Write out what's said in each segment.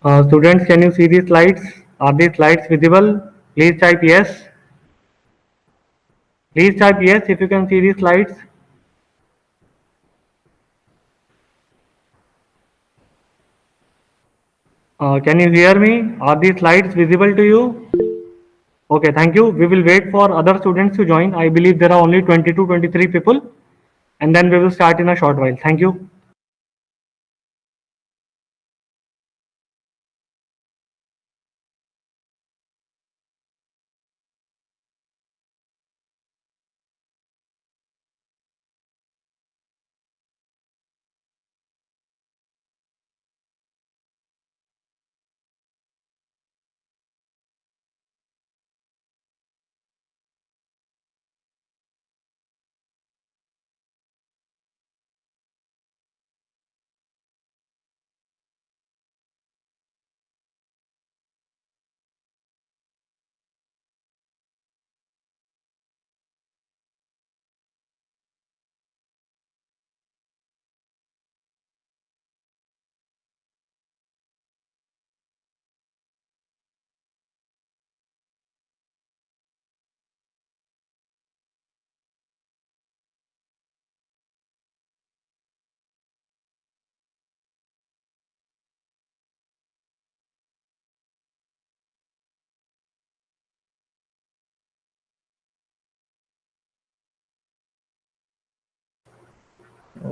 Students, can you see these slides? Are these slides visible? Please type yes. Please type yes if you can see these slides. Can you hear me? Are these slides visible to you? Okay, thank you. We will wait for other students to join. I believe there are only 20 to 23 people, and then we will start in a short while. Thank you.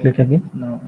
Click again. No.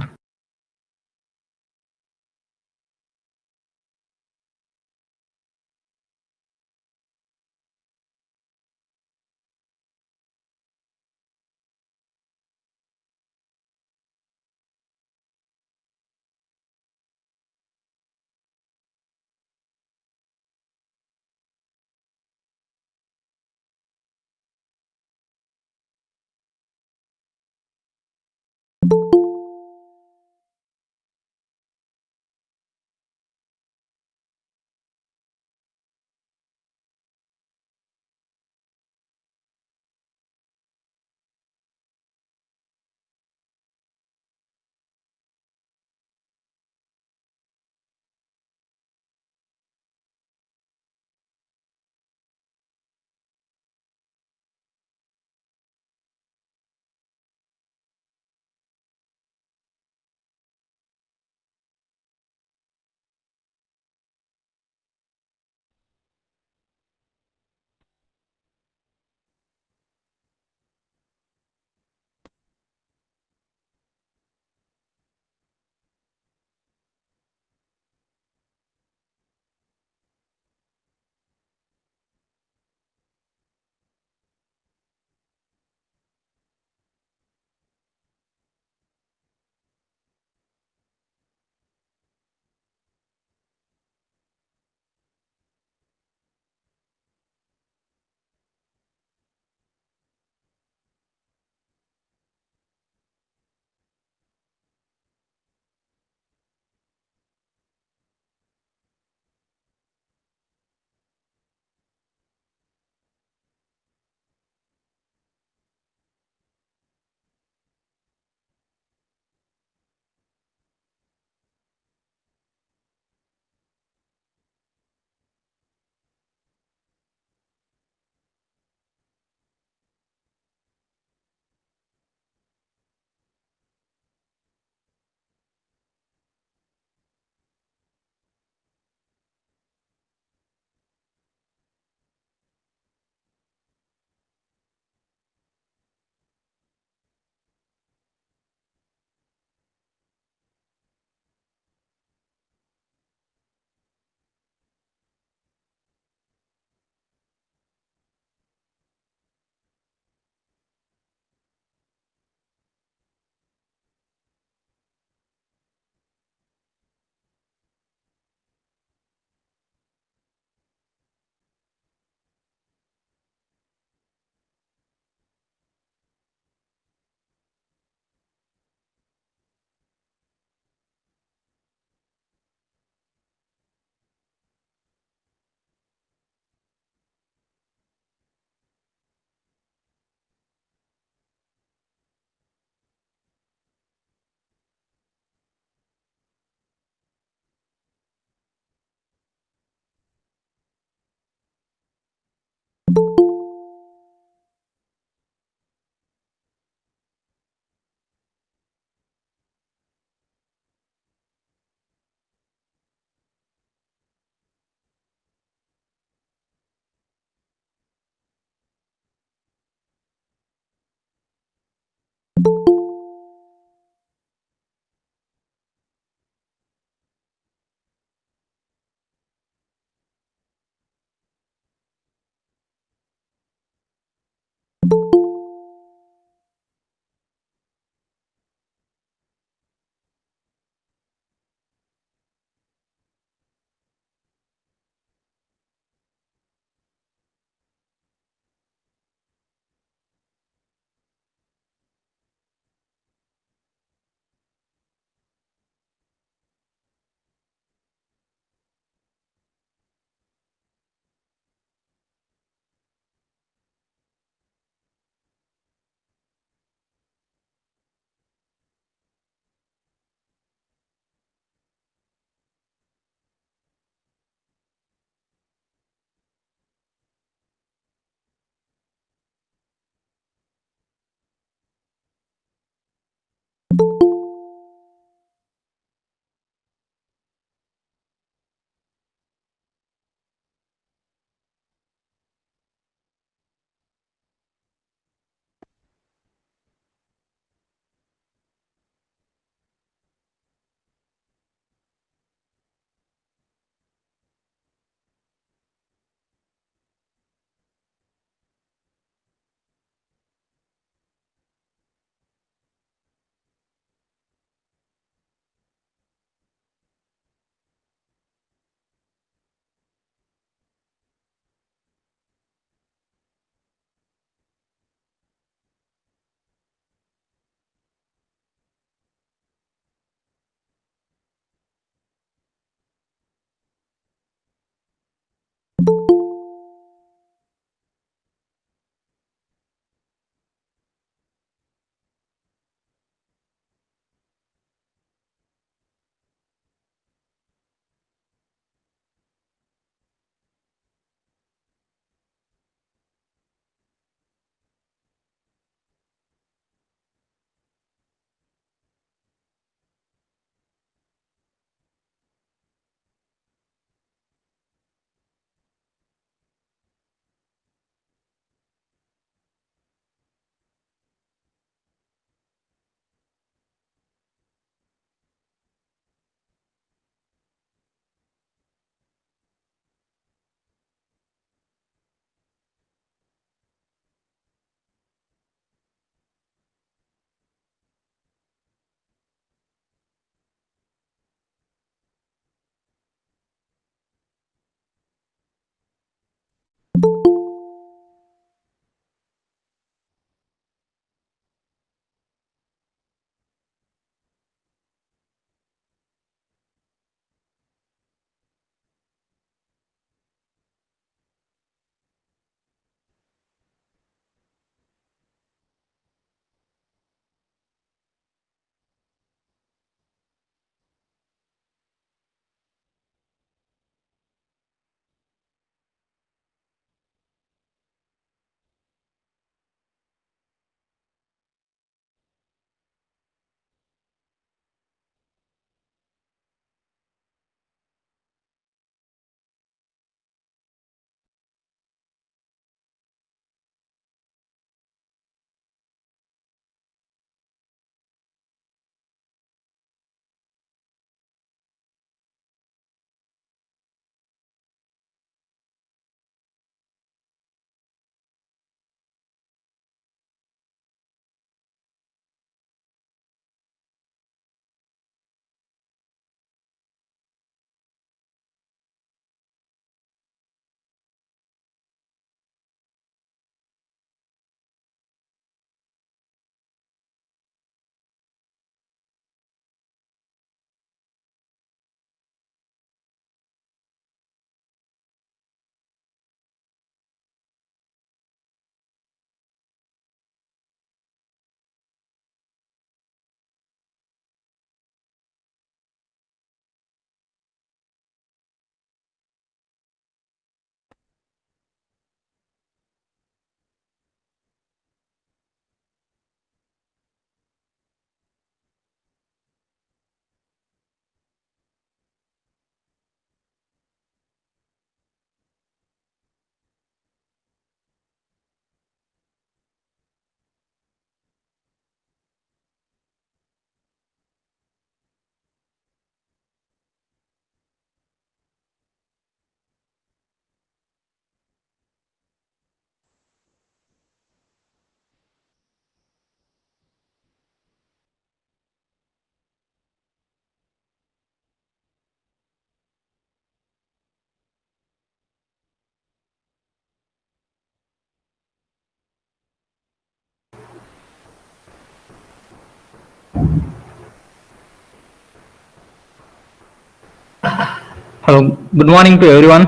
Hello, good morning to everyone.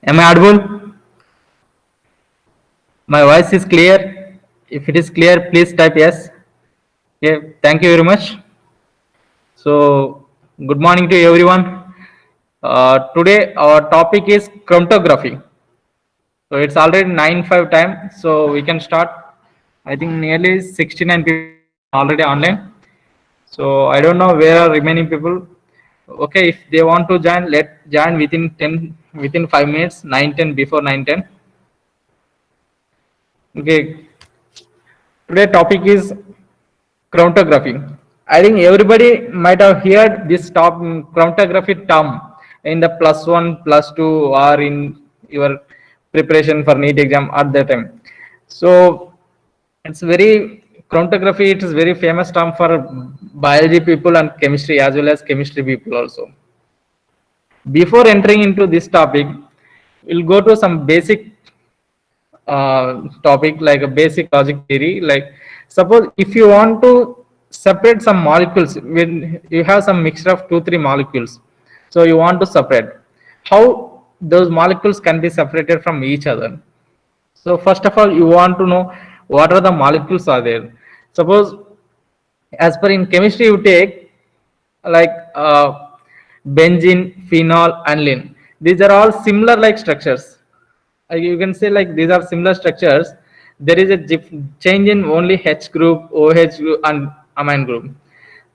Am I audible? My voice is clear. If it is clear, please type yes. Okay, thank you very much. So, good morning to everyone. Today our topic is chromatography. So it's already 9:05 time, so we can start. I think nearly 69 people already online. So I don't know where are remaining people. Okay, if they want to join, let join within 5 minutes, 9:10 before 9:10. Okay, today topic is chromatography. I think everybody might have heard this chromatography term in the plus one, plus two, or in your preparation for NEET exam at that time. So it's very chromatography. It is very famous term for biology people and chemistry as well as chemistry people also. Before entering into this topic, we'll go to some basic topic like a basic logic theory. Like suppose if you want to separate some molecules, when you have some mixture of 2 3 molecules, so you want to separate how those molecules can be separated from each other. So first of all, you want to know what are the molecules are there. Suppose as per in chemistry you take like benzene, phenol, aniline. These are all similar like structures. You can say like these are similar structures. There is a change in only H group, OH group, and amine group,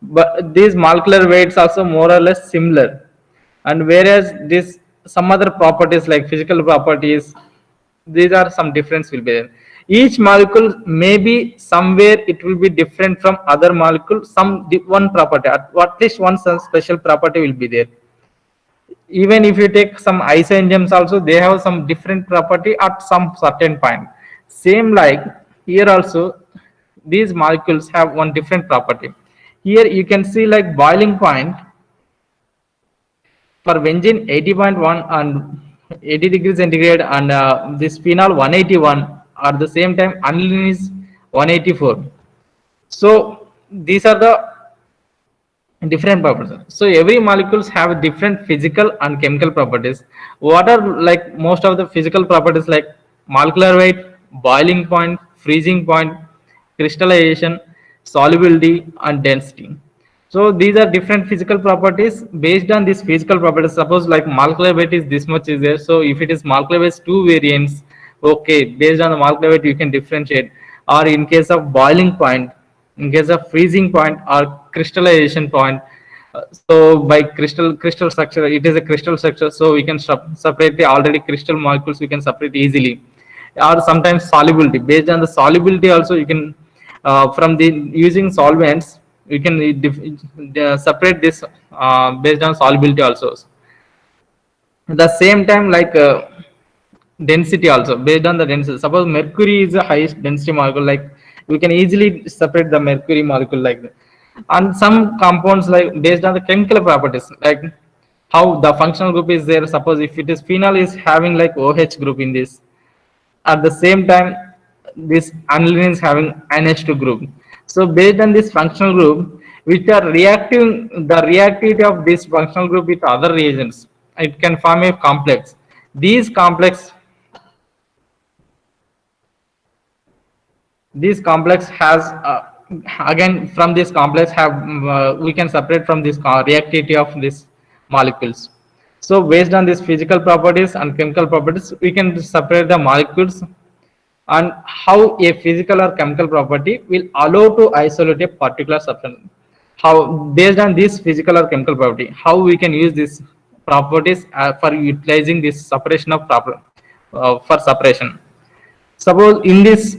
but these molecular weights also more or less similar. And whereas this some other properties like physical properties, these are some difference will be there. Each molecule may be somewhere it will be different from other molecule, one property, at least one some special property will be there. Even if you take some isoenzymes also, they have some different property at some certain point. Same like here also, these molecules have one different property. Here you can see like boiling point for benzene 80.1 and 80 degrees centigrade, and this phenol 181, at the same time aniline is 184. So these are the different properties. So every molecules have different physical and chemical properties. What are like most of the physical properties like molecular weight, boiling point, freezing point, crystallization, solubility, and density. So these are different physical properties. Based on these physical properties, suppose like molecular weight is this much is there. So if it is molecular weight two variants, okay, based on the molecular weight you can differentiate. Or in case of boiling point, in case of freezing point or crystallization point, so by crystal structure, it is a crystal structure, so we can separate the already crystal molecules, we can separate easily. Or sometimes solubility, based on the solubility also you can from the using solvents you can separate this based on solubility also. At the same time like density also, based on the density. Suppose mercury is the highest density molecule, like we can easily separate the mercury molecule like that. And some compounds like based on the chemical properties, like how the functional group is there. Suppose if it is phenol is having like OH group in this, at the same time this aniline is having NH2 group. So based on this functional group, which are reacting, the reactivity of this functional group with other reagents, it can form a complex. These complex, this complex has again from this complex have we can separate from this reactivity of these molecules. So based on these physical properties and chemical properties, we can separate the molecules, and how a physical or chemical property will allow to isolate a particular substance. How based on this physical or chemical property, how we can use these properties for utilizing this separation of problem for separation. Suppose in this,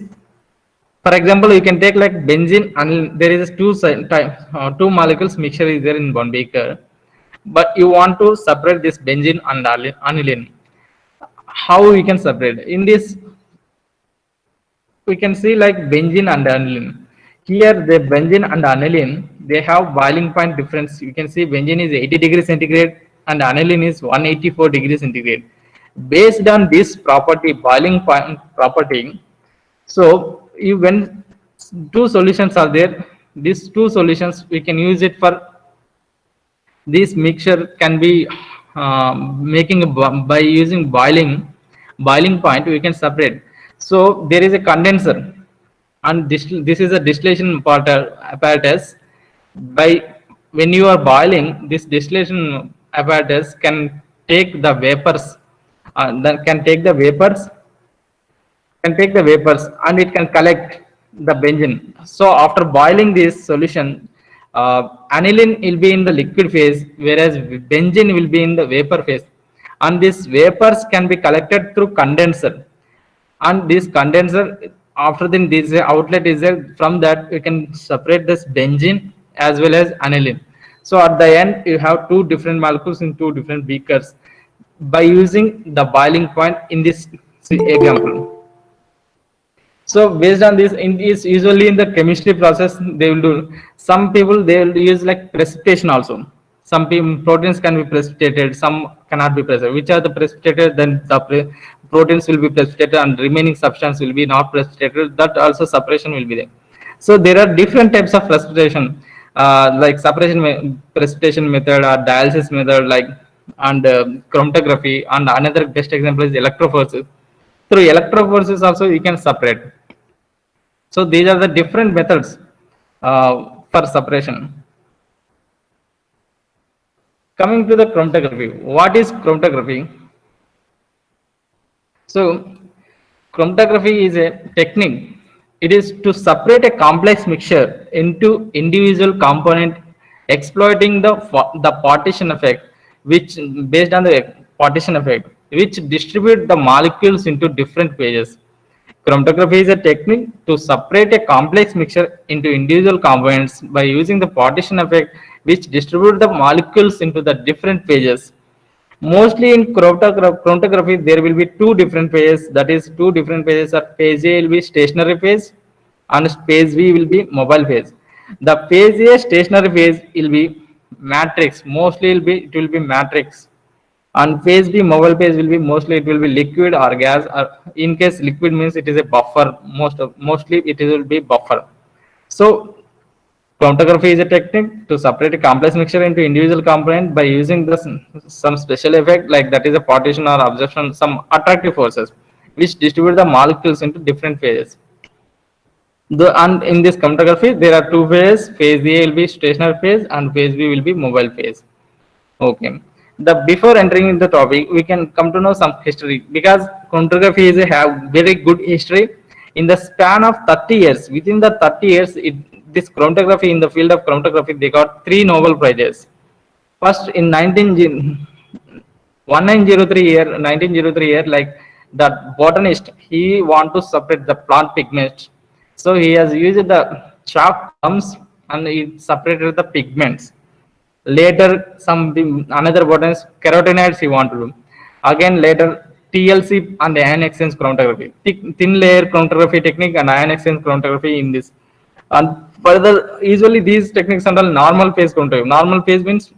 for example, you can take like benzene and there is two molecules mixture is there in one beaker, but you want to separate this benzene and aniline. How we can separate in this? We can see like benzene and aniline. Here the benzene and aniline, they have boiling point difference. You can see benzene is 80 degrees centigrade and aniline is 184 degrees centigrade. Based on this property, boiling point property, so you, when two solutions are there, these two solutions we can use it for This mixture can be making by using boiling point we can separate. So there is a condenser, and this is a distillation apparatus. By when you are boiling, this distillation apparatus can take the vapors, then can take the vapors and it can collect the benzene. So after boiling this solution, aniline will be in the liquid phase, whereas benzene will be in the vapor phase. And these vapors can be collected through condenser. And this condenser, after then this outlet is there, from that we can separate this benzene as well as aniline. So at the end, you have two different molecules in two different beakers by using the boiling point in this example. So based on this, is usually in the chemistry process they will do. Some people they will use like precipitation also. Some people, proteins can be precipitated, some cannot be precipitated. Which are the precipitated? Then the proteins will be precipitated and remaining substance will be not precipitated. That also separation will be there. So there are different types of precipitation, like precipitation method or dialysis method, like and chromatography. And another best example is electrophoresis. Through electrophoresis also you can separate. So these are the different methods for separation. Coming to the chromatography, what is chromatography? So chromatography is a technique. It is to separate a complex mixture into individual component, exploiting the partition effect, which based on the partition effect, which distribute the molecules into different phases. Chromatography is a technique to separate a complex mixture into individual components by using the partition effect, which distribute the molecules into the different phases. Mostly in chromatography, there will be two different phases. That is, two different phases are phase A will be stationary phase and phase B will be mobile phase. The phase A stationary phase will be matrix. Mostly it will be matrix. And phase B mobile phase will be mostly it will be liquid or gas. Or in case liquid means it is a buffer. Mostly it will be buffer. So chromatography is a technique to separate a complex mixture into individual component by using some special effect, like that is a partition or absorption, some attractive forces which distribute the molecules into different phases. And in this chromatography there are two phases. Phase A will be stationary phase and phase B will be mobile phase. Okay. Before entering in the topic, we can come to know some history, because chromatography is have very good history. In the span of 30 years, within the 30 years, this chromatography, in the field of chromatography, they got 3 Nobel Prizes. First in 1903 year, like that botanist, he want to separate the plant pigments. So he has used the chalk columns and he separated the pigments. Later, another botanist, carotenoids he want to do. Again, later TLC and ion exchange chromatography, thin layer chromatography technique and ion exchange chromatography in this. And further, usually these techniques are normal phase chromatography. Normal phase means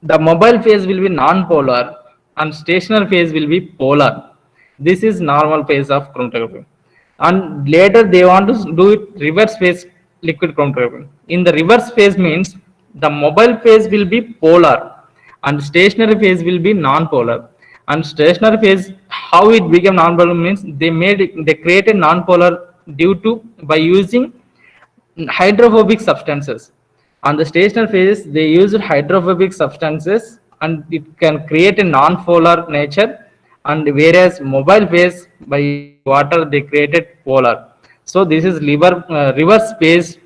the mobile phase will be non-polar and stationary phase will be polar. This is normal phase of chromatography. And later they want to do it reverse phase liquid chromatography. In the reverse phase means the mobile phase will be polar and stationary phase will be non-polar. And stationary phase, how it became non-polar means they created non-polar due to by using hydrophobic substances. On the stationary phase, they used hydrophobic substances and it can create a non-polar nature. And whereas mobile phase, by water, they created polar. So this is reverse phase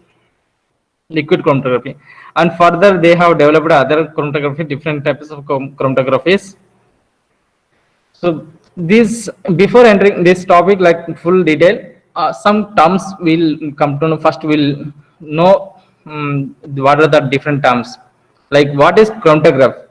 liquid chromatography. And further, they have developed other chromatography, different types of chromatographies. So this, before entering this topic like full detail, some terms will come to know. First we'll know what are the different terms. Like what is chromatograph?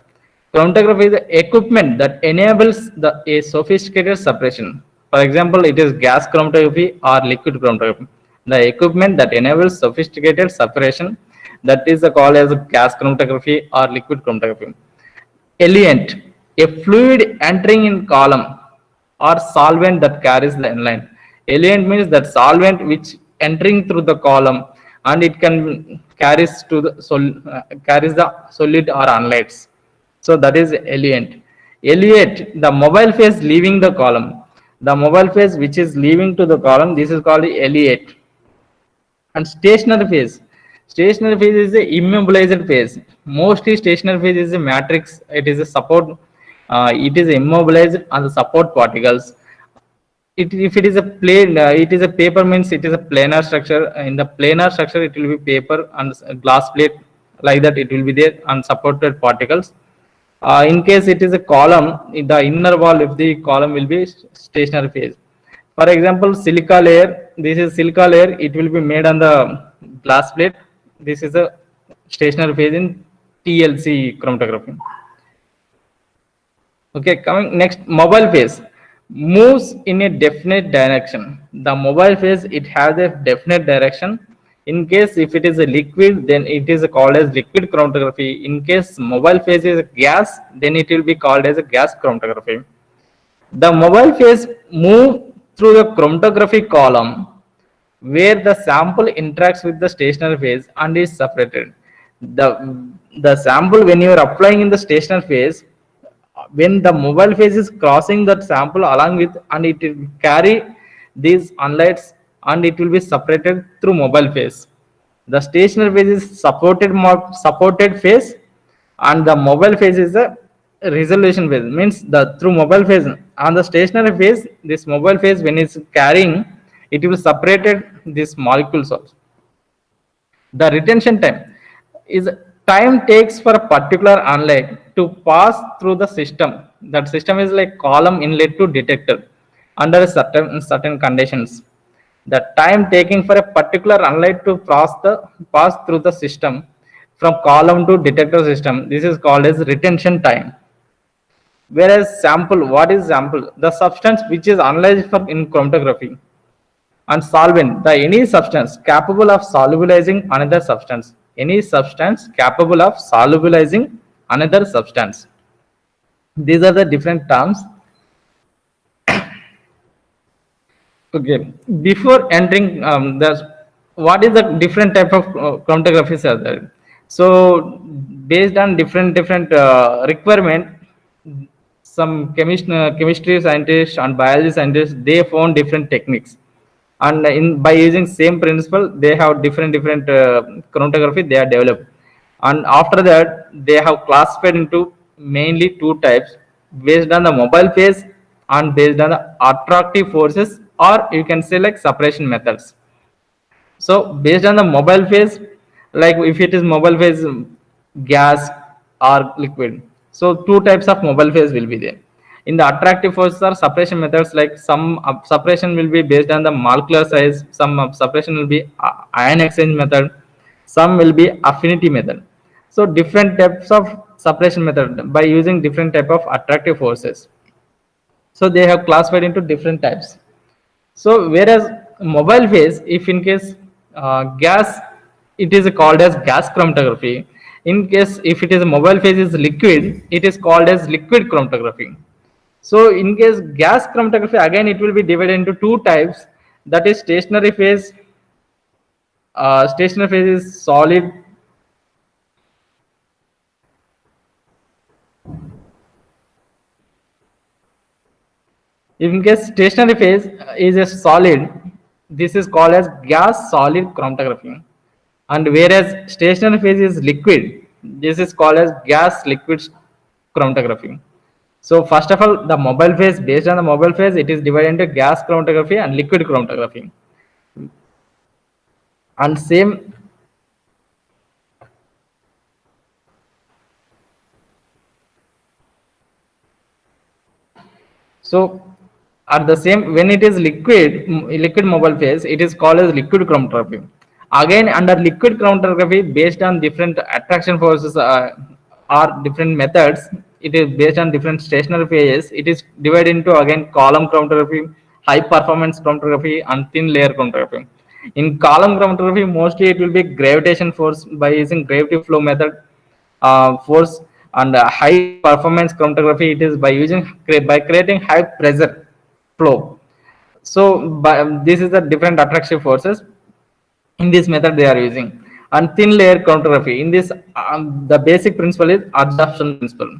Chromatograph is the equipment that enables a sophisticated separation. For example, it is gas chromatography or liquid chromatography. The equipment that enables sophisticated separation, that is called as gas chromatography or liquid chromatography. Eluent, a fluid entering in column or solvent that carries the inline. Eluent means that solvent which entering through the column and it can carries the solid or unlights. So that is eluent. Eluate, the mobile phase leaving the column. The mobile phase which is leaving to the column, this is called eluate. And stationary phase. Stationary phase is the immobilized phase. Mostly stationary phase is a matrix. It is a support. It is immobilized on the support particles. If it is a plane, it is a paper means it is a planar structure. In the planar structure, it will be paper and glass plate like that. It will be there on supported particles. In case it is a column, in the inner wall of the column will be stationary phase. For example, silica layer. This is silica layer. It will be made on the glass plate. This is a stationary phase in TLC chromatography. Okay, coming next, mobile phase moves in a definite direction. The mobile phase, it has a definite direction. In case if it is a liquid, then it is called as liquid chromatography. In case mobile phase is a gas, then it will be called as a gas chromatography. The mobile phase move through the chromatography column where the sample interacts with the stationary phase and is separated. The sample, when you are applying in the stationary phase, when the mobile phase is crossing that sample along with, and it will carry these unlights and it will be separated through mobile phase. The stationary phase is supported phase, and the mobile phase is a resolution phase. Means the through mobile phase on the stationary phase, this mobile phase when it's carrying, it will separated these molecules also. The retention time is time takes for a particular unlight to pass through the system. That system is like column inlet to detector under certain conditions. The time taking for a particular unlight to pass through the system from column to detector system, this is called as retention time. Whereas sample, what is sample? The substance which is analyzed for in chromatography. And solvent, the any substance capable of solubilizing another substance. Any substance capable of solubilizing another substance. These are the different terms. Okay, before entering what is the different type of chromatographies are there? So based on different requirement, some chemistry scientists and biology scientists, they found different techniques, and by using same principle, they have different chromatography they are developed, and after that they have classified into mainly two types based on the mobile phase and based on the attractive forces, or you can say like separation methods. So based on the mobile phase, like if it is mobile phase gas or liquid, so two types of mobile phase will be there. In the attractive forces or separation methods, like some separation will be based on the molecular size, some separation will be ion exchange method, some will be affinity method. So different types of separation method by using different type of attractive forces. So they have classified into different types. So whereas mobile phase, if in case gas, it is called as gas chromatography. In case if it is mobile phase is liquid, it is called as liquid chromatography. So in case gas chromatography, again it will be divided into two types. That is stationary phase. Stationary phase is solid. In case stationary phase is a solid, this is called as gas solid chromatography. And whereas stationary phase is liquid, this is called as gas liquid chromatography. So first of all, the mobile phase, based on the mobile phase, it is divided into gas chromatography and liquid chromatography. And same, so at the same, when it is liquid mobile phase, it is called as liquid chromatography. Again, under liquid chromatography, based on different attraction forces or different methods, it is based on different stationary phases. It is divided into again column chromatography, high performance chromatography, and thin layer chromatography. In column chromatography, mostly it will be gravitation force by using gravity flow method force, and high performance chromatography, it is by creating high pressure flow. So this is the different attractive forces in this method they are using. and thin layer chromatography. In this, the basic principle is adsorption principle.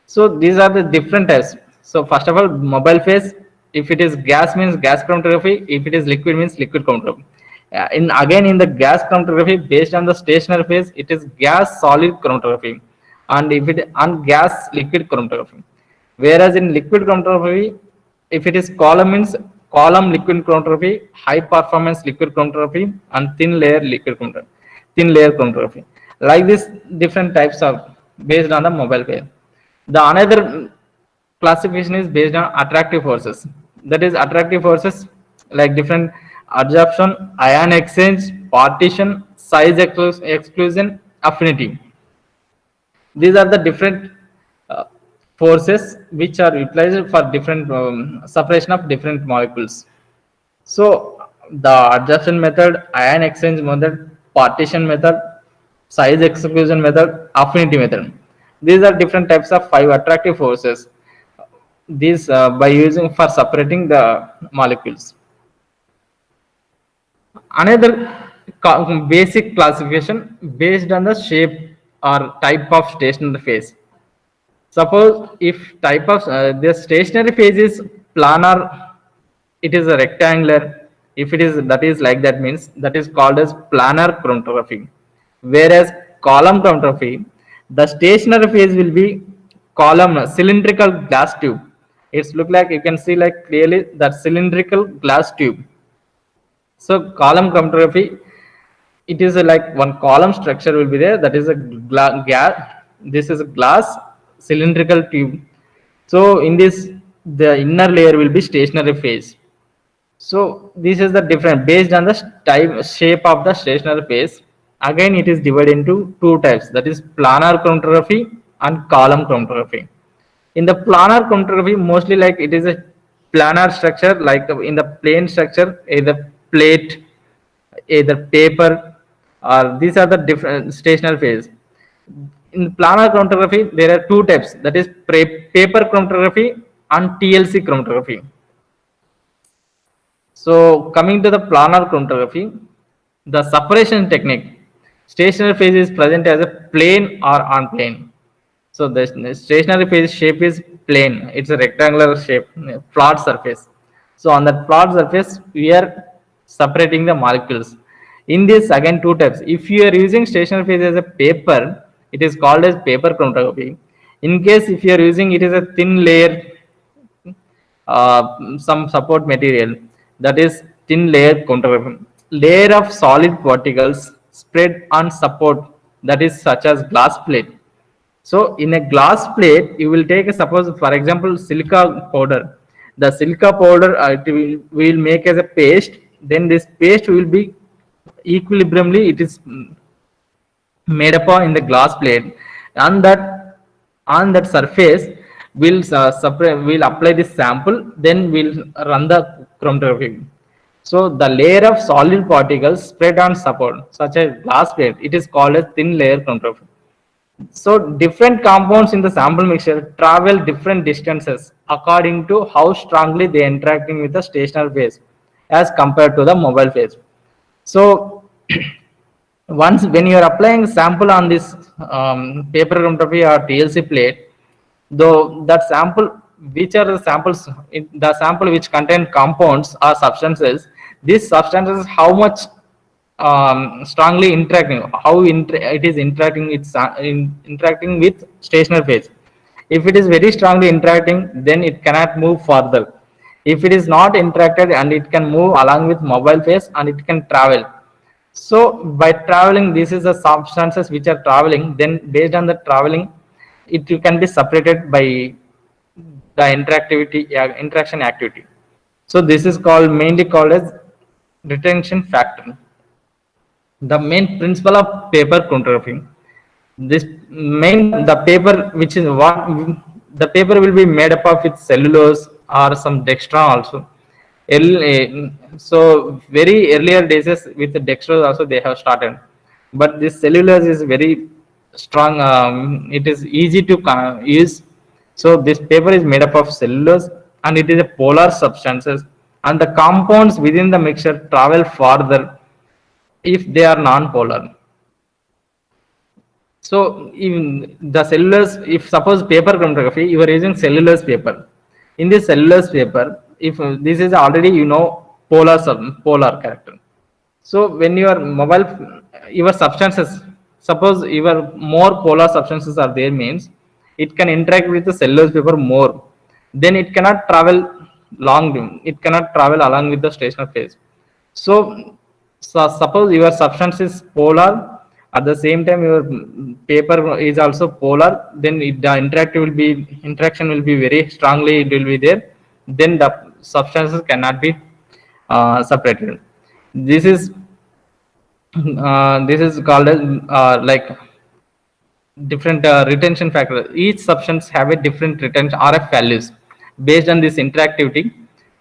So these are the different types. So first of all, mobile phase. If it is gas means gas chromatography. If it is liquid means liquid chromatography. In the gas chromatography, based on the stationary phase, it is gas solid chromatography, and if it on gas liquid chromatography. Whereas in liquid chromatography, if it is column means column liquid chromatography, high performance liquid chromatography, and thin layer liquid chromatography, thin layer chromatography. Like this, different types of based on the mobile phase. The another classification is based on attractive forces. That is attractive forces like different adsorption, ion exchange, partition, size exclusion, affinity. These are the different uh, forces which are utilized for different separation of different molecules. So the adsorption method, ion exchange method, partition method, size exclusion method, affinity method. These are different types of 5 attractive forces. These by using for separating the molecules. Another basic classification based on the shape or type of stationary phase. Suppose if type of the stationary phase is planar, it is a rectangular. If it is that is like that means that is called as planar chromatography. Whereas column chromatography, the stationary phase will be column cylindrical glass tube. It's look like you can see like clearly that cylindrical glass tube. So column chromatography, it is like one column structure will be there. That is a gas. This is a glass cylindrical tube. So in this, the inner layer will be stationary phase. So this is the difference based on the type shape of the stationary phase. Again, it is divided into 2 types. That is planar chromatography and column chromatography. In the planar chromatography, mostly like it is a planar structure, like in the plane structure, either plate, either paper, or these are the different stationary phase. In planar chromatography, there are 2 types. That is paper chromatography and TLC chromatography. So coming to the planar chromatography, the separation technique, stationary phase is present as a plane or on plane. So the stationary phase shape is plane. It's a rectangular shape, flat surface. So on that flat surface, we are separating the molecules. In this, again 2 types. If you are using stationary phase as a paper, it is called as paper chromatography. In case if you are using it as a thin layer, some support material, that is thin layer chromatography. Layer of solid particles spread on support, that is such as glass plate. So in a glass plate, you will take a suppose for example silica powder. The silica powder will make as a paste. Then this paste will be equilibriumly it is made up in the glass plate, and that on that surface we'll apply this sample. Then we'll run the chromatography. So the layer of solid particles spread on support, such as glass plate, it is called as thin layer chromatography. So different compounds in the sample mixture travel different distances according to how strongly they interacting with the stationary phase as compared to the mobile phase. So once when you are applying sample on this paper chromatography or TLC plate, though that sample, which are the samples, the sample which contain compounds or substances, these substances how much strongly interacting, how it is interacting, it's interacting with stationary phase. If it is very strongly interacting, then it cannot move further. If it is not interacted, and it can move along with mobile phase and it can travel. So by traveling, this is the substances which are traveling. Then based on the traveling, it can be separated by the interactivity, interaction activity. So this is called mainly called as retention factor. The main principle of paper chromatography. This main the paper which is what the paper will be made up of with cellulose or some dextran also. So very earlier days with the dextrose also they have started, but this cellulose is very strong. It is easy to use. So this paper is made up of cellulose, and it is a polar substances, and the compounds within the mixture travel farther if they are non-polar. So even the cellulose, if suppose paper chromatography, you are using cellulose paper. In this cellulose paper, if this is already polar character. So when your your substances, suppose your more polar substances are there means it can interact with the cellulose paper more. Then it cannot travel long. It cannot travel along with the stationary phase. So suppose your substance is polar, at the same time your paper is also polar, then the interaction will be very strongly, it will be there. Then the substances cannot be separated. This is this is called as like different retention factor. Each substance have a different retention RF values. Based on this interactivity,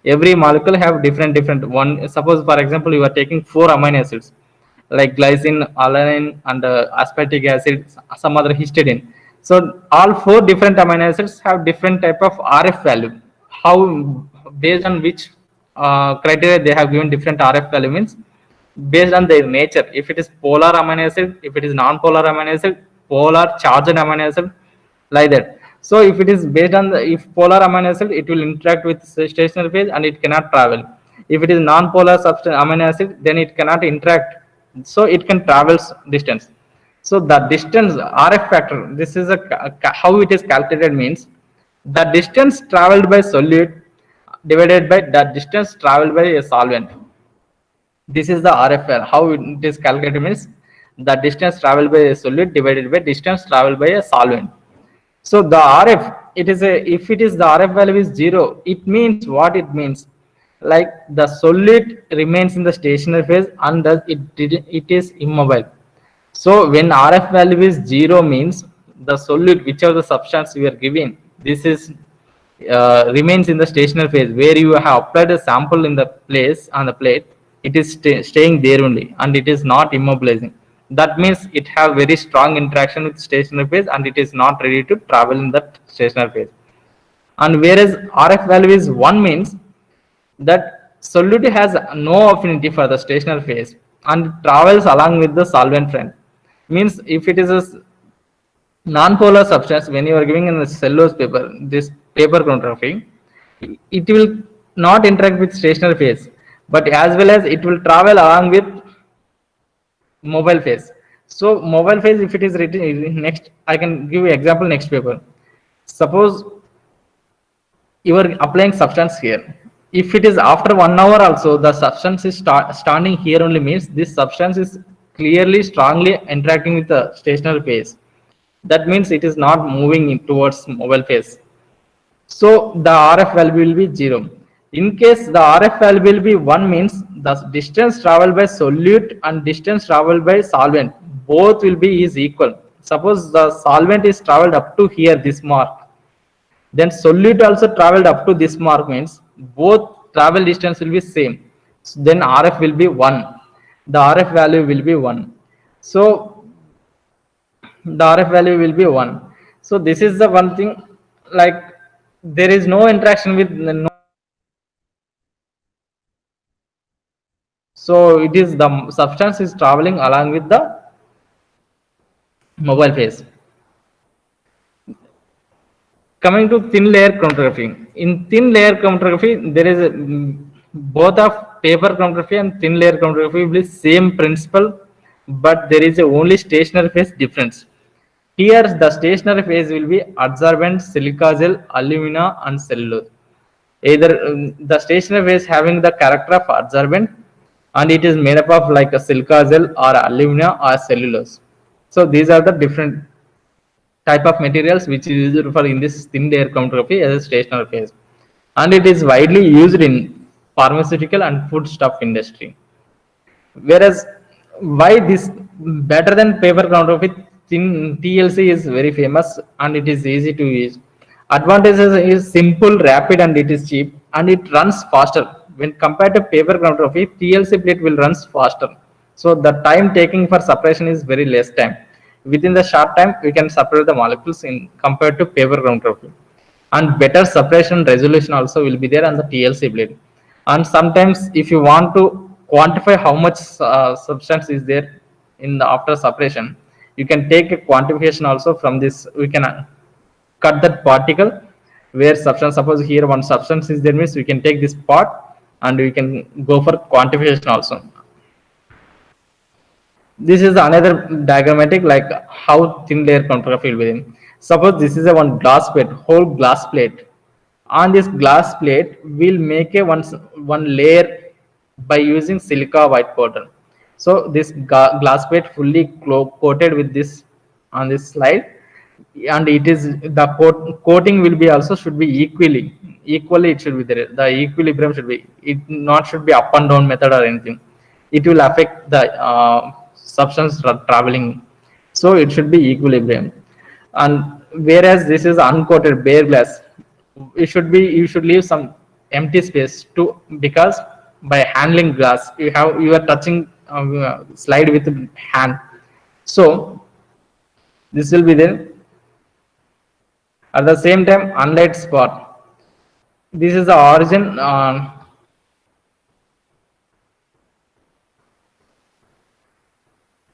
every molecule have different one. Suppose for example you are taking 4 amino acids like glycine, alanine, and aspartic acid, some other histidine. So all 4 different amino acids have different type of RF value. How, based on which criteria they have given different RF value means based on their nature. If it is polar amino acid, if it is non-polar amino acid, polar charged amino acid, like that. So if it is based on if polar amino acid, it will interact with stationary phase and it cannot travel. If it is non-polar substance amino acid, then it cannot interact. So it can travel distance. So the distance RF factor, this is how it is calculated means the distance traveled by solute divided by the distance traveled by a solvent. This is the RF. How it is calculated means the distance traveled by a solute divided by distance traveled by a solvent. So the RF, it is a, if it is the RF value is 0, it means what it means, like the solute remains in the stationary phase and thus it is immobile. So when RF value is 0 means the solute, whichever the substance you are giving, this is remains in the stationary phase where you have applied a sample in the place on the plate, it is staying there only and it is not immobilizing. That means it have very strong interaction with stationary phase and it is not ready to travel in that stationary phase. And whereas RF value is 1 means that solute has no affinity for the stationary phase and travels along with the solvent front. Means if it is a non-polar substance, when you are giving in the cellulose paper, this paper chromatography, it will not interact with stationary phase, but as well as it will travel along with mobile phase. So mobile phase, if it is written next, I can give you example next paper. Suppose you are applying substance here. If it is after 1 hour also, the substance is standing here only means this substance is clearly strongly interacting with the stationary phase. That means it is not moving towards mobile phase. So the RF value will be 0. In case the RF value will be 1 means the distance traveled by solute and distance traveled by solvent, both will be is equal. Suppose the solvent is traveled up to here, this mark. Then solute also traveled up to this mark means both travel distance will be same. So then RF will be 1. The RF value will be 1. So the RF value will be 1. So this is the one thing, like there is no interaction with no. So it is the substance is traveling along with the mobile phase. Coming to thin layer chromatography. In thin layer chromatography, there is both of paper chromatography and thin layer chromatography will be same principle, but there is a only stationary phase difference. Here the stationary phase will be adsorbent, silica gel, alumina and cellulose. Either the stationary phase having the character of adsorbent and it is made up of like a silica gel or alumina or cellulose. So these are the different type of materials which is used for in this thin layer chromatography as a stationary phase, and it is widely used in pharmaceutical and foodstuff industry. Whereas why this better than paper chromatography, thin TLC is very famous and it is easy to use. Advantages is simple, rapid and it is cheap and it runs faster. When compared to paper chromatography, TLC plate will runs faster. So the time taking for separation is very less time. Within the short time, we can separate the molecules in compared to paper chromatography. And better separation resolution also will be there on the TLC blade. And sometimes if you want to quantify how much substance is there in the after separation, You can take a quantification also from this. We can cut that particle where substance, suppose here one substance is there means we can take this part and we can go for quantification also. This is another diagrammatic, like how thin layer chromatography will be in. Suppose this is a one glass plate, whole glass plate. On this glass plate, we'll make a one layer by using silica white powder. So this glass plate fully coated with this on this slide, and it is the coating will be also should be equally it should be there. The equilibrium should be, it not should be up and down method or anything. It will affect the substance traveling, so it should be equilibrium. And whereas this is uncoated bare glass, it should be, you should leave some empty space to, because by handling glass you are touching slide with hand, so this will be there. At the same time, unlight spot, this is the origin.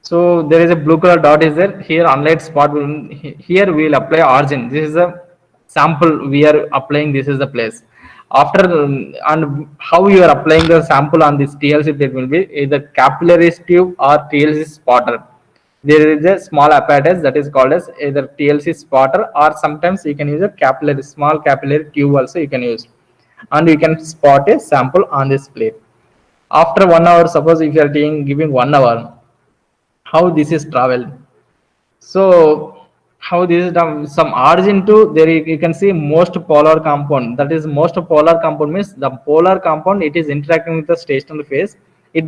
So there is a blue color dot is there. Here unlight spot will, here we will apply origin. This is a sample we are applying. This is the place. After and how you are applying the sample on this TLC plate will be either capillary tube or TLC spotter. There is a small apparatus that is called as either TLC spotter, or sometimes you can use a capillary, small capillary tube also you can use, and you can spot a sample on this plate. After 1 hour, suppose if you are giving 1 hour, how this is traveled. So how this is done, some origin to there you can see most polar compound, that is most polar compound means the polar compound, it is interacting with the stationary phase, it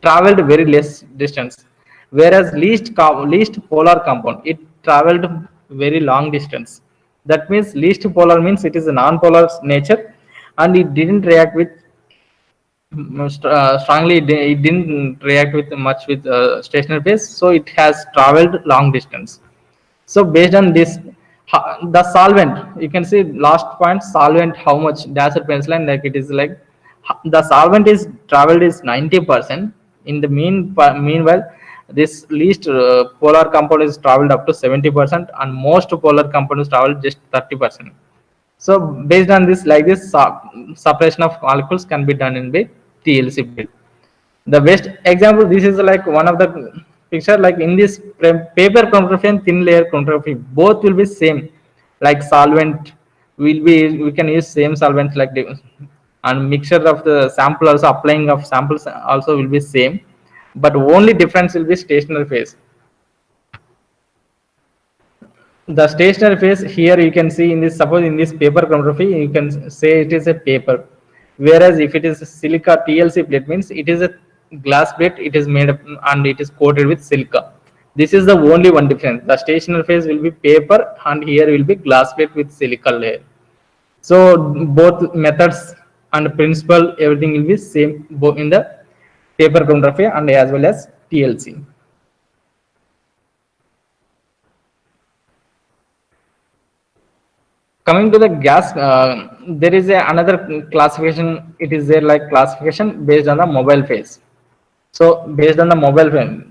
traveled very less distance, whereas least polar compound, it traveled very long distance. That means least polar means it is a non-polar nature, and it didn't react with strongly, it didn't react with much with stationary phase, so it has traveled long distance. So based on this, the solvent, you can see last point, solvent, how much dashed penicillin, like it is like the solvent is traveled is 90%. In the meanwhile, this least polar compound is traveled up to 70%, and most polar compound is traveled just 30%. So based on this, like this, separation of molecules can be done in the TLC plate. The best example, this is like one of the picture, like in this paper chromatography and thin layer chromatography, both will be same. Like solvent will be, we can use same solvent, like and mixture of the sample also, applying of samples also will be same, but only difference will be stationary phase. The stationary phase here you can see in this, suppose in this paper chromatography you can say it is a paper, whereas if it is a silica TLC plate means it is a glass plate, it is made up and it is coated with silica. This is the only one difference. The stationary phase will be paper, and here will be glass plate with silica layer. So both methods and principle, everything will be same both in the paper chromatography and as well as TLC. Coming to the gas, there is another classification. It is there like classification based on the mobile phase. So based on the mobile phase,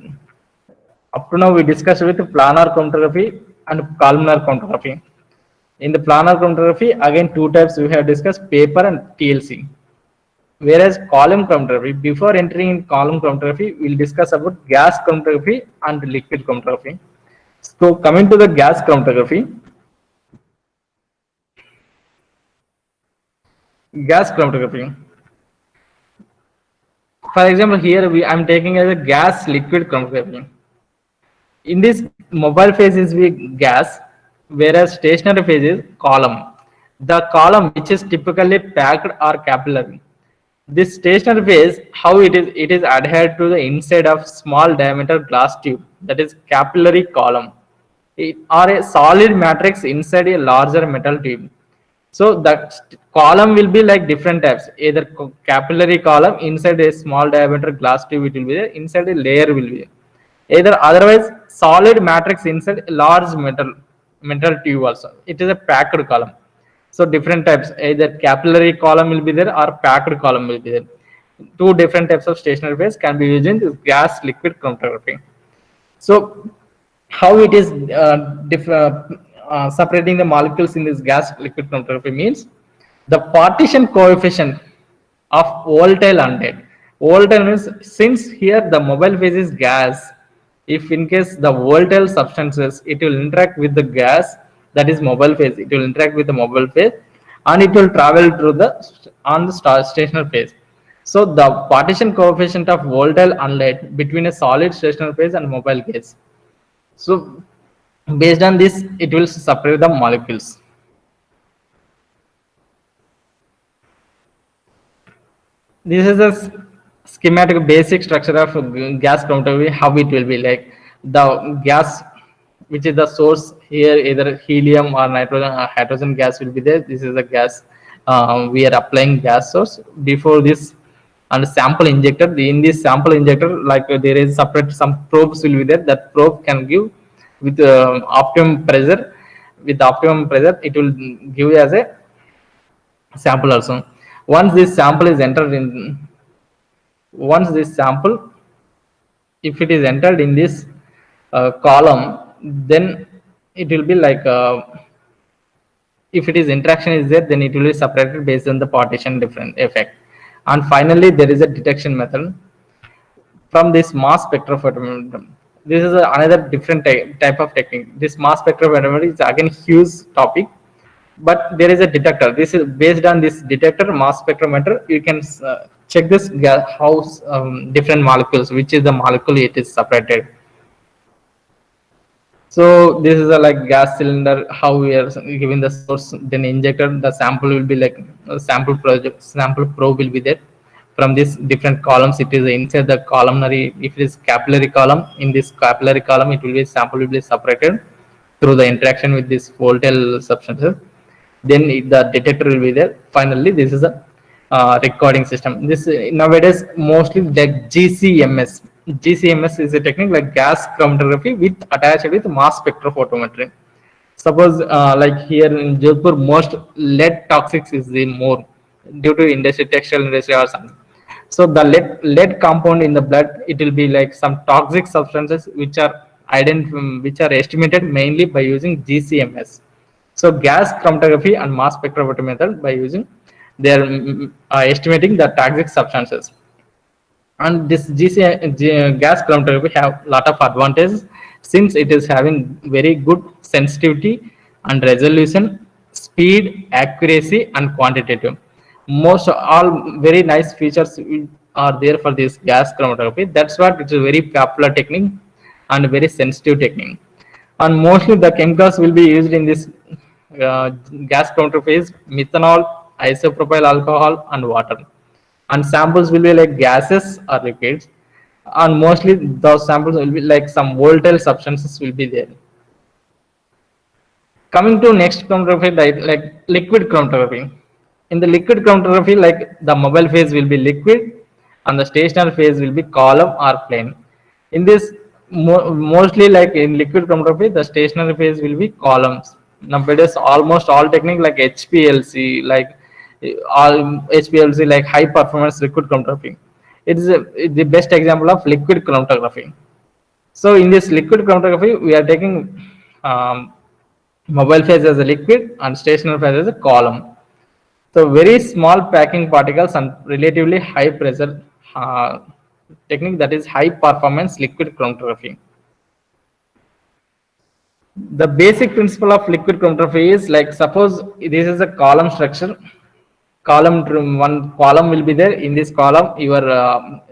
up to now we discussed with planar chromatography and columnar chromatography. In the planar chromatography, again two types we have discussed, paper and TLC. Whereas column chromatography, before entering in column chromatography, we'll discuss about gas chromatography and liquid chromatography. So coming to the gas chromatography, for example, here I'm taking as a gas liquid chromatography. In this mobile phase is gas, whereas stationary phase is column. The column which is typically packed or capillary. This stationary phase, how it is adhered to the inside of small diameter glass tube, that is capillary column, or a solid matrix inside a larger metal tube. So that column will be like different types, either capillary column inside a small diameter glass tube, it will be there, inside a layer will be there. Either otherwise solid matrix inside a large metal tube also, it is a packed column. So different types, either capillary column will be there or packed column will be there. Two different types of stationary phase can be used in this gas liquid chromatography. So how it is separating the molecules in this gas liquid chromatography means the partition coefficient of volatile undead. Volatile means since here the mobile phase is gas, if in case the volatile substances, it will interact with the gas, that is mobile phase, it will interact with the mobile phase and it will travel through the on the stationary phase. So the partition coefficient of volatile unlead between a solid stationary phase and mobile phase. So based on this, it will separate the molecules. This is a schematic basic structure of gas chromatography, how it will be like the gas, which is the source here, either helium or nitrogen or hydrogen gas will be there. This is the gas we are applying gas source before this, and sample injector. In this sample injector, like there is separate some probes will be there. That probe can give with optimum pressure. With optimum pressure, it will give as a sample also. Once this sample is entered in, once this sample, if it is entered in this column, then it will be like if it is interaction is there, then it will be separated based on the partition different effect. And finally, there is a detection method from this mass spectrophotometer. This is another different type of technique. This mass spectrophotometer is again huge topic, but there is a detector. This is based on this detector mass spectrometer. You can check this how different molecules, which is the molecule it is separated. So this is a like gas cylinder, how we are giving the source, then injector, the sample will be like sample probe will be there. From this different columns, it is inside the columnary. If it is capillary column, in this capillary column, it will be sample will be separated through the interaction with this volatile substances. Then the detector will be there. Finally, this is a recording system. This nowadays mostly like GCMS. GCMS is a technique like gas chromatography with attached with mass spectrophotometry. Suppose like here in Jaipur, most lead toxics is the more due to industry, textile industry or something. So the lead compound in the blood, it will be like some toxic substances which are which are estimated mainly by using GCMS. So gas chromatography and mass spectrophotometry method by using, they are estimating the toxic substances. And this gas chromatography have lot of advantages since it is having very good sensitivity and resolution, speed, accuracy, and quantitative. Most all very nice features are there for this gas chromatography. That's what it is a very popular technique and very sensitive technique. And mostly the chemicals will be used in this gas chromatography is methanol, isopropyl alcohol, and water. And samples will be like gases or liquids, and mostly those samples will be like some volatile substances will be there. Coming to next chromatography, like liquid chromatography. In the liquid chromatography, like the mobile phase will be liquid and the stationary phase will be column or plane. In this mostly like in liquid chromatography, the stationary phase will be columns. Nowadays almost all technique like HPLC, like all HPLC, like high performance liquid chromatography, it is the best example of liquid chromatography. So in this liquid chromatography, we are taking mobile phase as a liquid and stationary phase as a column. So very small packing particles and relatively high pressure technique, that is high performance liquid chromatography. The basic principle of liquid chromatography is like, suppose this is a column structure. One column will be there. In this column, your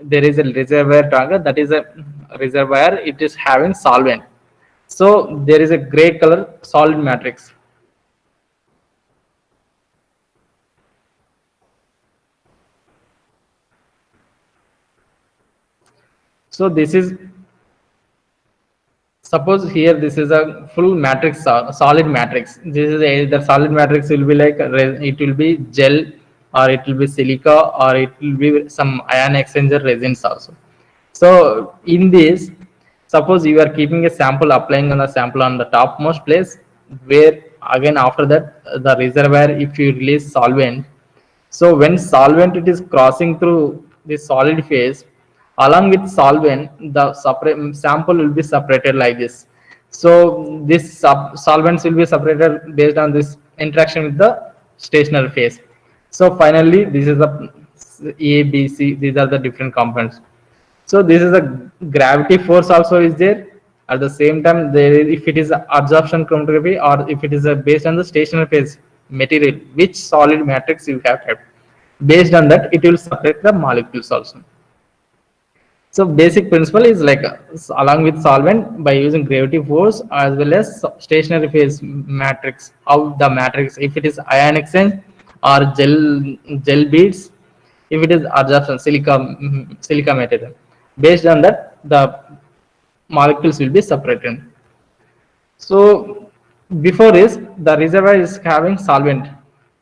there is a reservoir tank, that is a reservoir. It is having solvent. So there is a gray color solid matrix. So this is, suppose here this is a full matrix, solid matrix. This is the solid matrix will be like it will be gel, or it will be silica, or it will be some ion exchanger resins also. So in this, suppose you are keeping a sample, applying on the sample on the topmost place, where again after that the reservoir, if you release solvent, so when solvent it is crossing through the solid phase, along with solvent the sample will be separated like this. So this solvents will be separated based on this interaction with the stationary phase. So finally, this is the A, B, C. These are the different components. So this is a gravity force also is there. At the same time, there is, if it is absorption chromatography or if it is based on the stationary phase material, which solid matrix you have kept. Based on that, it will separate the molecules also. So basic principle is like along with solvent by using gravity force as well as stationary phase matrix. How the matrix, if it is ion exchange or gel beads, if it is absorption silica material. Based on that, the molecules will be separated. So before this, the reservoir is having solvent.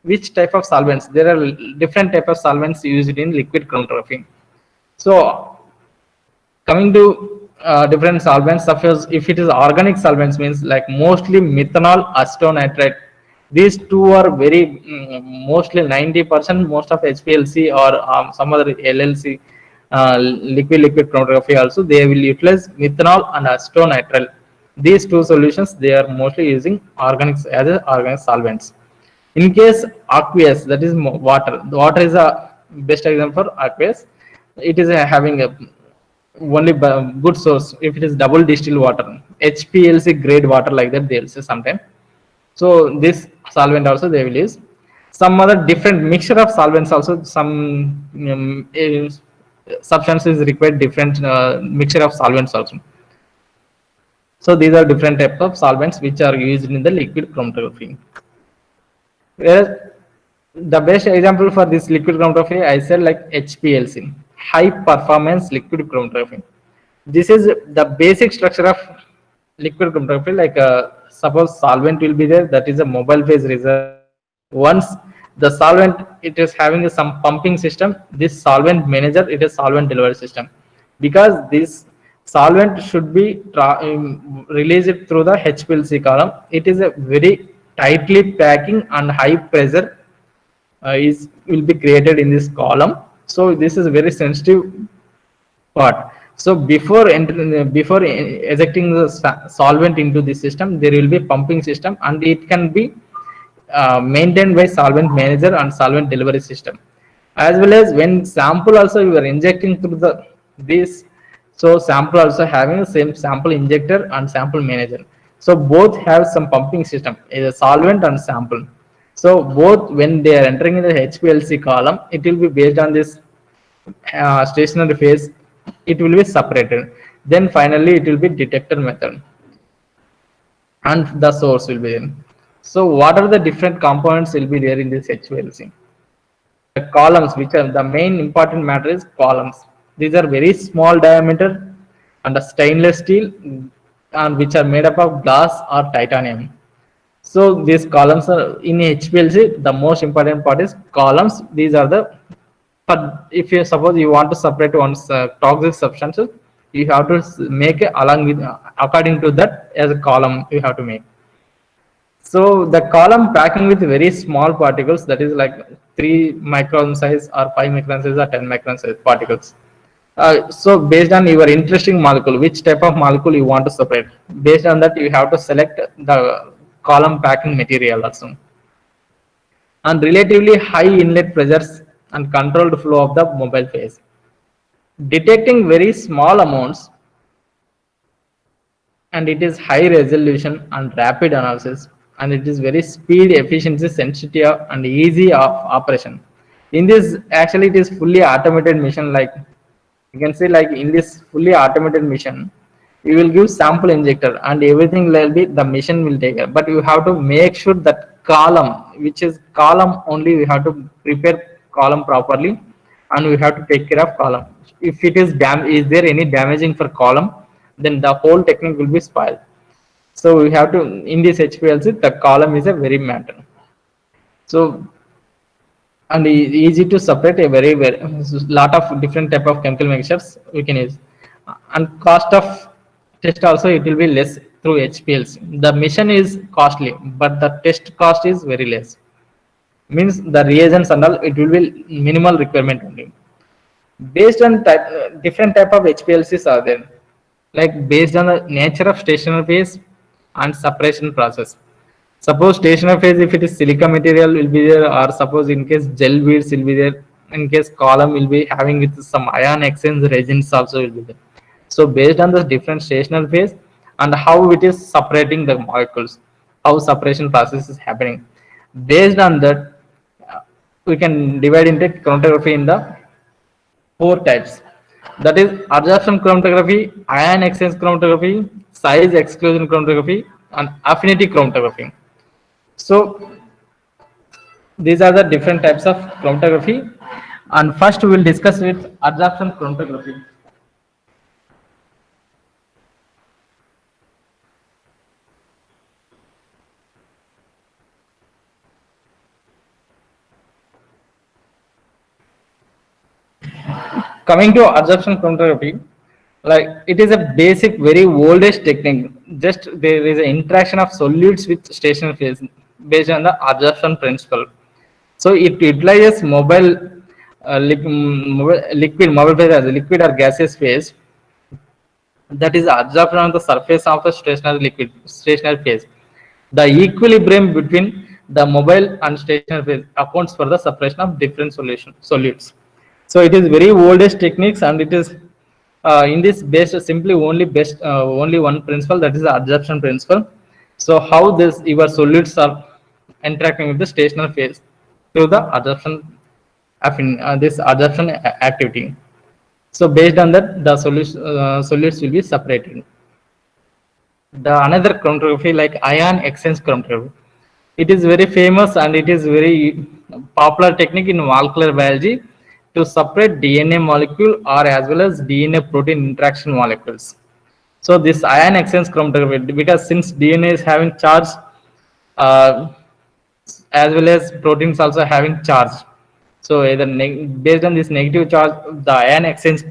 Which type of solvents? There are different type of solvents used in liquid chromatography. So coming to different solvents, suppose if it is organic solvents means like mostly methanol, acetonitrate. These two are very mostly 90% most of HPLC or some other LLC liquid chromatography also they will utilize methanol and acetonitrile. These two solutions they are mostly using organic as organic solvents. In case aqueous, that is water. The water is a best example for aqueous. It is having a only good source if it is double distilled water, HPLC grade water like that they'll say sometime. So this solvent also they will use. Some other different mixture of solvents also some substances require different mixture of solvents also. So these are different types of solvents which are used in the liquid chromatography. Whereas the best example for this liquid chromatography, I said like HPLC, high performance liquid chromatography. This is the basic structure of liquid chromatography. Like suppose solvent will be there, that is a mobile phase reservoir. Once the solvent it is having some pumping system, this solvent manager it is solvent delivery system, because this solvent should be released through the HPLC column. It is a very tightly packing and high pressure is will be created in this column. So this is very sensitive part. So before entering, before ejecting the solvent into the system, there will be pumping system, and it can be maintained by solvent manager and solvent delivery system. As well as when sample also you are injecting through the this, so sample also having the same sample injector and sample manager. So both have some pumping system, either solvent and sample. So both when they are entering in the HPLC column, it will be based on this stationary phase, it will be separated. Then finally it will be detector method, and the source will be there. So what are the different components will be there in this HPLC? The columns, which are the main important matter is columns. These are very small diameter and a stainless steel, and which are made up of glass or titanium. So these columns are in HPLC. The most important part is columns. These are the, but if you suppose you want to separate one toxic substances, you have to make it along with according to that as a column you have to make. So the column packing with very small particles, that is like 3 micron size or 5 micron size or 10 micron size particles. So based on your interesting molecule, which type of molecule you want to separate, based on that you have to select the column packing material also. And relatively high inlet pressures and controlled flow of the mobile phase. Detecting very small amounts, and it is high resolution and rapid analysis, and it is very speed, efficiency, sensitive and easy of operation. In this actually it is fully automated mission. Like you can say like in this fully automated mission, you will give sample injector and everything will be the machine will take care. But you have to make sure that column, which is column only, we have to prepare column properly, and we have to take care of column. If it is is there any damaging for column, then the whole technique will be spoiled. So we have to, in this HPLC, the column is a very matter. So and easy to separate a very lot of different type of chemical mixtures we can use, and cost of test also it will be less through HPLC. The mission is costly, but the test cost is very less. Means the reagents and all it will be minimal requirement only. Based on different type of HPLCs are there. Like based on the nature of stationary phase, and separation process. Suppose stationary phase, if it is silica material will be there, or suppose in case gel beads will be there, in case column will be having with some ion exchange resins also will be there. So based on the different stationary phase and how it is separating the molecules, how separation process is happening, based on that we can divide into chromatography in the four types. That is absorption chromatography, ion exchange chromatography, size exclusion chromatography, and affinity chromatography. So these are the different types of chromatography. And first we will discuss with absorption chromatography. Coming to absorption chromatography, like it is a basic very oldest technique. Just there is an interaction of solutes with stationary phase based on the absorption principle. So it utilizes mobile phase as a liquid or gaseous phase that is absorbed on the surface of a stationary phase. The equilibrium between the mobile and stationary phase accounts for the separation of different solutes. So it is very oldest techniques, and it is in this based simply only one principle, that is the absorption principle. So how this your solutes are interacting with the stationary phase through the absorption this absorption activity. So based on that, the solutes will be separated. The another chromatography like ion exchange chromatography. It is very famous and it is very popular technique in molecular biology to separate DNA molecule or as well as DNA protein interaction molecules. So this ion exchange chromatography, because since DNA is having charge uh, as well as proteins also having charge. So either based on this negative charge, the ion exchange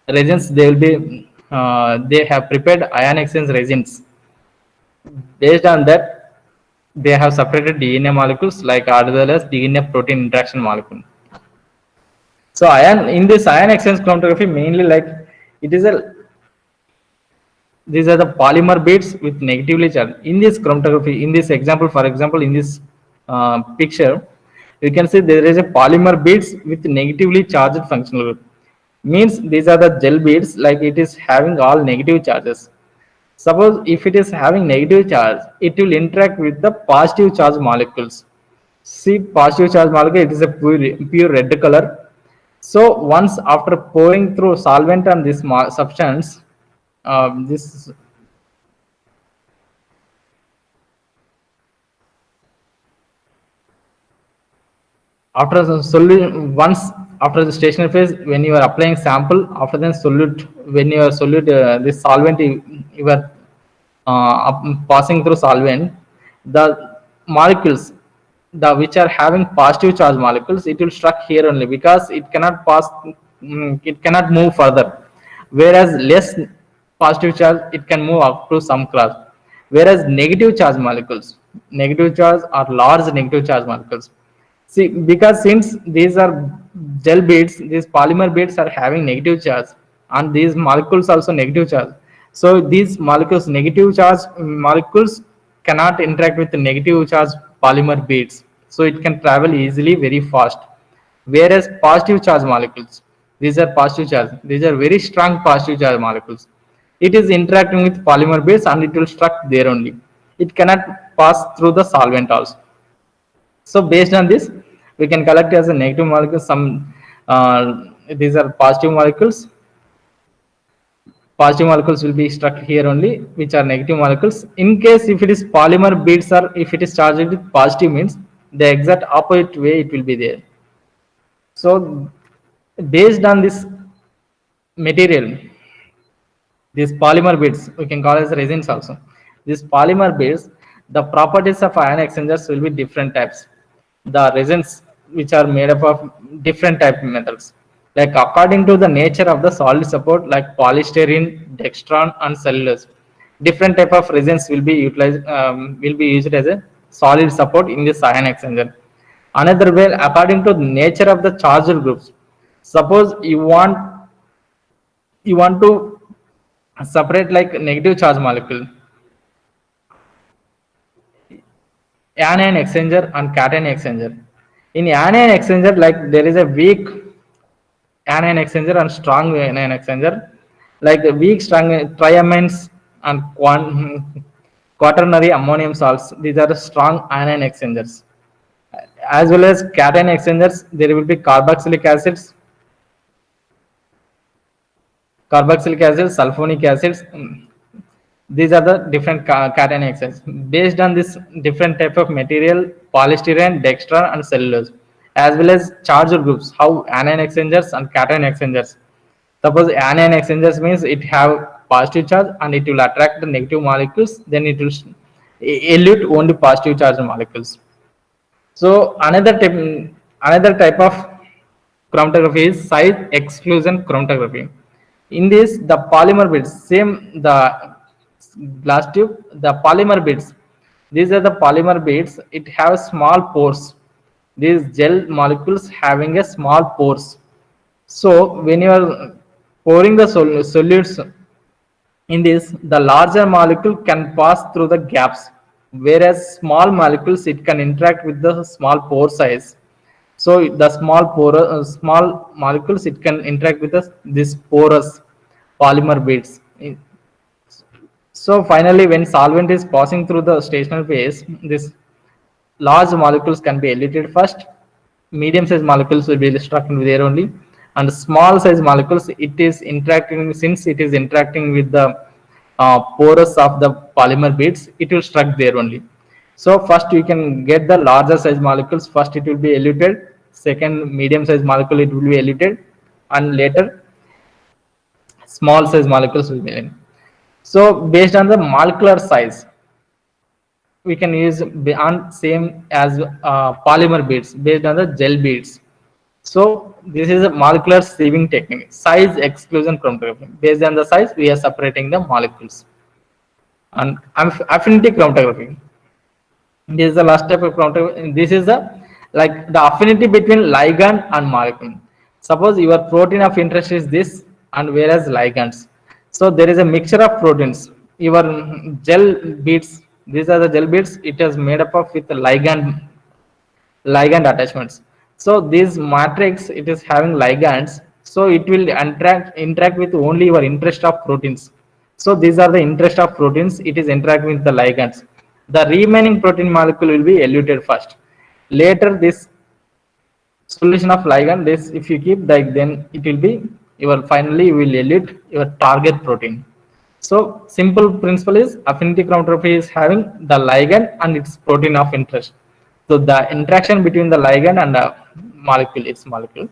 resins they will be they have prepared ion exchange resins. Based on that, they have separated DNA molecules like as well as DNA protein interaction molecule. So ion in this ion exchange chromatography mainly like it is a these are the polymer beads with negatively charged. In this chromatography, in this example, for example, in this picture, you can see there is a polymer beads with negatively charged functional group. Means these are the gel beads, like it is having all negative charges. Suppose if it is having negative charge, it will interact with the positive charge molecules. See, positive charge molecule, it is a pure red color. So once after pouring through solvent on this substance, this after the solute once after the stationary phase, when you are applying sample, after then solute, when you are solute this solvent you are passing through solvent, the molecules the which are having positive charge molecules, it will stuck here only because it cannot pass, it cannot move further, whereas less positive charge it can move up to some class, whereas negative charge or large negative charge molecules. See, because since these are gel beads, these polymer beads are having negative charge, and these molecules also negative charge. So these molecules, negative charge molecules, cannot interact with the negative charge polymer beads. So it can travel easily, very fast. Whereas positive charge molecules, these are positive charge. These are very strong positive charge molecules. It is interacting with polymer beads, and it will stuck there only. It cannot pass through the solvent also. So based on this, we can collect as a negative molecule some these are positive molecules. Positive molecules will be struck here only, which are negative molecules. In case if it is polymer beads or if it is charged with positive, means the exact opposite way it will be there. So based on this material, these polymer beads, we can call as resins also. These polymer beads, the properties of ion exchangers will be different types. The resins which are made up of different type metals. Like according to the nature of the solid support, like polystyrene, dextran, and cellulose, different type of resins will be utilized, will be used as a solid support in this ion exchanger. Another way, according to the nature of the charged groups. Suppose you want to separate like negative charge molecule. anion exchanger and cation exchanger. In anion exchanger, like there is a weak anion exchanger and strong anion exchanger. Like the weak strong triamines and quaternary ammonium salts, these are the strong anion exchangers. As well as cation exchangers, there will be carboxylic acid, sulfonic acids. These are the different cation exchanges. Based on this different type of material, polystyrene, dextran, and cellulose, as well as charged groups, how anion exchangers and cation exchangers. Suppose anion exchangers means it have positive charge and it will attract the negative molecules, then it will elute only positive charged molecules. So another type of chromatography is size exclusion chromatography. In this, the polymer bits, same the glass tube, the polymer bits. These are the polymer bits. It has small pores. These gel molecules having a small pores. So when you are pouring the solutes in this, the larger molecule can pass through the gaps, whereas small molecules it can interact with the small pore size. So the small molecules it can interact with this porous polymer beads. So finally, when solvent is passing through the stationary phase, this large molecules can be eluted first. Medium size molecules will be stuck in there only, and small size molecules it is interacting, since it is interacting with the porous of the polymer beads, it will struck there only. So first you can get the larger size molecules. First it will be eluted. Second, medium size molecule it will be eluted, and later small size molecules will be in. So based on the molecular size, we can use beyond same as polymer beads based on the gel beads. So this is a molecular sieving technique, size exclusion chromatography. Based on the size, we are separating the molecules. And affinity chromatography. This is the last step of chromatography. This is the like the affinity between ligand and molecule. Suppose your protein of interest is this, and whereas ligands. So there is a mixture of proteins. Your gel beads, these are the gel beads. It is made up of with ligand attachments. So this matrix it is having ligands. So it will interact with only your interest of proteins. So these are the interest of proteins. It is interacting with the ligands. The remaining protein molecule will be eluted first. Later this solution of ligand, this if you keep like, then it will be your finally you will elute your target protein. So simple principle is affinity chromatography is having the ligand and its protein of interest. So the interaction between the ligand and the molecule, its molecule.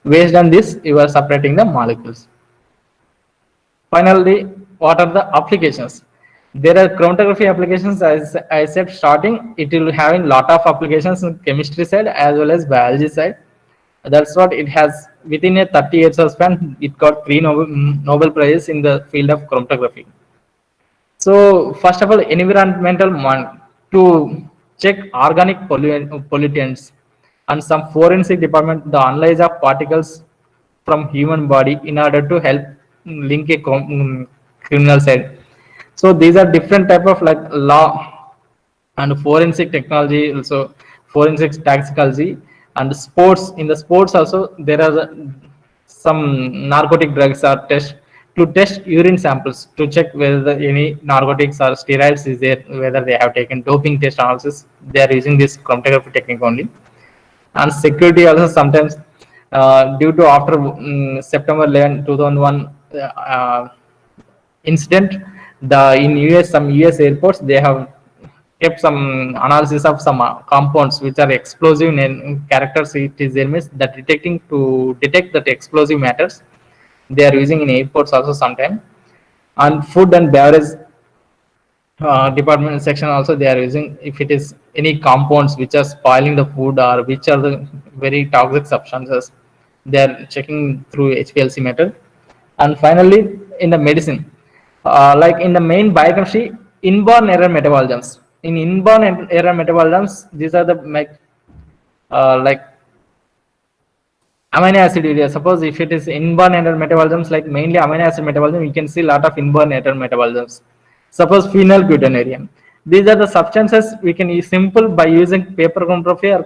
Based on this, you are separating the molecules. Finally, what are the applications? There are chromatography applications, as I said starting, it will having lot of applications in chemistry side as well as biology side. That's what it has. Within a 30 years of span, it got 3 Nobel Prizes in the field of chromatography. So first of all, environmental one, to check organic pollutants, and some forensic department, the analyze of particles from human body in order to help link a criminal side. So these are different type of like law and forensic technology, also forensic toxicology, and sports. In the sports also there are some narcotic drugs are to test urine samples to check whether any narcotics or steroids is there, whether they have taken doping test analysis. They are using this chromatography technique only. And security also sometimes due to after September 11 2001 incident, the in US some US airports they have kept some analysis of some compounds which are explosive in characters. It is there means that detecting to detect that explosive matters. They are using in airports also sometime. And food and beverage department section also they are using, if it is any compounds which are spoiling the food or which are the very toxic substances, they are checking through HPLC method. And finally, in the medicine, like in the main biochemistry, inborn error metabolisms. In inborn error metabolisms, these are the like amino acid urea. Suppose if it is inborn error metabolisms, like mainly amino acid metabolism, you can see a lot of inborn error metabolisms. Suppose phenylbutadiene. These are the substances we can use simple by using paper chromatography or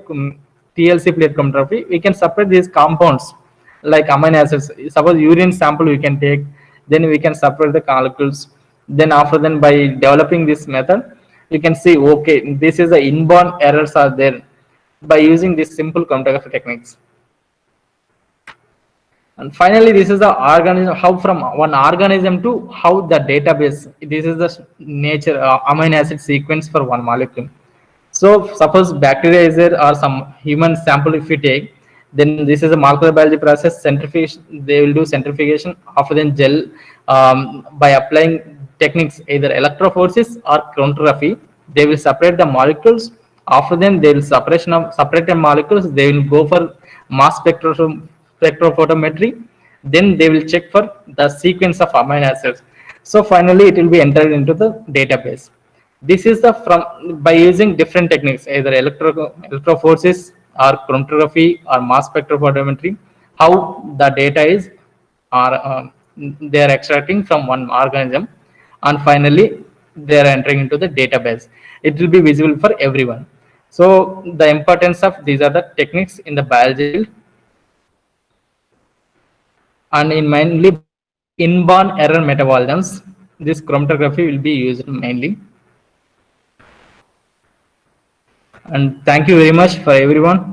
TLC plate chromatography. We can separate these compounds like amino acids. Suppose urine sample we can take, then we can separate the molecules. Then after then by developing this method, you can see okay, this is the inborn errors are there by using these simple chromatography techniques. And finally, this is the organism, how from one organism to how the database, this is the nature amino acid sequence for one molecule. So suppose bacteria is there or some human sample if we take, then this is a molecular biology process, centrifugation, they will do centrifugation, after then gel by applying techniques, either electrophoresis or chromatography, they will separate the molecules, after then they will separation of separated molecules, they will go for mass spectrophotometry, then they will check for the sequence of amino acids. So finally it will be entered into the database. This is the from by using different techniques, either electrophoresis or chromatography or mass spectrophotometry, how the data is are they are extracting from one organism, and finally they are entering into the database. It will be visible for everyone. So the importance of these are the techniques in the biology field, and in mainly inborn error metabolisms, this chromatography will be used mainly. And thank you very much for everyone.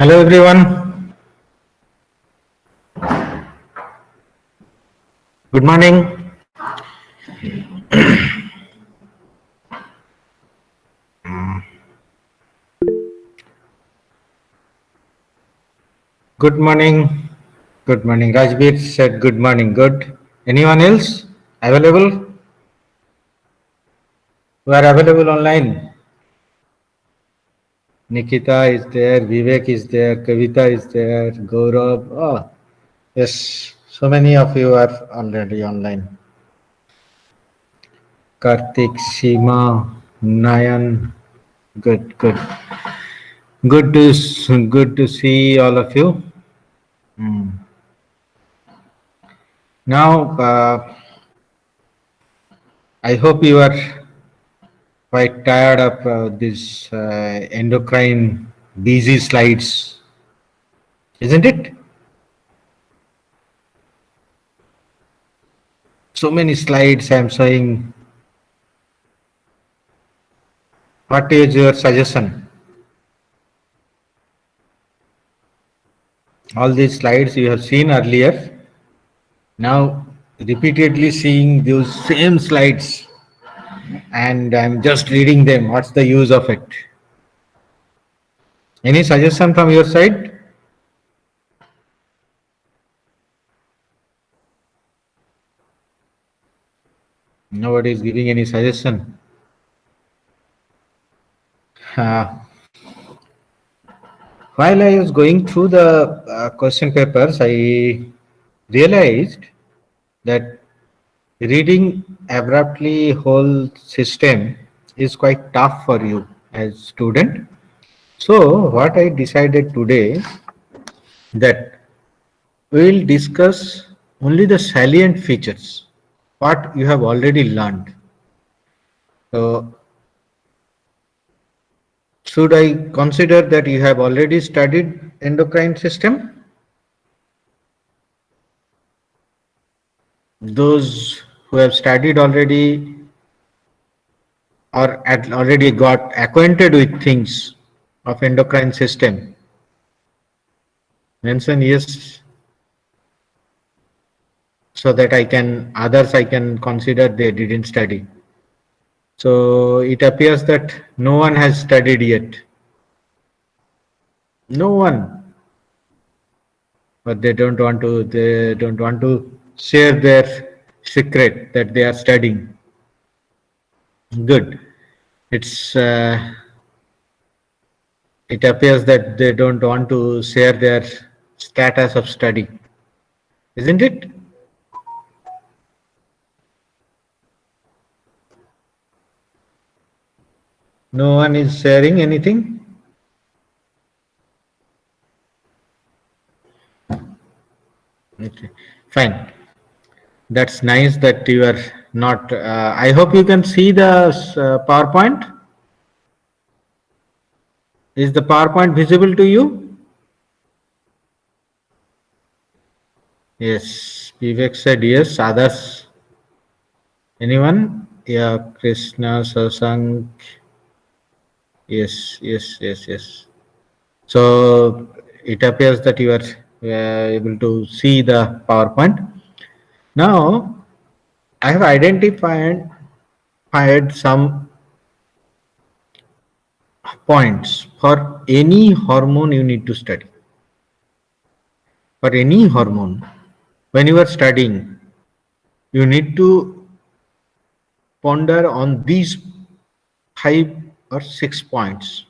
Hello everyone. Good morning. Good morning. Good morning. Rajbir said good morning. Good. Anyone else available? Who are available online? Nikita is there. Vivek is there. Kavita is there. Gaurav. Oh, yes. So many of you are already online. Karthik, Seema, Nayan. Good, good. Good to see all of you. Hmm. Now, I hope you are quite tired of these endocrine busy slides, isn't it? So many slides. I'm saying, what is your suggestion? All these slides you have seen earlier. Now, repeatedly seeing those same slides, and I'm just reading them. What's the use of it? Any suggestion from your side? Nobody is giving any suggestion. Uh, while I was going through the question papers, I realized that reading abruptly whole system is quite tough for you as student. So what I decided today that we will discuss only the salient features, what you have already learned. So should I consider that you have already studied endocrine system? Those who have studied already or already got acquainted with things of endocrine system, mention yes, so that others I can consider they didn't study. So it appears that no one has studied yet. No one. But they don't want to share their secret that they are studying. Good. It appears that they don't want to share their status of study, isn't it? No one is sharing anything. Okay, fine. That's nice that you are not. I hope you can see the PowerPoint. Is the PowerPoint visible to you? Yes. Vivek said yes. Others? Anyone? Yeah, Krishna, Sasank. Yes, yes, yes, yes. So it appears that you are able to see the PowerPoint. Now, I have identified some points for any hormone you need to study. For any hormone, when you are studying, you need to ponder on these 5 or 6 points.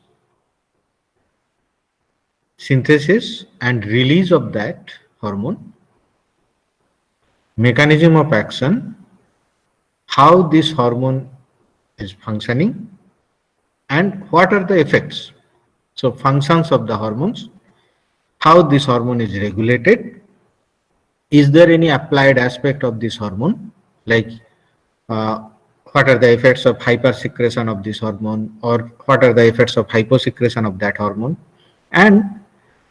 Synthesis and release of that hormone, mechanism of action, how this hormone is functioning, and what are the effects. So functions of the hormones, how this hormone is regulated, is there any applied aspect of this hormone, like uh, what are the effects of hypersecretion of this hormone, or what are the effects of hyposecretion of that hormone, and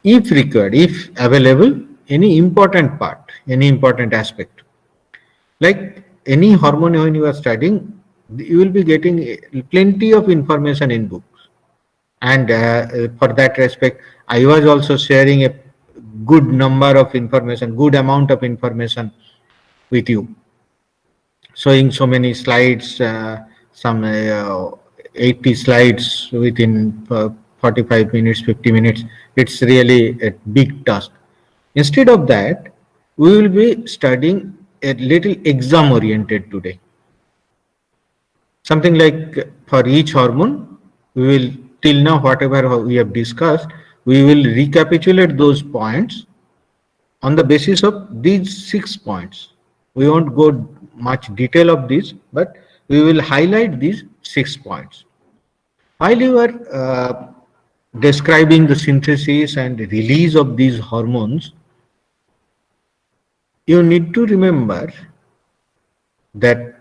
if required, if available, any important part, any important aspect. Like any hormone when you are studying, you will be getting plenty of information in books. And for that respect, I was also sharing a good number of information, good amount of information with you, showing so many slides, some 80 slides within 45 minutes, 50 minutes. It's really a big task. Instead of that, we will be studying a little exam oriented today. Something like for each hormone, we will, till now, whatever we have discussed, we will recapitulate those points on the basis of these 6 points. We won't go much detail of this, but we will highlight these 6 points. While you are describing the synthesis and release of these hormones, you need to remember that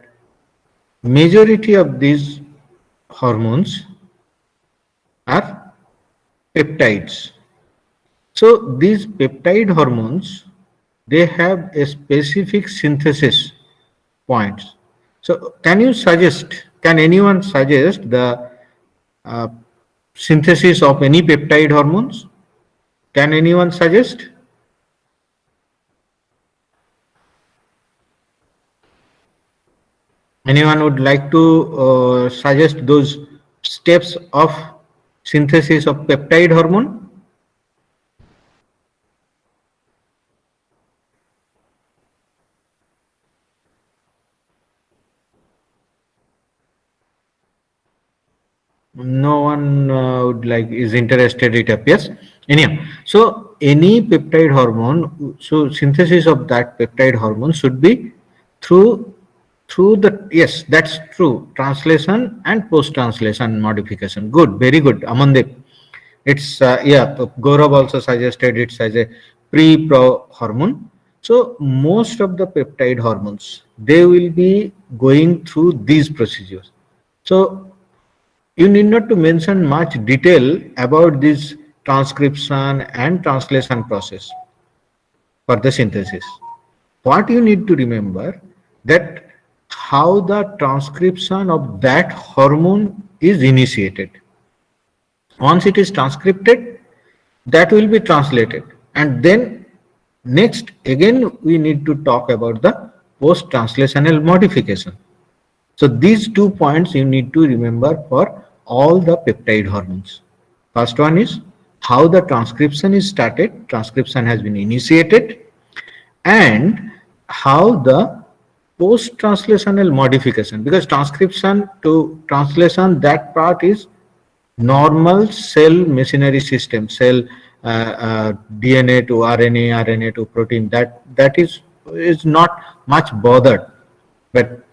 majority of these hormones are peptides. So these peptide hormones, they have a specific synthesis points. So can anyone suggest the synthesis of any peptide hormones? Can anyone suggest? Anyone would like to suggest those steps of synthesis of peptide hormone? No one is interested, it appears. Anyhow, so any peptide hormone, so synthesis of that peptide hormone should be through the, yes, that's true, translation and post translation modification. Good, very good, Amandeep. It's yeah, Gaurav also suggested it's as a pre-pro hormone. So most of the peptide hormones, they will be going through these procedures. So you need not to mention much detail about this transcription and translation process for the synthesis. What you need to remember that how the transcription of that hormone is initiated. Once it is transcripted, that will be translated, and then next again we need to talk about the post-translational modification. So these 2 points you need to remember for all the peptide hormones. First one is how the transcription is started, transcription has been initiated, and how the post-translational modification, because transcription to translation, that part is normal cell machinery system, cell DNA to RNA, RNA to protein, that is not much bothered, but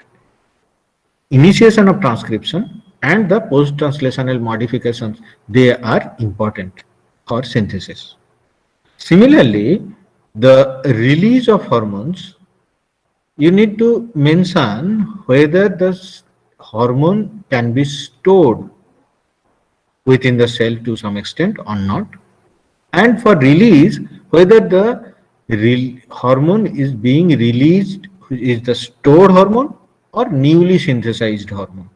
initiation of transcription and the post-translational modifications, they are important for synthesis. Similarly, the release of hormones, you need to mention whether the hormone can be stored within the cell to some extent or not, and for release, whether the hormone is being released is the stored hormone or newly synthesized hormone.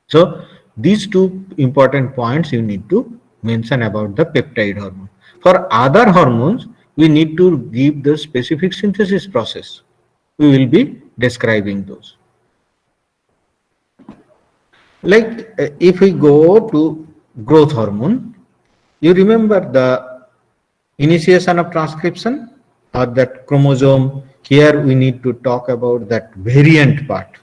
So these 2 important points you need to mention about the peptide hormone. For other hormones, we need to give the specific synthesis process. We will be describing those. Like if we go to growth hormone, you remember the initiation of transcription or that chromosome. Here we need to talk about that variant part,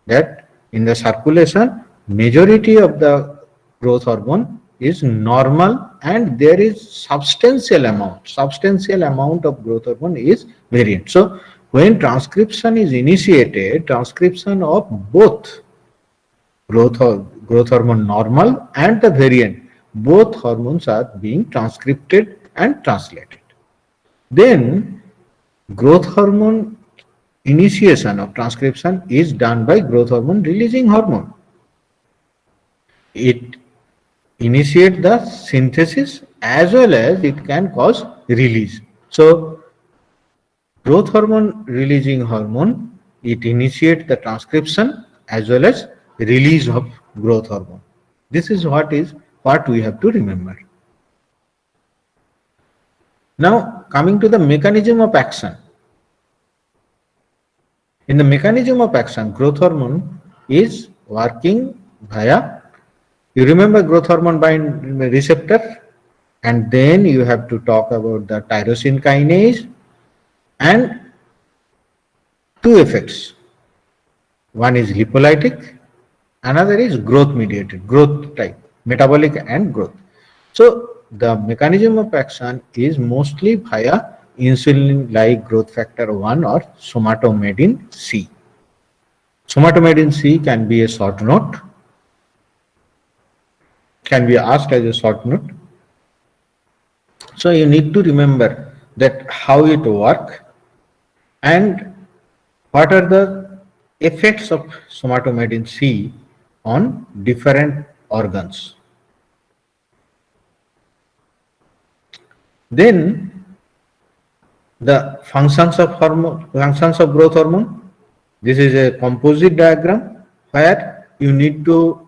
that in the circulation, majority of the growth hormone is normal, and there is substantial amount of growth hormone is variant. So when transcription is initiated, transcription of both growth hormone normal and the variant, both hormones are being transcripted and translated. Then growth hormone initiation of transcription is done by growth hormone releasing hormone. It initiates the synthesis as well as it can cause release. So growth hormone releasing hormone, it initiates the transcription as well as release of growth hormone. This is what is what we have to remember. Now, coming to the mechanism of action. In the mechanism of action, growth hormone is working via, you remember growth hormone bind receptor, and then you have to talk about the tyrosine kinase and two effects. One is lipolytic, another is growth mediated, growth type, metabolic and growth. So the mechanism of action is mostly via insulin-like growth factor 1 or somatomedin C. Somatomedin C can be a short note, can be asked as a short note. So you need to remember that how it works and what are the effects of somatomedin C on different organs. Then the functions of growth hormone. This is a composite diagram where you need to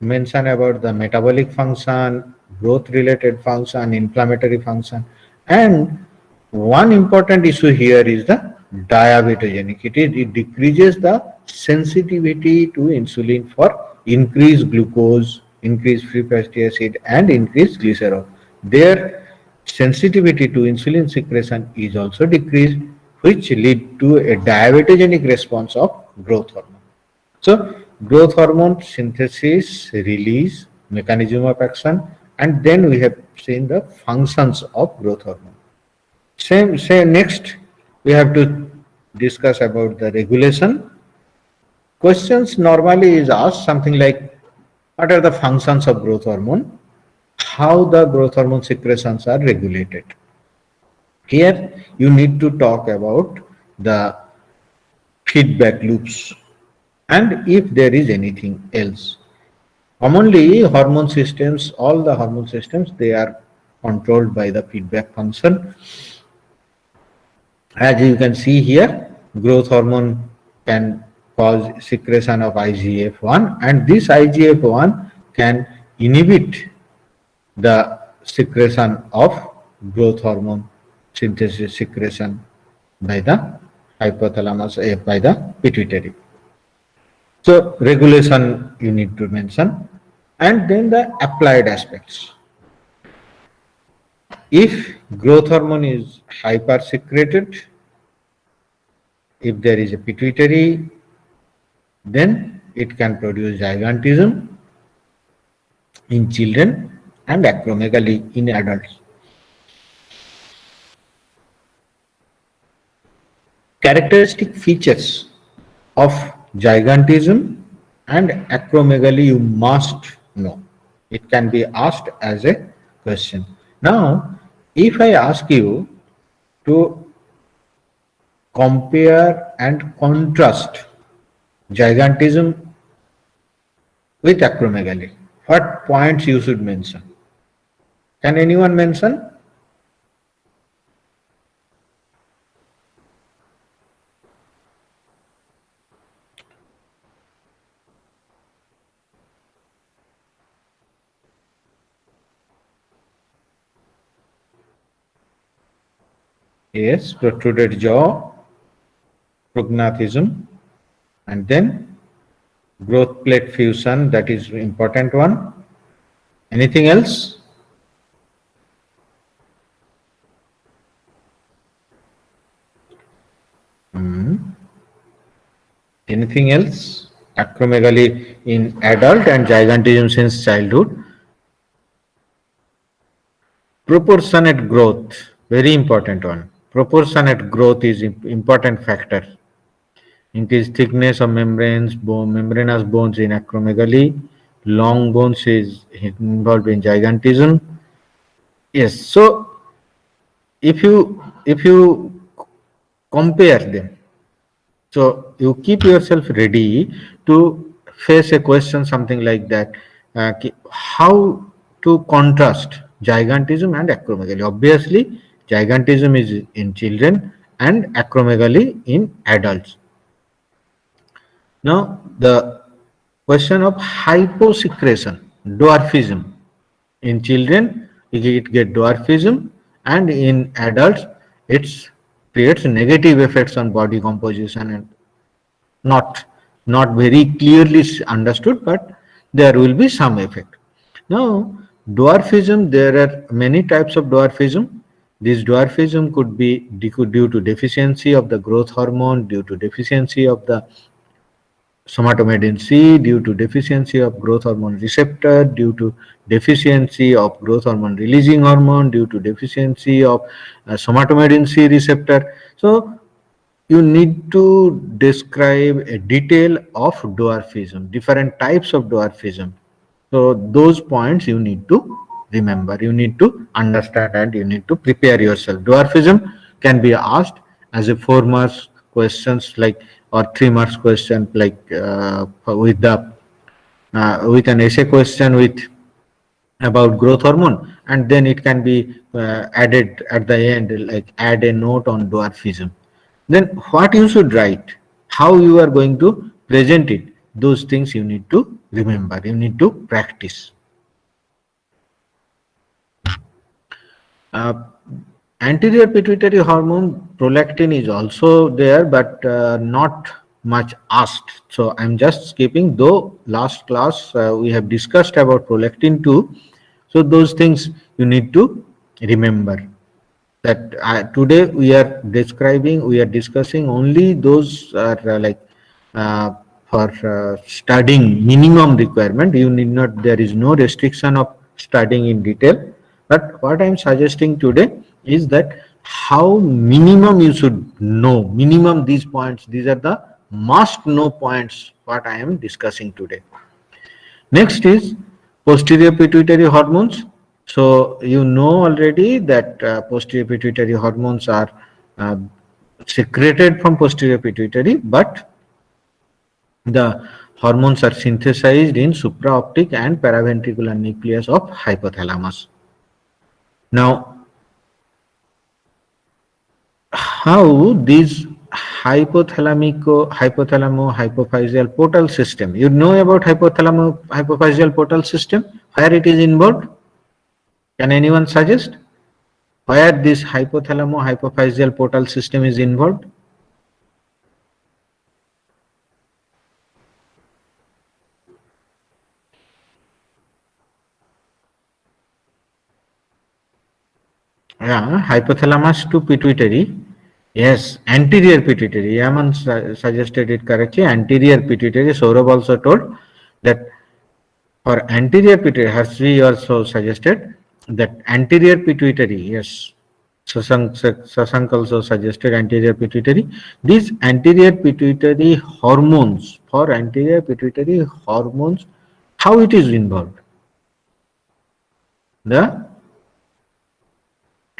mention about the metabolic function, growth related function, inflammatory function, and one important issue here is the diabetogenic. It decreases the sensitivity to insulin for increased glucose, increased free fatty acid, and increased glycerol. Their sensitivity to insulin secretion is also decreased, which lead to a diabetogenic response of growth hormone. So growth hormone synthesis, release, mechanism of action, and then we have seen the functions of growth hormone. Next we have to discuss about the regulation. Questions normally is asked something like, what are the functions of growth hormone? How the growth hormone secretions are regulated. Here you need to talk about the feedback loops and if there is anything else. Commonly hormone systems, all the hormone systems, they are controlled by the feedback function. As you can see here, growth hormone can cause secretion of IGF-1 and this IGF-1 can inhibit the secretion of growth hormone synthesis secretion by the hypothalamus, by the pituitary. So regulation you need to mention, and then the applied aspects. If growth hormone is hyper secreted, if there is a pituitary, then it can produce gigantism in children and acromegaly in adults. Characteristic features of gigantism and acromegaly you must know. It can be asked as a question. Now, if I ask you to compare and contrast gigantism with acromegaly, what points you should mention? Can anyone mention? Yes, protruded jaw, prognathism, and then growth plate fusion, that is important one. Anything else? Anything else? Acromegaly in adult and gigantism since childhood. Proportionate growth, very important one. Proportionate growth is important factor. Increased thickness of membranes, membranous bones in acromegaly. Long bones is involved in gigantism. Yes, so if you compare them, so you keep yourself ready to face a question something like that. How to contrast gigantism and acromegaly? Obviously, gigantism is in children and acromegaly in adults. Now, the question of hyposecretion, dwarfism. In children, it get dwarfism, and in adults, it creates negative effects on body composition and not not very clearly understood, but there will be some effect. Now, dwarfism, there are many types of dwarfism. This dwarfism could be due to deficiency of the growth hormone, due to deficiency of the somatomedin C, due to deficiency of growth hormone receptor, due to deficiency of growth hormone releasing hormone, due to deficiency of somatomedin C receptor. So you need to describe a detail of dwarfism, different types of dwarfism. So those points you need to remember, you need to understand, and you need to prepare yourself. Dwarfism can be asked as a 4 marks questions like, or 3 marks question, like with the with an essay question with about growth hormone, and then it can be added at the end, like add a note on dwarfism. Then what you should write, how you are going to present it, those things you need to remember, you need to practice. Anterior pituitary hormone prolactin is also there, but not much asked. So I'm just skipping, though last class we have discussed about prolactin too. So those things you need to remember. That today we are discussing only those are like for studying minimum requirement. You need not, there is no restriction of studying in detail. But what I am suggesting today is that how minimum you should know, minimum these points, these are the must know points what I am discussing today. Next is posterior pituitary hormones. So you know already that posterior pituitary hormones are secreted from posterior pituitary, but the hormones are synthesized in supraoptic and paraventricular nucleus of hypothalamus. Now, how these hypothalamo-hypophyseal portal system, you know about hypothalamo-hypophyseal portal system, where it is involved? Can anyone suggest where this hypothalamo-hypophyseal portal system is involved? Yeah, hypothalamus to pituitary. Yes, anterior pituitary. Yaman suggested it correctly. Anterior pituitary. Saurabh also told that for anterior pituitary, Harshvi also suggested that anterior pituitary. Yes, Sasank also suggested anterior pituitary. These anterior pituitary hormones, for anterior pituitary hormones, how it is involved? The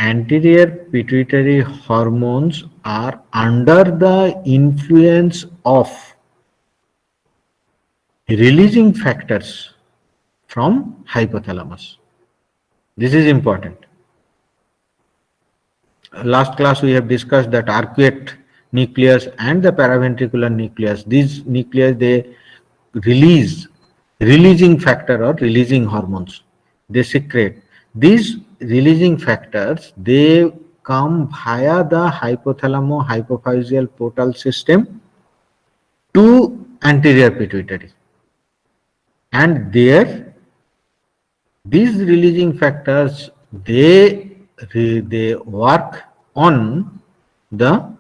anterior pituitary hormones are under the influence of releasing factors from hypothalamus. This is important. Last class we have discussed that arcuate nucleus and the paraventricular nucleus. These nuclei, they release releasing factor or releasing hormones. They secrete. These releasing factors, they come via the hypothalamo-hypophyseal portal system to anterior pituitary, and there these releasing factors, they work on the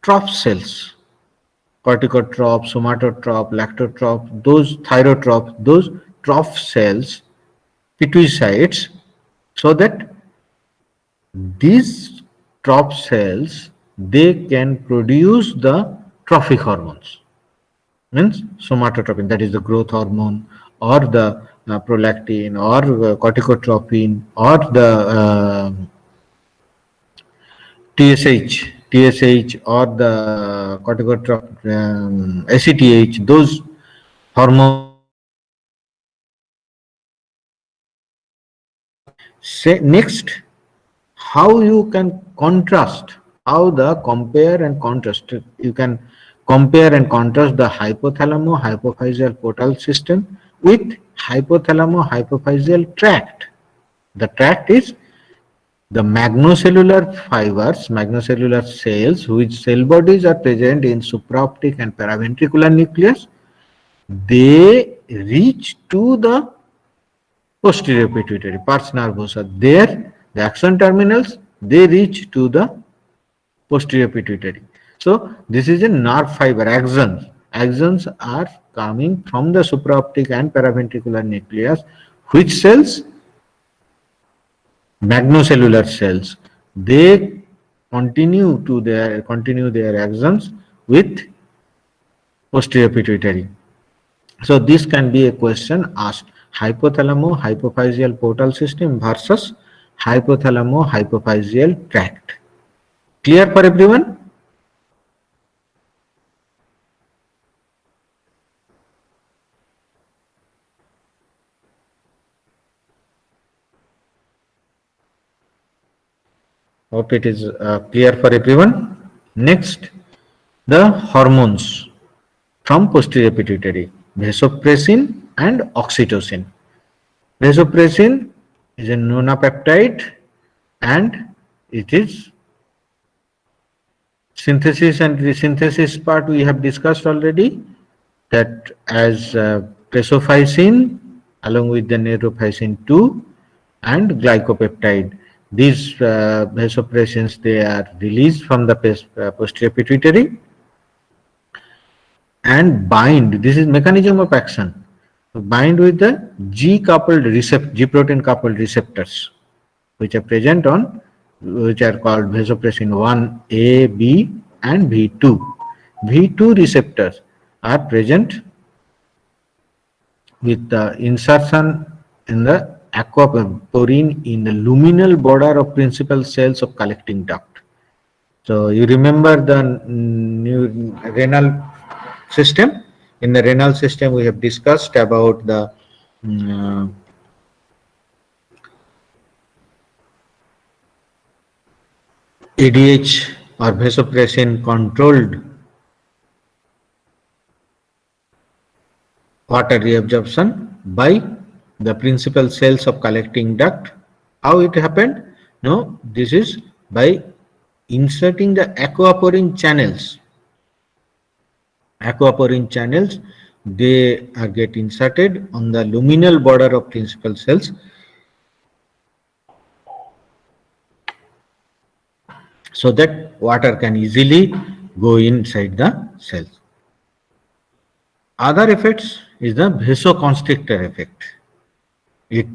troph cells, corticotroph, somatotroph, lactotroph, those thyrotroph, those troph cells, pituitarides, so that these troph cells, they can produce the trophic hormones, means somatotropin, that is the growth hormone, or the prolactin, or corticotropin, or the TSH, or the corticotropin, ACTH, those hormones. Next, how you can contrast, how the compare and contrast, you can compare and contrast the hypothalamo-hypophyseal portal system with hypothalamo-hypophyseal tract. The tract is the magnocellular fibers, magnocellular cells, whose cell bodies are present in supraoptic and paraventricular nucleus. They reach to the posterior pituitary, pars nervosa. There, the axon terminals, they reach to the posterior pituitary. So this is a nerve fiber, axons. Axons are coming from the supraoptic and paraventricular nucleus. Which cells? Magnocellular cells. They continue their axons with posterior pituitary. So this can be a question asked: hypothalamo-hypophyseal portal system versus hypothalamo-hypophyseal tract. Clear for everyone? Hope it is clear for everyone. Next, the hormones from posterior pituitary: vasopressin and oxytocin. Vasopressin is a nonapeptide and it is synthesis, and the synthesis part we have discussed already, that as presophysin along with the neurophysin 2 and glycopeptide. These vasopressins, they are released from the posterior pituitary and bind. This is mechanism of action. Bind with the G protein coupled receptors, which are present on, which are called vasopressin 1A, B, and V2. V2 receptors are present with the insertion in the aquaporin in the luminal border of principal cells of collecting duct. So you remember the new renal system. In the renal system, we have discussed about the ADH or vasopressin controlled water reabsorption by the principal cells of collecting duct. How it happened? No, this is by inserting the aquaporin channels. Aquaporin channels, they get inserted on the luminal border of principal cells, so that water can easily go inside the cells. Other effects is the vasoconstrictor effect. It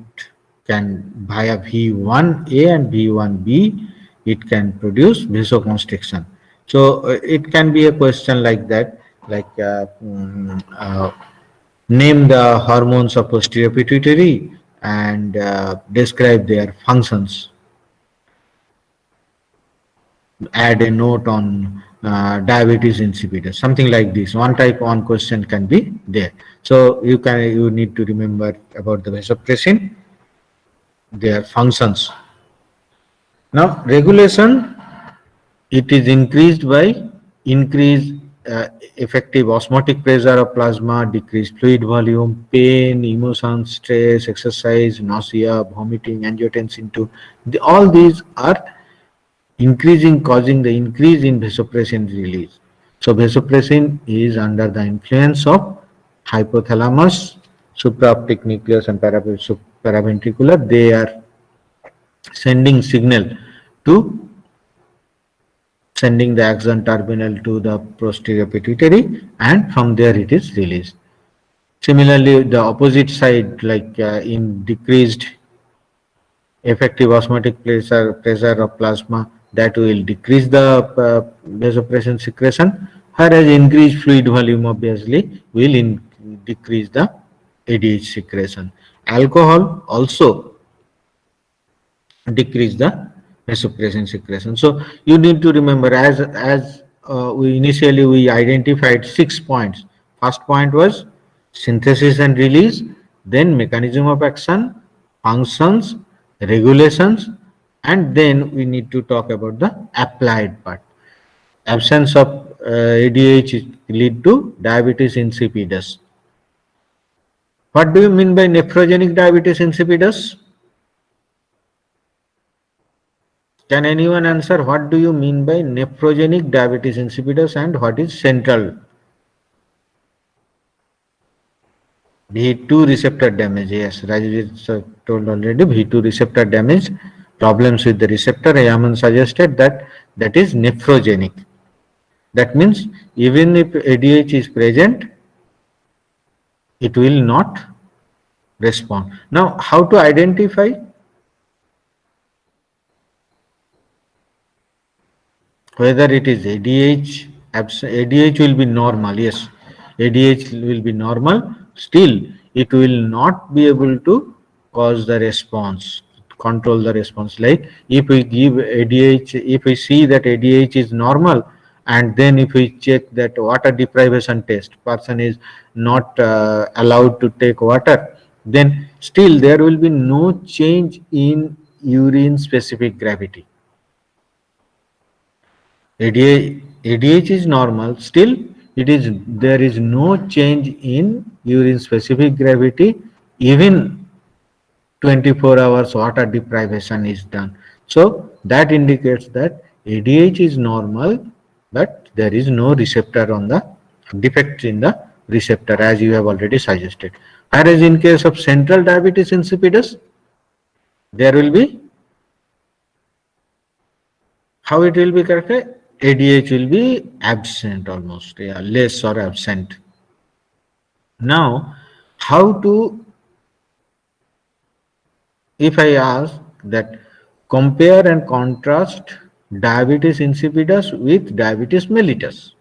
can, via V1A and V1B, it can produce vasoconstriction. So it can be a question like that, like name the hormones of posterior pituitary and describe their functions. Add a note on diabetes insipidus, something like this. One question can be there. So you need to remember about the vasopressin, their functions. Now regulation, it is increased by increased effective osmotic pressure of plasma, decreased fluid volume, pain, emotion, stress, exercise, nausea, vomiting, angiotensin 2. All these are causing the increase in vasopressin release. So vasopressin is under the influence of hypothalamus, supraoptic nucleus, and paraventricular. They are sending signal to sending the axon terminal to the posterior pituitary, and from there it is released. Similarly, the opposite side, like in decreased effective osmotic pressure of plasma, that will decrease the vasopressin secretion, whereas increased fluid volume obviously will decrease the ADH secretion. Alcohol also decrease the vasopressin secretion. So you need to remember, as we initially identified 6 points. First point was synthesis and release, then mechanism of action, functions, regulations, and then we need to talk about the applied part. Absence of ADH lead to diabetes insipidus. What do you mean by nephrogenic diabetes insipidus? Can anyone answer what do you mean by nephrogenic diabetes insipidus and what is central? V2 receptor damage. Yes, Raju told already. V2 receptor damage, problems with the receptor. Yaman suggested that that is nephrogenic. That means even if ADH is present, it will not respond. Now, how to identify? Whether it is ADH, ADH will be normal, yes, ADH will be normal, still it will not be able to cause the response, control the response. Like if we give ADH, if we see that ADH is normal, and then if we check that water deprivation test, person is not allowed to take water, then still there will be no change in urine specific gravity. ADH is normal, still it is there is no change in urine specific gravity, even 24 hours water deprivation is done. So that indicates that ADH is normal, but there is no receptor on the defect in the receptor, as you have already suggested. Whereas in case of central diabetes insipidus, there will be, how it will be corrected? ADH will be absent almost, yeah, less or absent. Now, how to, if I ask that compare and contrast diabetes insipidus with diabetes mellitus.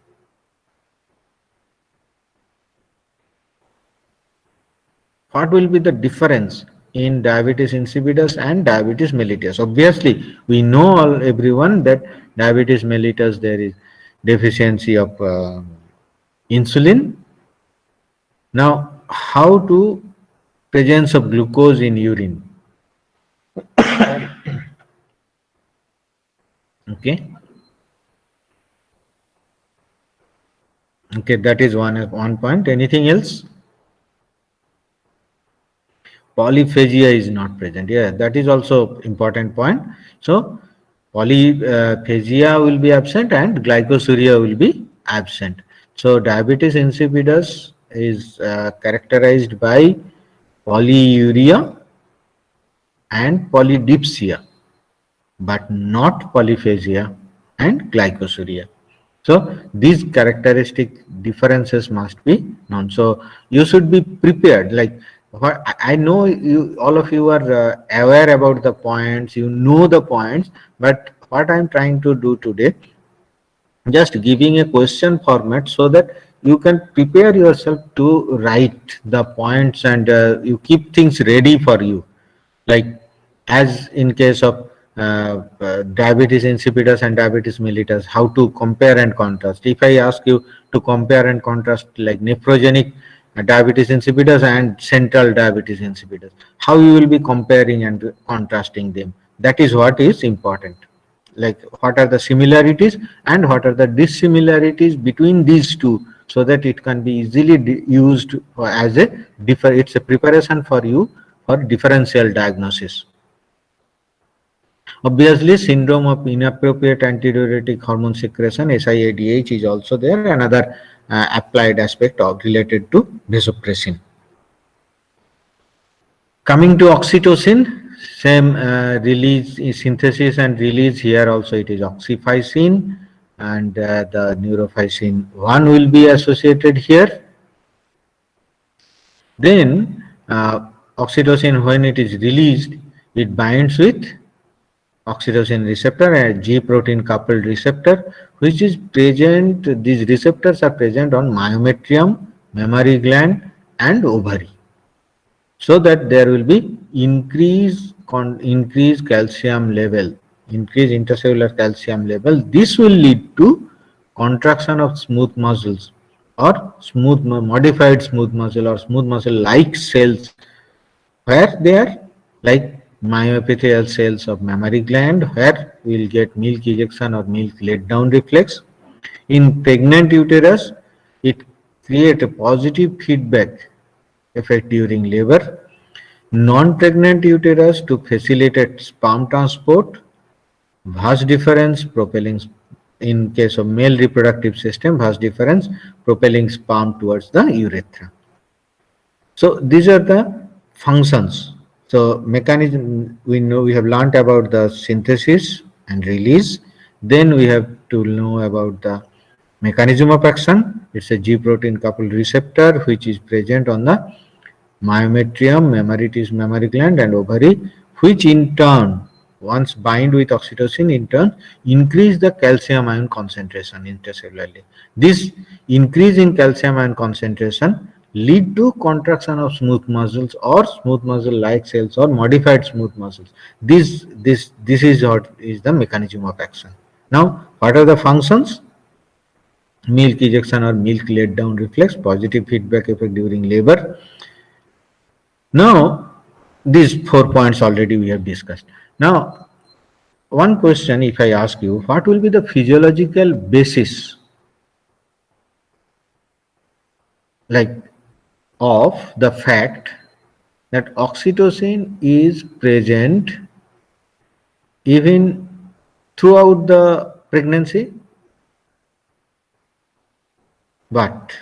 What will be the difference in diabetes insipidus and diabetes mellitus? Obviously, we know everyone that diabetes mellitus there is deficiency of insulin. Now, how to presence of glucose in urine? Okay. Okay, that is one point. Anything else? Polyphagia is not present. Yeah, that is also important point. So polyphagia will be absent and glycosuria will be absent. So diabetes insipidus is characterized by polyuria and polydipsia, but not polyphagia and glycosuria. So these characteristic differences must be known. So you should be prepared. Like what I know, you all of you are aware about the points. You know the points, but what I'm trying to do today, just giving a question format so that you can prepare yourself to write the points and you keep things ready for you. Like as in case of diabetes insipidus and diabetes mellitus, how to compare and contrast. If I ask you to compare and contrast like nephrogenic diabetes insipidus and central diabetes insipidus, how you will be comparing and contrasting them? That is what is important. Like what are the similarities and what are the dissimilarities between these two, so that it can be easily used as a it's a preparation for you for differential diagnosis. Obviously, syndrome of inappropriate antidiuretic hormone secretion, SIADH, is also there, another applied aspect of related to vasopressin. Coming to oxytocin, same release, synthesis and release. Here also it is oxyphysin, and the neurophysin 1 will be associated here. Then oxytocin, when it is released, it binds with oxytocin receptor, a G protein coupled receptor, which is present. These receptors are present on myometrium, mammary gland, and ovary, so that there will be increased calcium level, increased intercellular calcium level. This will lead to contraction of smooth muscles or modified smooth muscle or smooth muscle like cells, where they are like myoepithelial cells of mammary gland, where we will get milk ejection or milk let down reflex. In pregnant uterus, it creates a positive feedback effect during labor. Non-pregnant uterus, to facilitate sperm transport, Vas deferens propelling, in case of male reproductive system, vas deferens propelling sperm towards the urethra. So these are the functions. So mechanism, we know, we have learnt about the synthesis and release. Then we have to know about the mechanism of action. It's a G protein coupled receptor which is present on the myometrium, mammary mammary gland and ovary, which in turn, once bind with oxytocin, in turn increase the calcium ion concentration intracellularly. This increase in calcium ion concentration lead to contraction of smooth muscles or smooth muscle like cells or modified smooth muscles. This is what is the mechanism of action. Now, what are the functions? Milk ejection or milk let down reflex, positive feedback effect during labor. Now, these 4 points already we have discussed. Now, one question, if I ask you, what will be the physiological basis like of the fact that oxytocin is present even throughout the pregnancy? But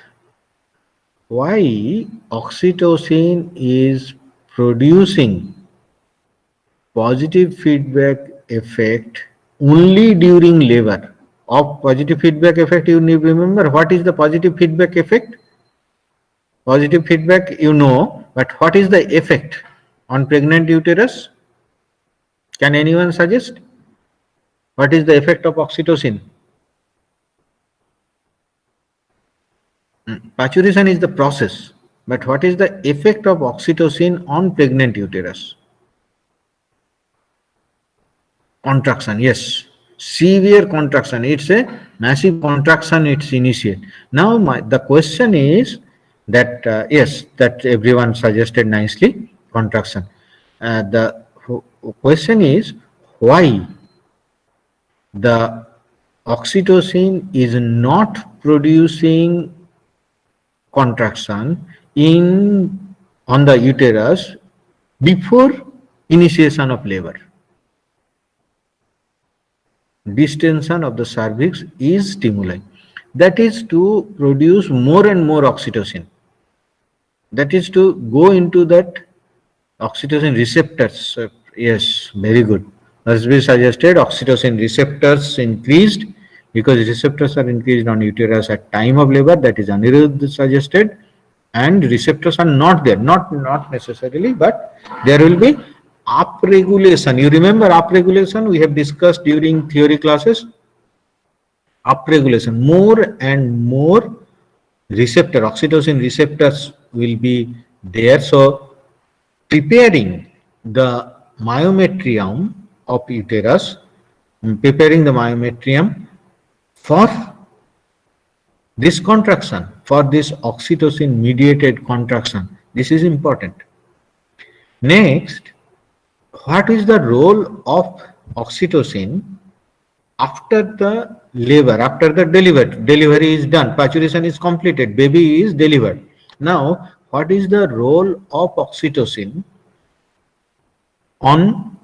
why oxytocin is producing positive feedback effect only during labor? Of positive feedback effect, you need to remember what is the positive feedback effect? Positive feedback you know, but what is the effect on pregnant uterus? Can anyone suggest? What is the effect of oxytocin? Parturition is the process, but what is the effect of oxytocin on pregnant uterus? Contraction, yes. Severe contraction. It's a massive contraction, it's initiate. Now, the question is that, yes, that everyone suggested nicely, contraction. The question is why the oxytocin is not producing contraction on the uterus before initiation of labor. Distension of the cervix is stimuli. That is to produce more and more oxytocin. That is to go into that oxytocin receptors. Yes, very good. As we suggested, oxytocin receptors increased because receptors are increased on uterus at time of labor. That is Anirudh suggested. And receptors are not there, not necessarily, but there will be upregulation. You remember upregulation we have discussed during theory classes? Upregulation, more and more receptor, oxytocin receptors will be there. So preparing the myometrium of uterus, preparing the myometrium for this contraction, for this oxytocin mediated contraction. This is important. Next, what is the role of oxytocin after the labor, after the delivery is done, parturition is completed, baby is delivered. Now, what is the role of oxytocin on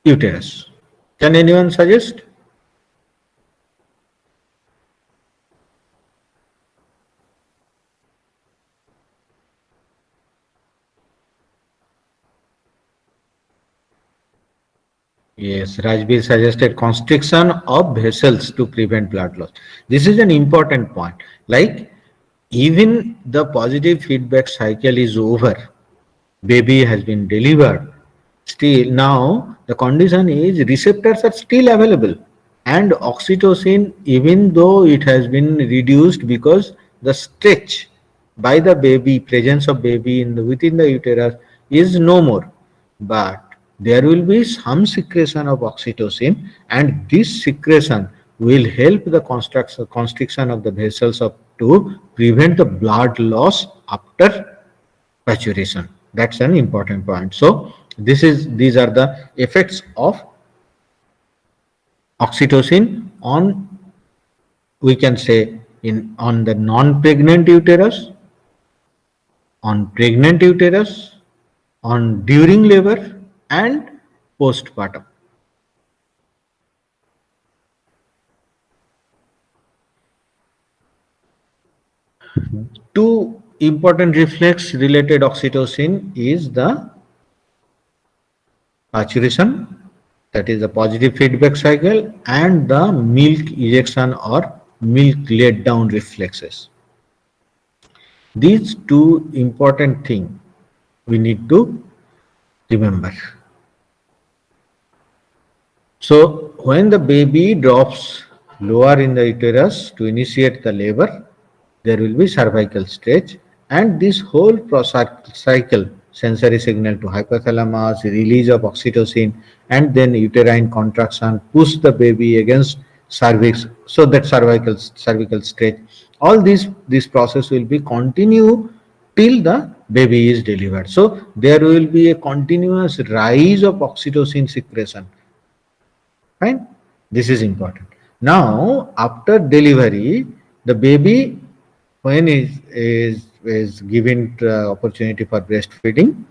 uterus? Can anyone suggest? Yes, Rajbir suggested constriction of vessels to prevent blood loss. This is an important point. Like, even the positive feedback cycle is over, baby has been delivered, still now the condition is receptors are still available, and oxytocin, even though it has been reduced because the stretch by the baby, presence of baby within the uterus is no more, but there will be some secretion of oxytocin, and this secretion will help the constriction of the vessels to prevent the blood loss after parturition. That's an important point. So these are the effects of oxytocin on, we can say, on the non-pregnant uterus, on pregnant uterus, on during labor and postpartum. Two important reflex related oxytocin is the maturation, that is the positive feedback cycle, and the milk ejection or milk let down reflexes. These two important things we need to remember. So when the baby drops lower in the uterus to initiate the labor, there will be cervical stretch, and this whole cycle, sensory signal to hypothalamus, release of oxytocin, and then uterine contraction, push the baby against cervix, so that cervical stretch. All this process will be continue till the baby is delivered. So there will be a continuous rise of oxytocin secretion. Fine. This is important. Now, after delivery, the baby, when is given opportunity for breastfeeding,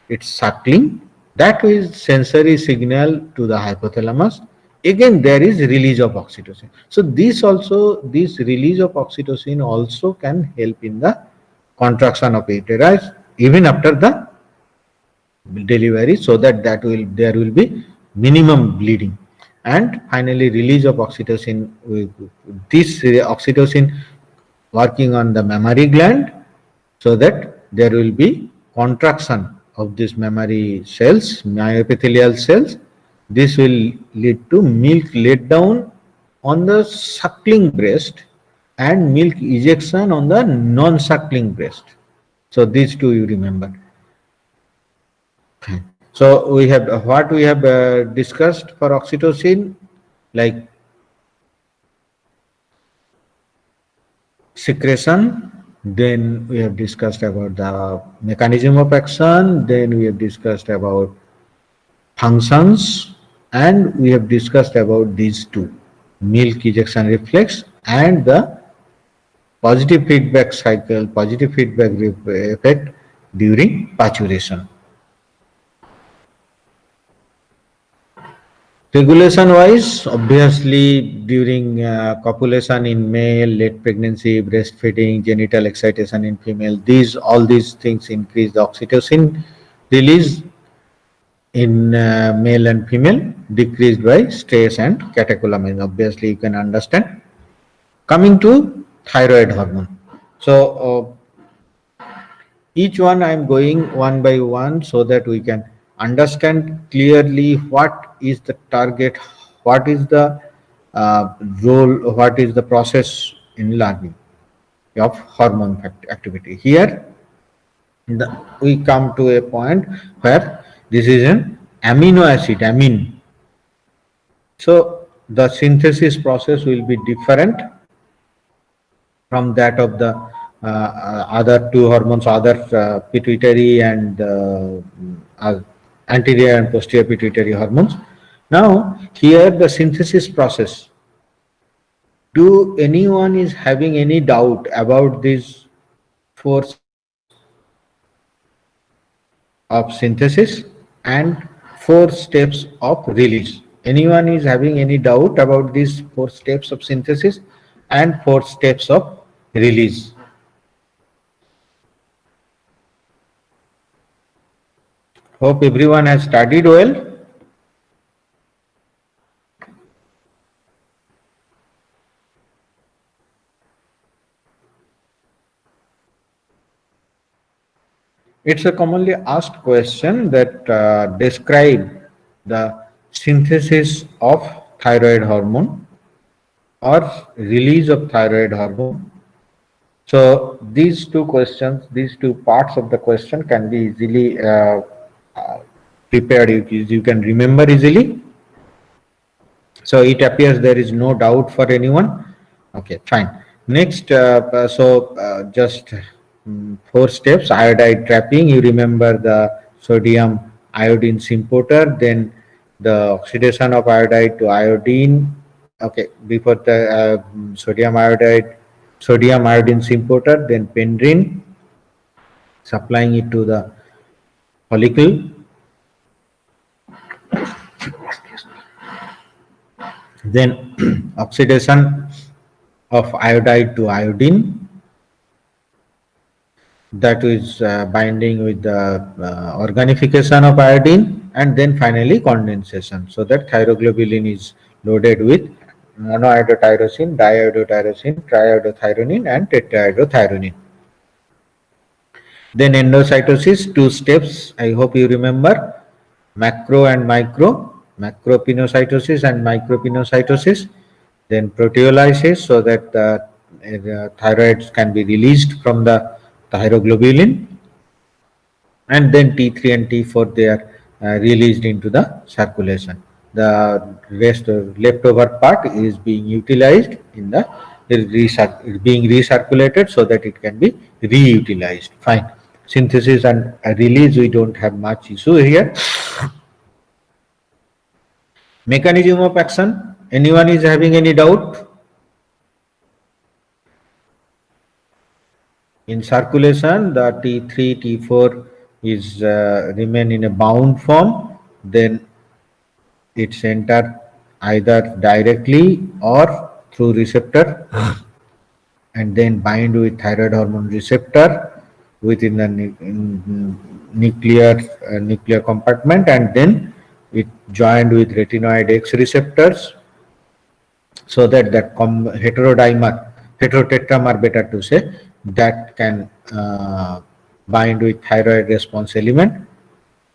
it's suckling. That is sensory signal to the hypothalamus. Again, there is release of oxytocin. So this release of oxytocin also can help in the contraction of uterus even after the delivery, so that there will be minimum bleeding. And finally, release of oxytocin. This oxytocin working on the mammary gland, so that there will be contraction of these mammary cells, myoepithelial cells. This will lead to milk let down on the suckling breast and milk ejection on the non-suckling breast. So these two you remember. So we have what we have discussed for oxytocin, like secretion, then we have discussed about the mechanism of action, then we have discussed about functions, and we have discussed about these two, milk ejection reflex and the positive feedback cycle, positive feedback effect during parturition. Regulation wise, obviously during copulation in male, late pregnancy, breastfeeding, genital excitation in female, all these things increase the oxytocin release in male and female, decreased by stress and catecholamine. Obviously, you can understand. Coming to thyroid hormone. So each one I am going one by one so that we can understand clearly what is the target, what is the role, what is the process in learning of hormone activity. Here we come to a point where this is an amino acid, amine. So the synthesis process will be different from that of the other two hormones, other pituitary and anterior and posterior pituitary hormones. Now, here the synthesis process. Do anyone is having any doubt about these four of synthesis and 4 steps of release? Anyone is having any doubt about these 4 steps of synthesis and 4 steps of release? Hope everyone has studied well. It's a commonly asked question that describe the synthesis of thyroid hormone or release of thyroid hormone. So these two questions, these two parts of the question can be easily prepared. You can remember easily. So it appears there is no doubt for anyone. Okay, fine. Next, just 4 steps. Iodide trapping. You remember the sodium iodine symporter, then the oxidation of iodide to iodine. Okay, before the sodium iodine symporter, then pendrin, supplying it to the follicle. Then oxidation of iodide to iodine, that is binding with the organification of iodine, and then finally condensation, so that thyroglobulin is loaded with monoiodotyrosine, diiodotyrosine, triiodothyronine, and tetraiodothyronine. Then endocytosis, two steps, I hope you remember, macro and micro, macropinocytosis and micropinocytosis, then proteolysis, so that the thyroids can be released from the thyroglobulin, and then T3 and T4, they are released into the circulation. The rest leftover part is being utilized in the being recirculated, so that it can be reutilized. Fine. Synthesis and release, we don't have much issue here. Mechanism of action, anyone is having any doubt? In circulation, the T3, T4 is remain in a bound form, then it's enter either directly or through receptor and then bind with thyroid hormone receptor within the nuclear compartment, and then it joined with retinoid X receptors, so that heterotetramer, better to say, that can bind with thyroid response element,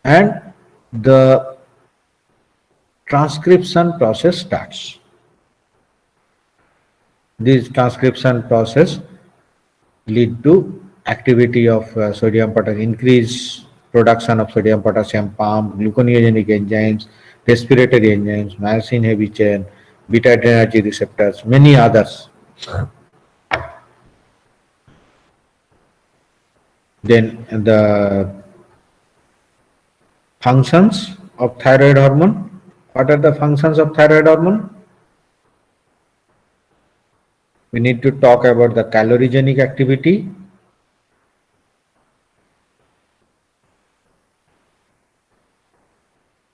and the transcription process starts. This transcription process lead to activity of sodium potassium, increase production of sodium potassium pump, gluconeogenic enzymes, respiratory enzymes, myosin heavy chain, beta adrenergic receptors, many others. Then the functions of thyroid hormone. What are the functions of thyroid hormone? We need to talk about the calorigenic activity,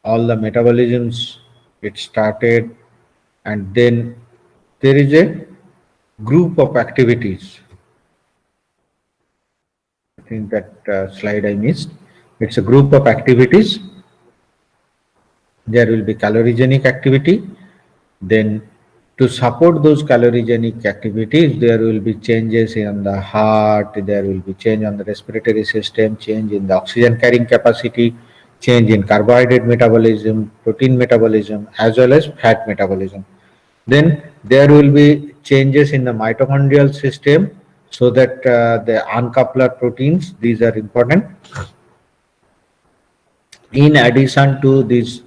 all the metabolisms it started, and then there is a group of activities. I think that slide I missed. It's a group of activities. There will be calorigenic activity. Then to support those calorigenic activities, there will be changes in the heart, there will be change on the respiratory system, change in the oxygen carrying capacity, change in carbohydrate metabolism, protein metabolism, as well as fat metabolism. Then there will be changes in the mitochondrial system, so that the uncoupler proteins, these are important. In addition to this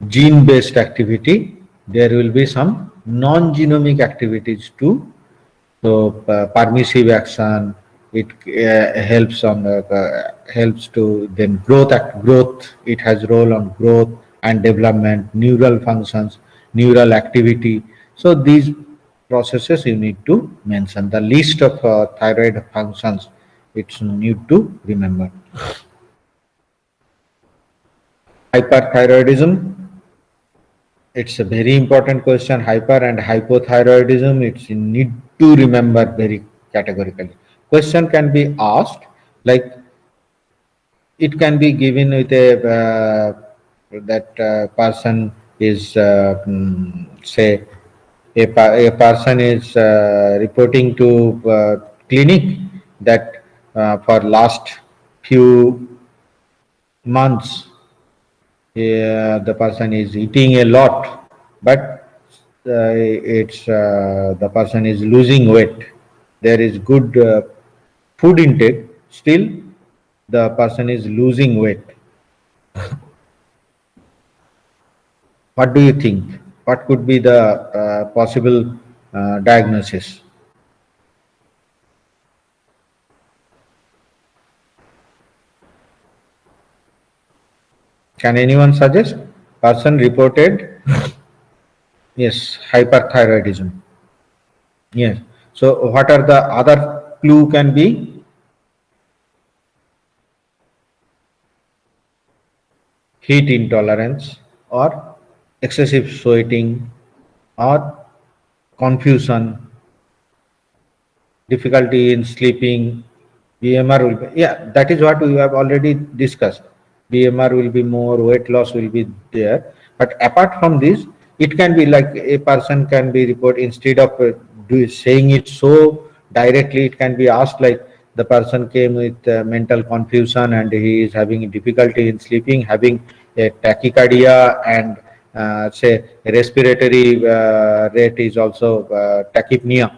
gene-based activity, there will be some non-genomic activities too. So permissive action, it helps on helps to then growth. It has role on growth and development, neural functions, neural activity. So these processes you need to mention. The list of thyroid functions, it's need to remember. Hyperthyroidism, it's a very important question. Hyper and hypothyroidism, it's you need to remember very categorically. Question can be asked, like it can be given with a that person is say a person is reporting to clinic that for last few months the person is eating a lot, but the person is losing weight. There is good food intake, still the person is losing weight. What do you think? What could be the possible diagnosis? Can anyone suggest? Person reported, yes, hyperthyroidism. Yes. So what are the other clue can be? Heat intolerance, or excessive sweating, or confusion, difficulty in sleeping, BMR will be, yeah, that is what we have already discussed. BMR will be more, weight loss will be there. But apart from this, it can be like a person can be report instead of saying it so directly, it can be asked like the person came with mental confusion and he is having difficulty in sleeping, having a tachycardia and say respiratory rate is also tachypnea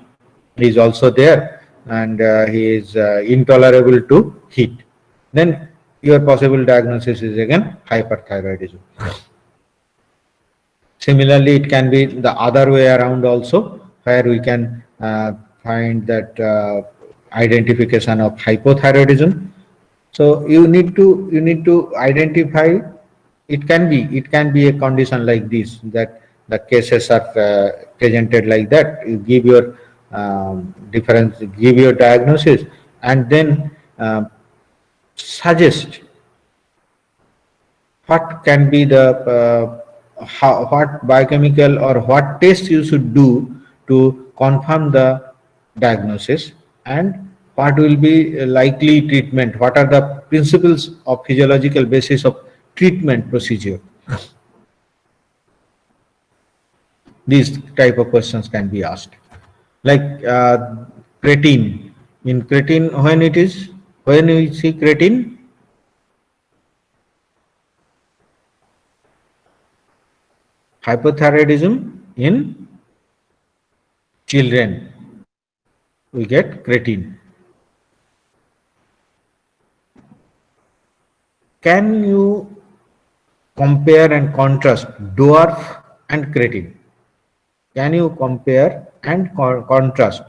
is also there, and he is intolerable to heat, then your possible diagnosis is again hyperthyroidism. Similarly, it can be the other way around also, where we can find that identification of hypothyroidism. So you need to identify. It can be a condition like this, that the cases are presented like that. You give your difference, give your diagnosis, and then suggest what can be the what biochemical or what test you should do to confirm the diagnosis, and what will be likely treatment, what are the principles of physiological basis of treatment procedure. These type of questions can be asked, like creatine. In creatine, when we see creatine, hypothyroidism in children, we get creatine. Can you compare and contrast dwarf and creatine? Can you compare and contrast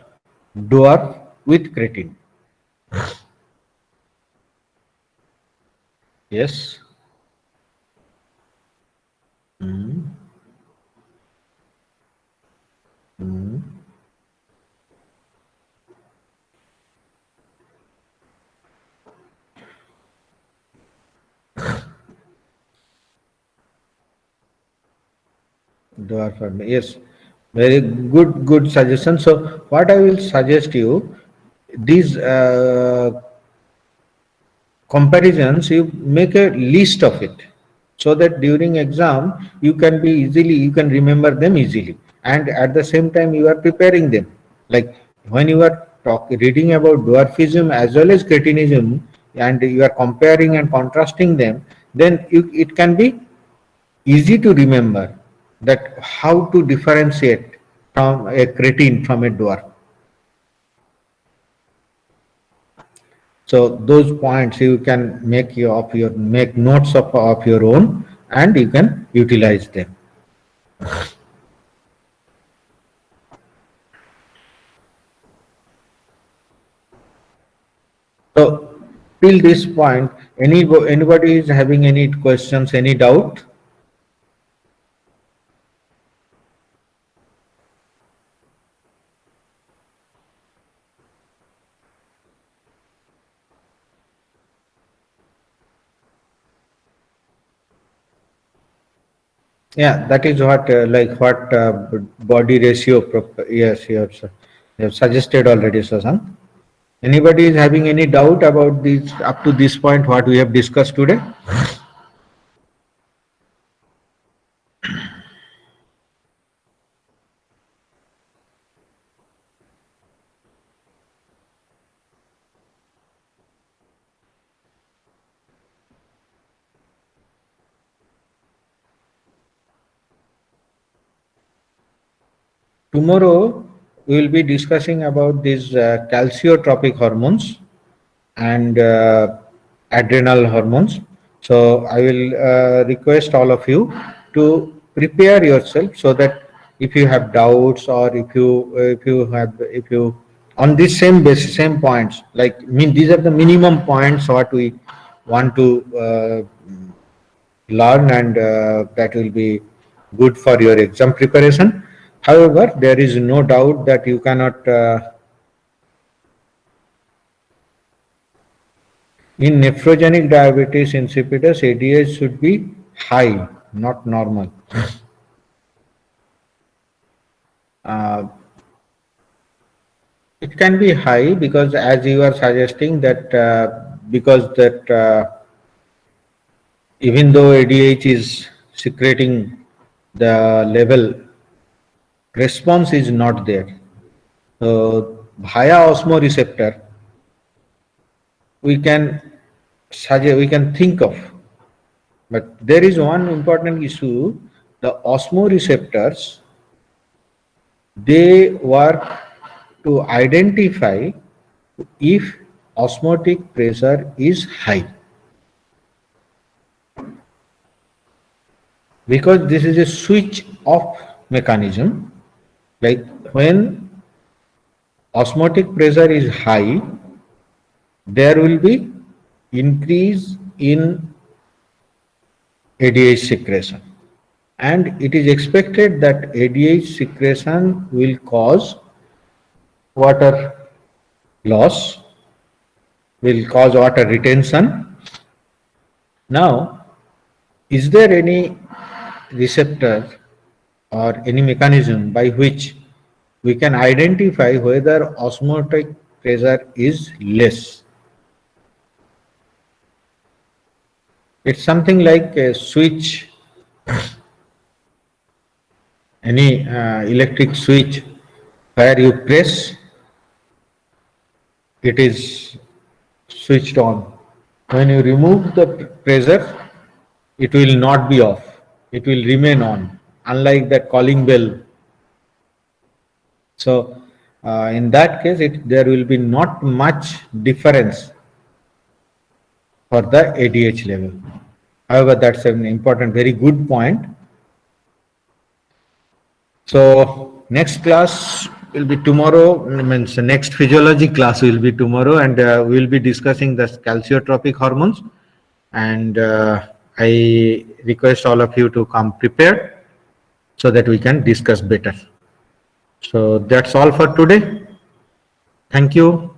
dwarf with creatine? Yes. Mm. Mm. Dwarf and yes, very good suggestion. So what I will suggest you, these comparisons, you make a list of it, so that during exam you can remember them easily, and at the same time you are preparing them. Like when you are reading about dwarfism as well as cretinism, and you are comparing and contrasting them, then it can be easy to remember that how to differentiate from a cretin from a dwarf. So those points you can make notes of your own, and you can utilize them. So till this point, anybody is having any questions, any doubt? Yeah, that is what body ratio. Yes, you have suggested already, Sasan. Anybody is having any doubt about this up to this point what we have discussed today? Tomorrow we will be discussing about these calciotropic hormones and adrenal hormones. So I will request all of you to prepare yourself, so that if you have doubts, or if you on this same basis, same points, like these are the minimum points what we want to learn, and that will be good for your exam preparation. However, there is no doubt that you cannot in nephrogenic diabetes insipidus, ADH should be high, not normal. Uh, It can be high because as you are suggesting that because that even though ADH is secreting the level, response is not there. So via osmoreceptor, we can suggest, we can think of, but there is one important issue: the osmoreceptors, they work to identify if osmotic pressure is high, because this is a switch off mechanism. Like when osmotic pressure is high, there will be increase in ADH secretion, and it is expected that ADH secretion will cause water loss, will cause water retention. Now, is there any receptor or any mechanism by which we can identify whether osmotic pressure is less? It's something like a switch, any electric switch, where you press, it is switched on. When you remove the pressure, it will not be off. It will remain on, unlike that calling bell. So, in that case, there will be not much difference for the ADH level. However, that's an important, very good point. So next class will be tomorrow, means the next physiology class will be tomorrow, and we'll be discussing the calciotropic hormones. And I request all of you to come prepared so that we can discuss better. So that's all for today. Thank you.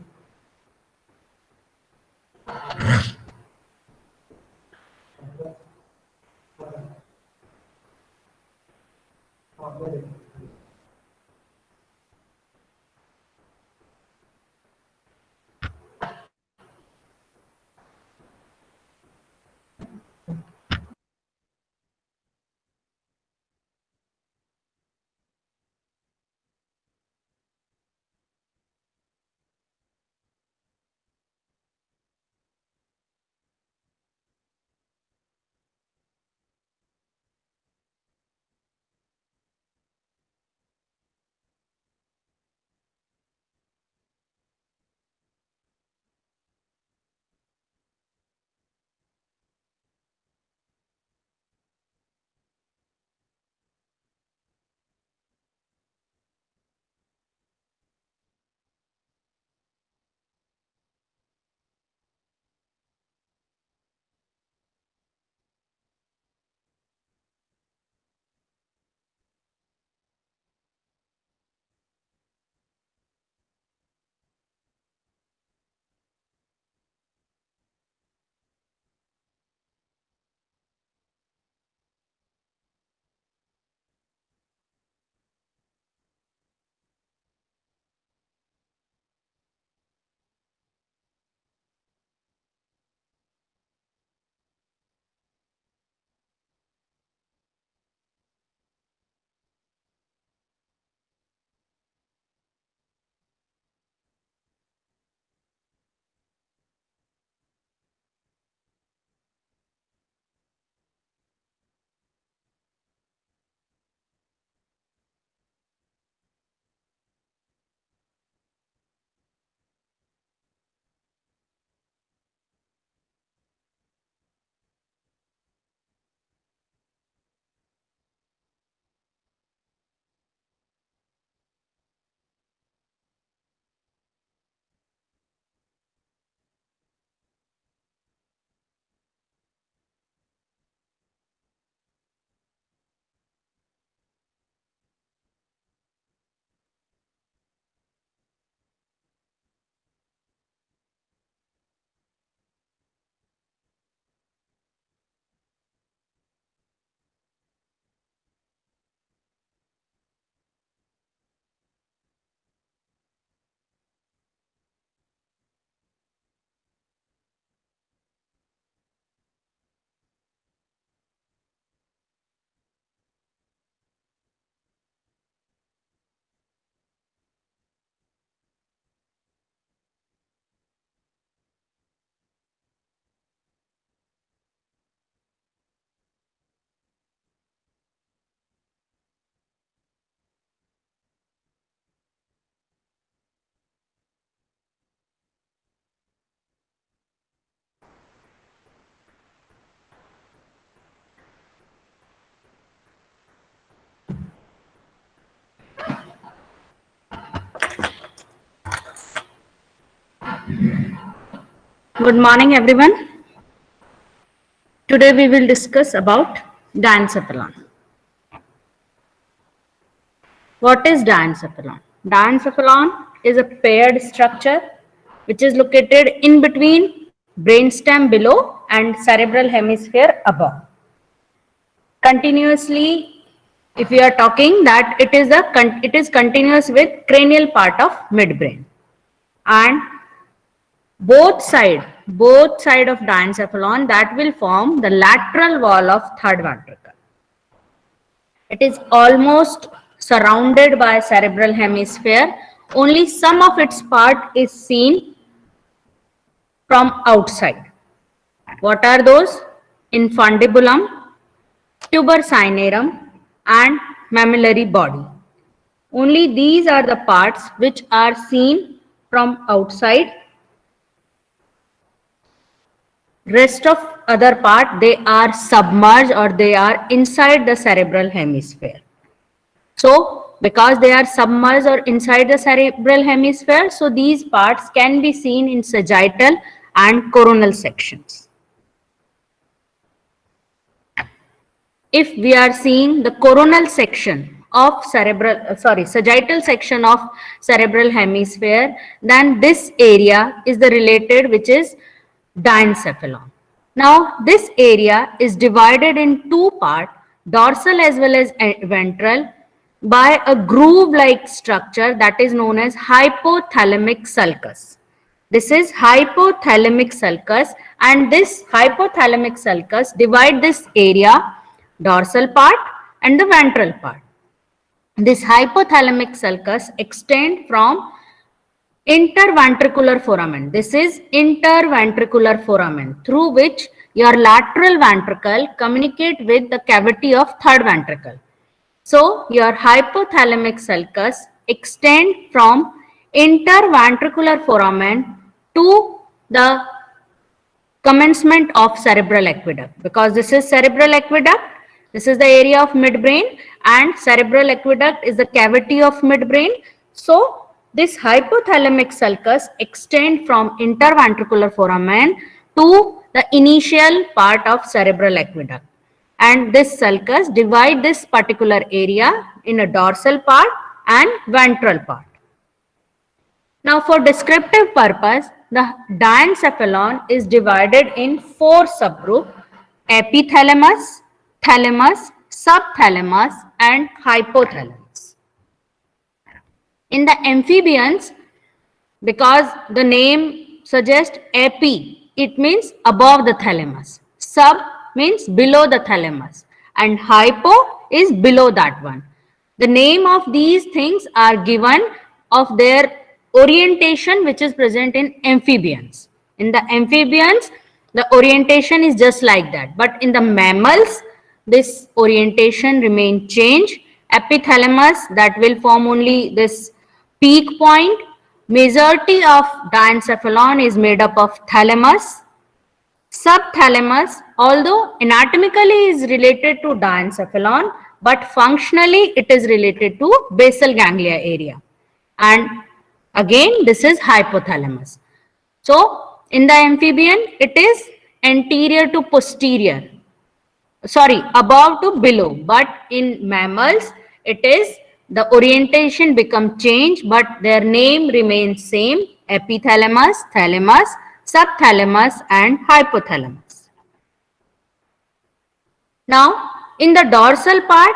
Good morning, everyone. Today we will discuss about diencephalon. What is diencephalon? Diencephalon is a paired structure which is located in between brainstem below and cerebral hemisphere above. Continuously, if we are talking that it is continuous with cranial part of midbrain, and both side of diencephalon that will form the lateral wall of third ventricle. It is almost surrounded by cerebral hemisphere. Only some of its part is seen from outside. What are those? Infundibulum, tuber cinerum, and mammillary body. Only these are the parts which are seen from outside. Rest of other part, they are submerged or they are inside the cerebral hemisphere. So because they are submerged or inside the cerebral hemisphere, so these parts can be seen in sagittal and coronal sections. If we are seeing the coronal section of sagittal section of cerebral hemisphere, then this area is the related which is diencephalon. Now this area is divided in two parts, dorsal as well as ventral, by a groove-like structure that is known as hypothalamic sulcus. This is hypothalamic sulcus, and this hypothalamic sulcus divide this area, dorsal part and the ventral part. This hypothalamic sulcus extend from interventricular foramen. This is interventricular foramen through which your lateral ventricle communicate with the cavity of third ventricle. So your hypothalamic sulcus extend from interventricular foramen to the commencement of cerebral aqueduct, because this is cerebral aqueduct. This is the area of midbrain, and cerebral aqueduct is the cavity of midbrain. So this hypothalamic sulcus extend from interventricular foramen to the initial part of cerebral aqueduct, and this sulcus divide this particular area in a dorsal part and ventral part. Now for descriptive purpose, the diencephalon is divided in four subgroups: epithalamus, thalamus, subthalamus, and hypothalamus. In the amphibians, because the name suggests epi, it means above the thalamus. Sub means below the thalamus, and hypo is below that one. The name of these things are given of their orientation which is present in amphibians. In the amphibians, the orientation is just like that, but in the mammals, this orientation remain changed. Epithalamus, that will form only this peak point. Majority of diencephalon is made up of thalamus. Subthalamus, although anatomically is related to diencephalon, but functionally it is related to basal ganglia area. And again, this is hypothalamus. So in the amphibian, it is anterior to posterior. Sorry, above to below, but in mammals, it is the orientation become changed, but their name remains same: epithalamus, thalamus, subthalamus, and hypothalamus. Now, in the dorsal part,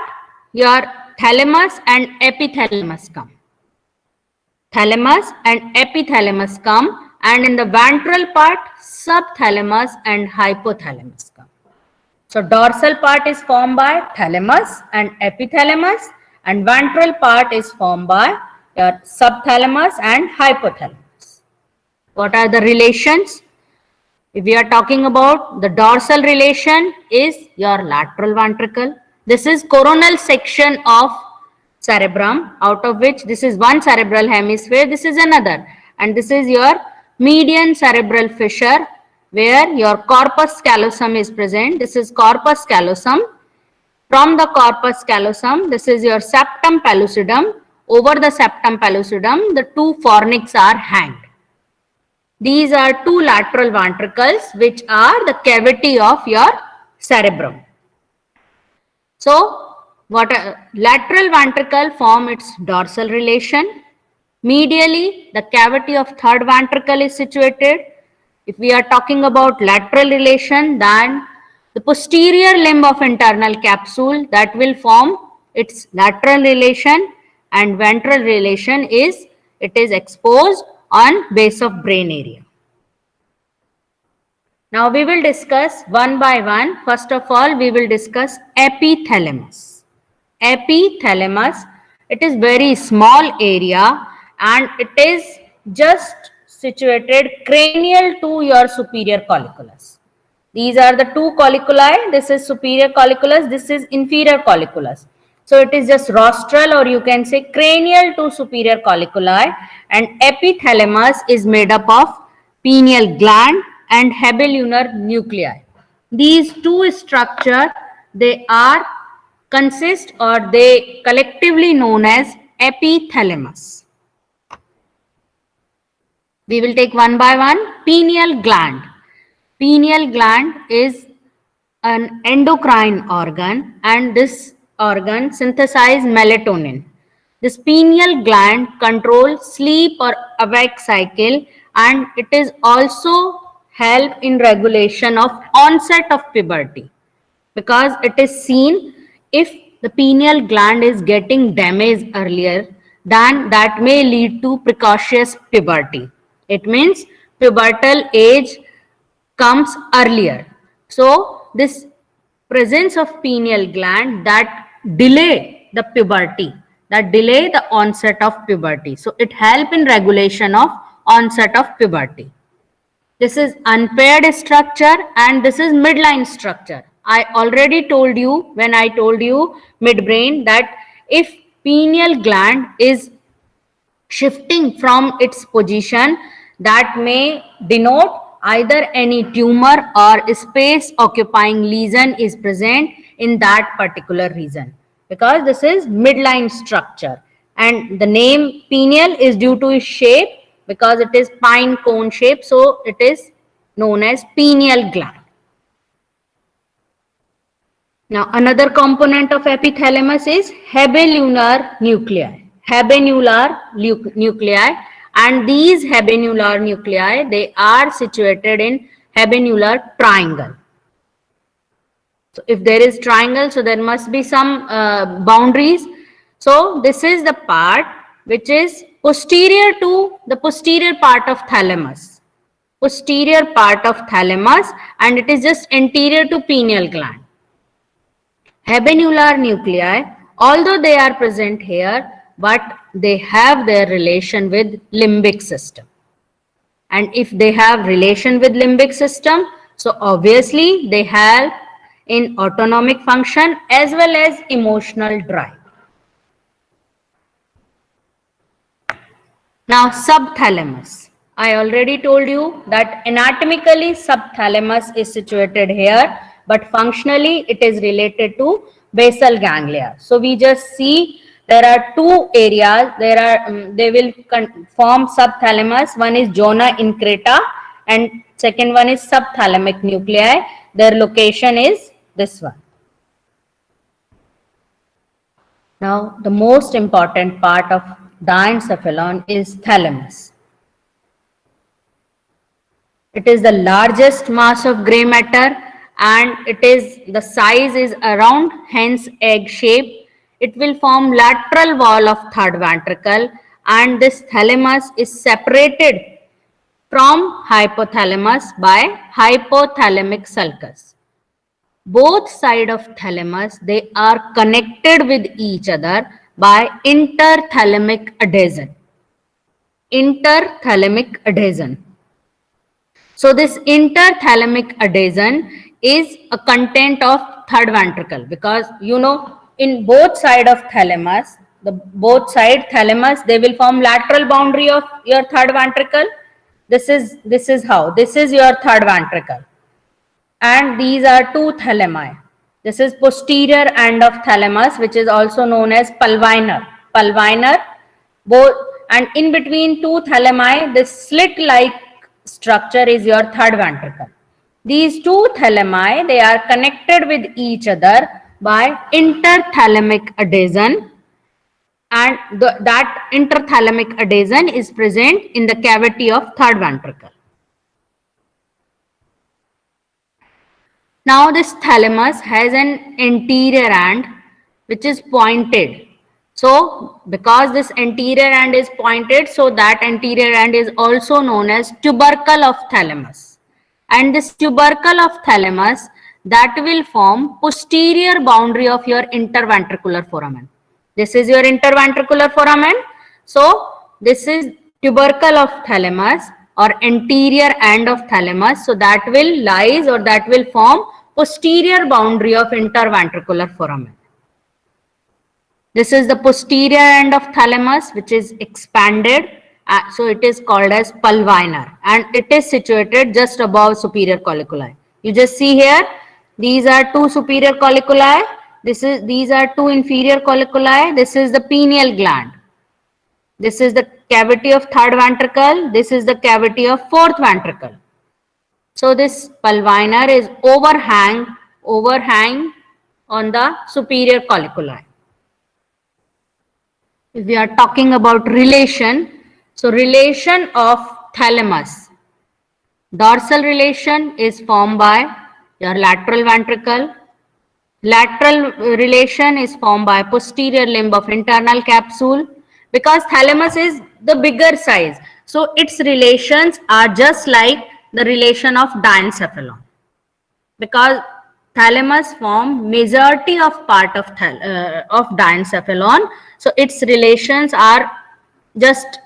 your thalamus and epithalamus come. Thalamus and epithalamus come, and in the ventral part, subthalamus and hypothalamus come. So dorsal part is formed by thalamus and epithalamus, and ventral part is formed by your subthalamus and hypothalamus. What are the relations? If we are talking about the dorsal relation, is your lateral ventricle. This is coronal section of cerebrum, out of which this is one cerebral hemisphere, this is another, and this is your median cerebral fissure, where your corpus callosum is present. This is corpus callosum. From the corpus callosum, this is your septum pellucidum. Over the septum pellucidum, the two fornix are hanged. These are two lateral ventricles which are the cavity of your cerebrum. So, lateral ventricle form its dorsal relation. Medially, the cavity of third ventricle is situated. If we are talking about lateral relation, then the posterior limb of internal capsule that will form its lateral relation, and ventral relation is it is exposed on base of brain area. Now we will discuss one by one. First of all, we will discuss epithalamus. Epithalamus, it is very small area and it is just situated cranial to your superior colliculus. These are the two colliculi. This is superior colliculus, this is inferior colliculus. So it is just rostral, or you can say cranial to superior colliculi, and epithalamus is made up of pineal gland and habelunar nuclei. These two structure, they are consist or they collectively known as epithalamus. We will take one by one. Pineal gland. Pineal gland is an endocrine organ, and this organ synthesizes melatonin. This pineal gland controls sleep or awake cycle, and it is also help in regulation of onset of puberty, because it is seen if the pineal gland is getting damaged earlier, then that may lead to precocious puberty. It means pubertal age comes earlier. So this presence of pineal gland that delay the puberty, that delay the onset of puberty. So it help in regulation of onset of puberty. This is unpaired structure and this is midline structure. I already told you when I told you midbrain that if pineal gland is shifting from its position, that may denote either any tumor or space occupying lesion is present in that particular region, because this is midline structure, and the name pineal is due to its shape because it is pine cone shape, so it is known as pineal gland. Now another component of epithalamus is habelunar nuclei. Habenular nuclei, and these habenular nuclei, they are situated in habenular triangle. So if there is triangle, so there must be some boundaries. So this is the part which is posterior to the posterior part of thalamus. Posterior part of thalamus, and it is just anterior to pineal gland. Habenular nuclei, although they are present here, but they have their relation with limbic system. And if they have relation with limbic system, so obviously they help in autonomic function as well as emotional drive. Now subthalamus. I already told you that anatomically subthalamus is situated here, but functionally it is related to basal ganglia. So we just see there are two areas. They will form subthalamus. One is zona increta and second one is subthalamic nuclei. Their location is this one. Now the most important part of diencephalon is thalamus. It is the largest mass of gray matter, and the size is around hen's egg shape. It will form lateral wall of third ventricle, and this thalamus is separated from hypothalamus by hypothalamic sulcus. Both sides of thalamus, they are connected with each other by interthalamic adhesion. Interthalamic adhesion. So this interthalamic adhesion is a content of third ventricle, because you know in both side of thalamus, both side thalamus, they will form lateral boundary of your third ventricle. This is how, this is your third ventricle, and these are two thalami. This is posterior end of thalamus, which is also known as pulvinar. Pulvinar, both, and in between two thalami, this slit like structure is your third ventricle. These two thalami, they are connected with each other by interthalamic adhesion, and that interthalamic adhesion is present in the cavity of third ventricle. Now this thalamus has an anterior end which is pointed. So because this anterior end is pointed, so that anterior end is also known as tubercle of thalamus. And this tubercle of thalamus, that will form posterior boundary of your interventricular foramen. This is your interventricular foramen. So this is tubercle of thalamus or anterior end of thalamus. So that will lies or that will form posterior boundary of interventricular foramen. This is the posterior end of thalamus which is expanded. So it is called as pulvinar, and it is situated just above superior colliculi. You just see here, these are two superior colliculi. These are two inferior colliculi. This is the pineal gland. This is the cavity of third ventricle. This is the cavity of fourth ventricle. So this pulvinar is overhang on the superior colliculi. If we are talking about relation, so relation of thalamus, dorsal relation is formed by your lateral ventricle. Lateral relation is formed by posterior limb of internal capsule, because thalamus is the bigger size. So its relations are just like the relation of diencephalon, because thalamus form majority of part of diencephalon. So its relations are just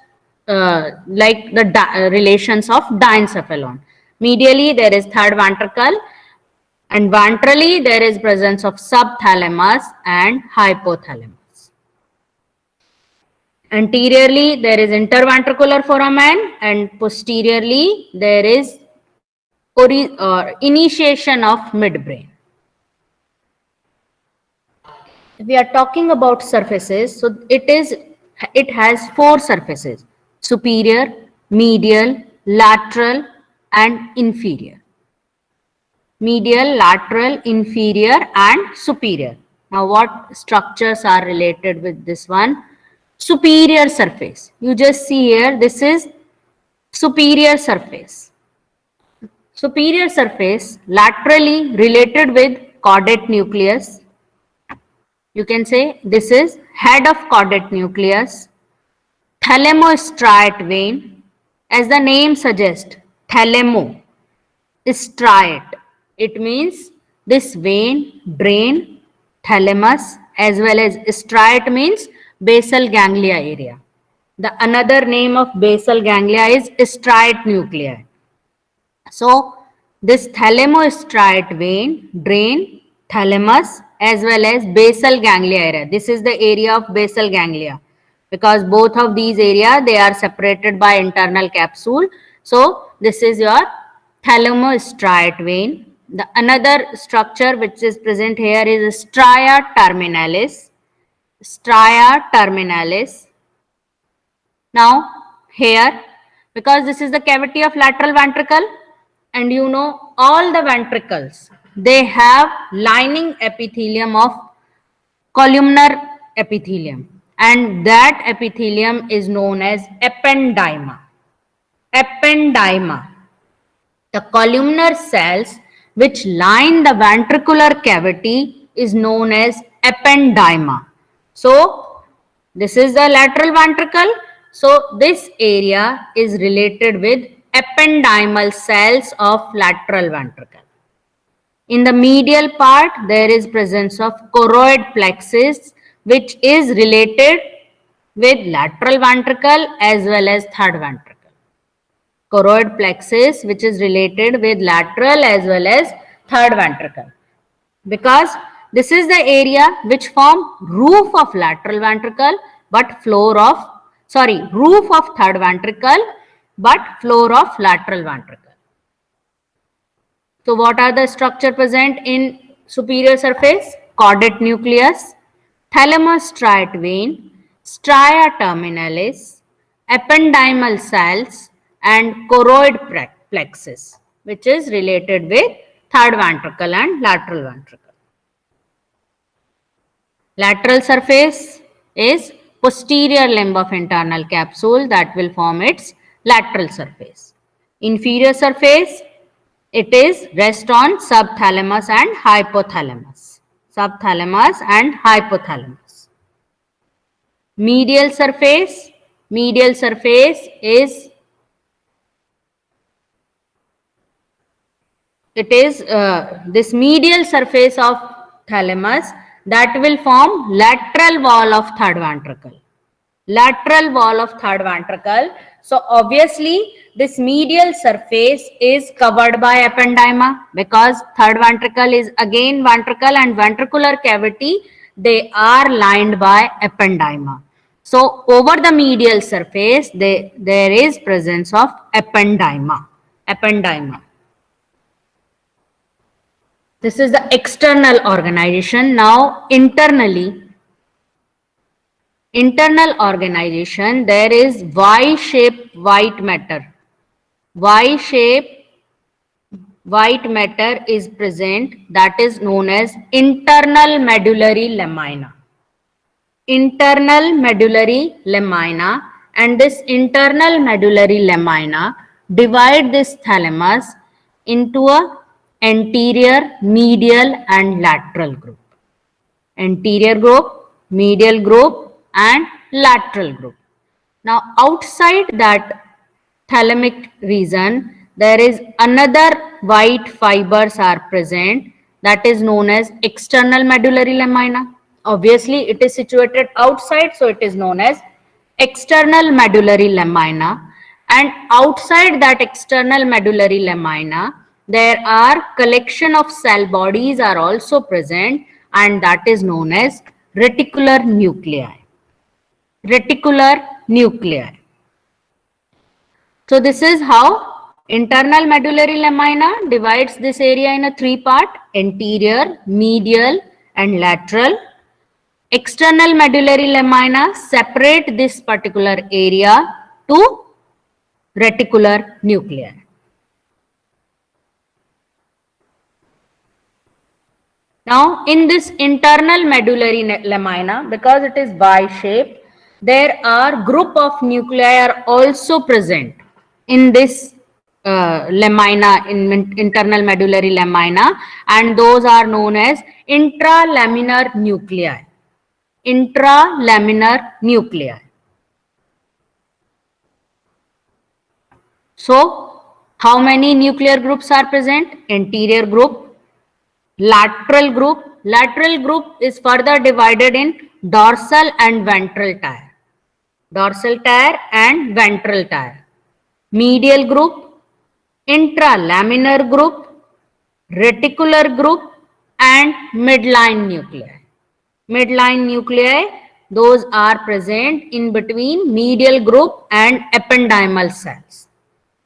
like the relations of diencephalon. Medially there is third ventricle, and ventrally there is presence of subthalamus and hypothalamus. Anteriorly there is interventricular foramen, and posteriorly there is initiation of midbrain. If we are talking about surfaces, so it has four surfaces: superior, medial, lateral and inferior. Medial, lateral, inferior and superior. Now what structures are related with this one? Superior surface. You just see here, this is superior surface. Superior surface laterally related with caudate nucleus. You can say this is head of caudate nucleus. Thalamostriate vein. As the name suggests, thalamo, striate. It means this vein drain thalamus, as well as striate means basal ganglia area. The another name of basal ganglia is striate nuclei. So this thalamostriate vein drain thalamus as well as basal ganglia area. This is the area of basal ganglia, because both of these areas, they are separated by internal capsule. So this is your thalamostriate vein. The another structure which is present here is stria terminalis. Stria terminalis. Now here, because this is the cavity of lateral ventricle, and you know all the ventricles, they have lining epithelium of columnar epithelium, and that epithelium is known as ependyma. Ependyma. The columnar cells which line the ventricular cavity is known as ependyma. So this is the lateral ventricle. So this area is related with ependymal cells of lateral ventricle. In the medial part, there is presence of choroid plexus, which is related with lateral ventricle as well as third ventricle. Choroid plexus, which is related with lateral as well as third ventricle, because this is the area which form roof of lateral ventricle but roof of third ventricle but floor of lateral ventricle. So what are the structure present in superior surface? Caudate nucleus, thalamostriate vein, stria terminalis, ependymal cells and choroid plexus, which is related with third ventricle and lateral ventricle. Lateral surface is posterior limb of internal capsule that will form its lateral surface. Inferior surface, it is rest on subthalamus and hypothalamus. Subthalamus and hypothalamus. Medial surface is this medial surface of thalamus that will form lateral wall of third ventricle. Lateral wall of third ventricle. So obviously this medial surface is covered by ependyma because third ventricle is again ventricle and ventricular cavity, they are lined by ependyma. So over the medial surface there is presence of ependyma. This is the external organization. Now internal organization, there is Y-shaped white matter. Y-shaped white matter is present, that is known as internal medullary lamina. Internal medullary lamina, and this internal medullary lamina divide this thalamus into a anterior, medial and lateral group. Anterior group, medial group and lateral group. Now outside that thalamic region, there is another white fibers are present, that is known as external medullary lamina. Obviously it is situated outside, so it is known as external medullary lamina. And outside that external medullary lamina, there are collection of cell bodies are also present, and that is known as reticular nuclei. Reticular nuclei. So this is how internal medullary lamina divides this area in a three part: anterior, medial and lateral. External medullary lamina separate this particular area to reticular nuclei. Now in this internal medullary lamina, because it is Y-shaped, there are group of nuclei are also present in this lamina, in internal medullary lamina, and those are known as intralaminar nuclei. Intralaminar nuclei. So how many nuclear groups are present? Anterior group, lateral group. Lateral group is further divided in dorsal and ventral tier. Dorsal tier and ventral tier. Medial group, intralaminar group, reticular group and midline nuclei. Midline nuclei, those are present in between medial group and ependymal cells.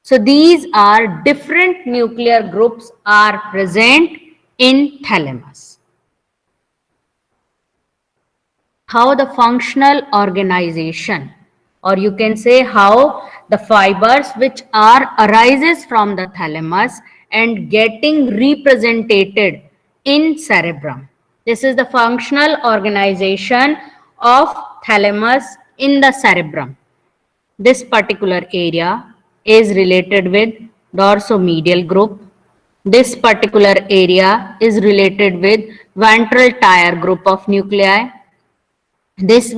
So these are different nuclear groups are present in thalamus. How the functional organization, or you can say how the fibers which are arises from the thalamus and getting represented in cerebrum. This is the functional organization of thalamus in the cerebrum. This particular area is related with dorsomedial group. This particular area is related with ventral tier group of nuclei. This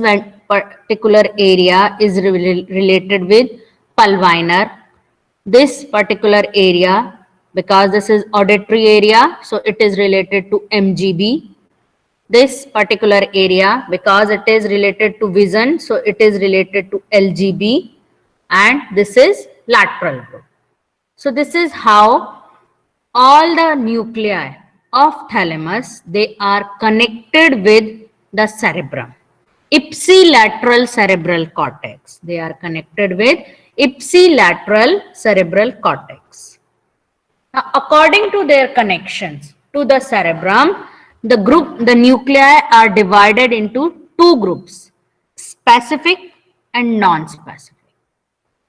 particular area is related with pulvinar. This particular area, because this is auditory area, so it is related to MGB. This particular area, because it is related to vision, so it is related to LGB, and this is lateral group. So this is how all the nuclei of thalamus, they are connected with the cerebrum. Ipsilateral cerebral cortex. They are connected with ipsilateral cerebral cortex. Now, according to their connections to the cerebrum, the nuclei are divided into two groups: specific and non-specific.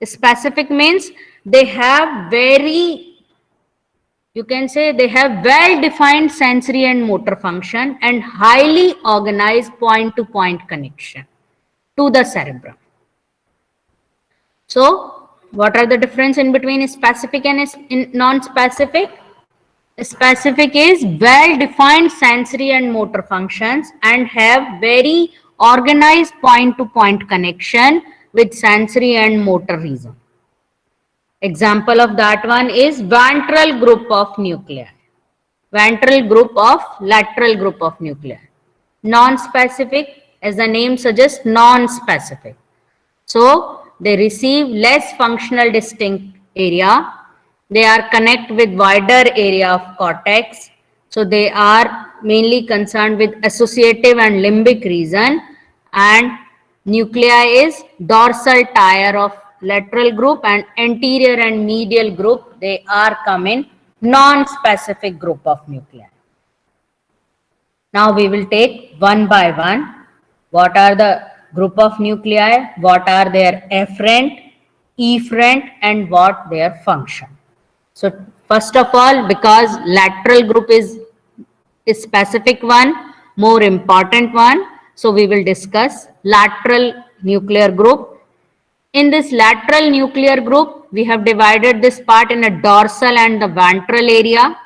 Specific means they have very, you can say they have well-defined sensory and motor function and highly organized point-to-point connection to the cerebrum. So, what are the difference in between specific and non-specific? Specific is well-defined sensory and motor functions and have very organized point-to-point connection with sensory and motor region. Example of that one is ventral group of nuclei, ventral group of lateral group of nuclei. Non-specific, as the name suggests, non-specific. So they receive less functional distinct area. They are connect with wider area of cortex. So they are mainly concerned with associative and limbic region, and nuclei is dorsal tier of lateral group and anterior and medial group. They are come in non-specific group of nuclei. Now we will take one by one. What are the group of nuclei? What are their afferent, efferent, and what their function? So first of all, because lateral group is a specific one, more important one, so we will discuss lateral nuclear group. In this lateral nuclear group, we have divided this part in a dorsal and the ventral area.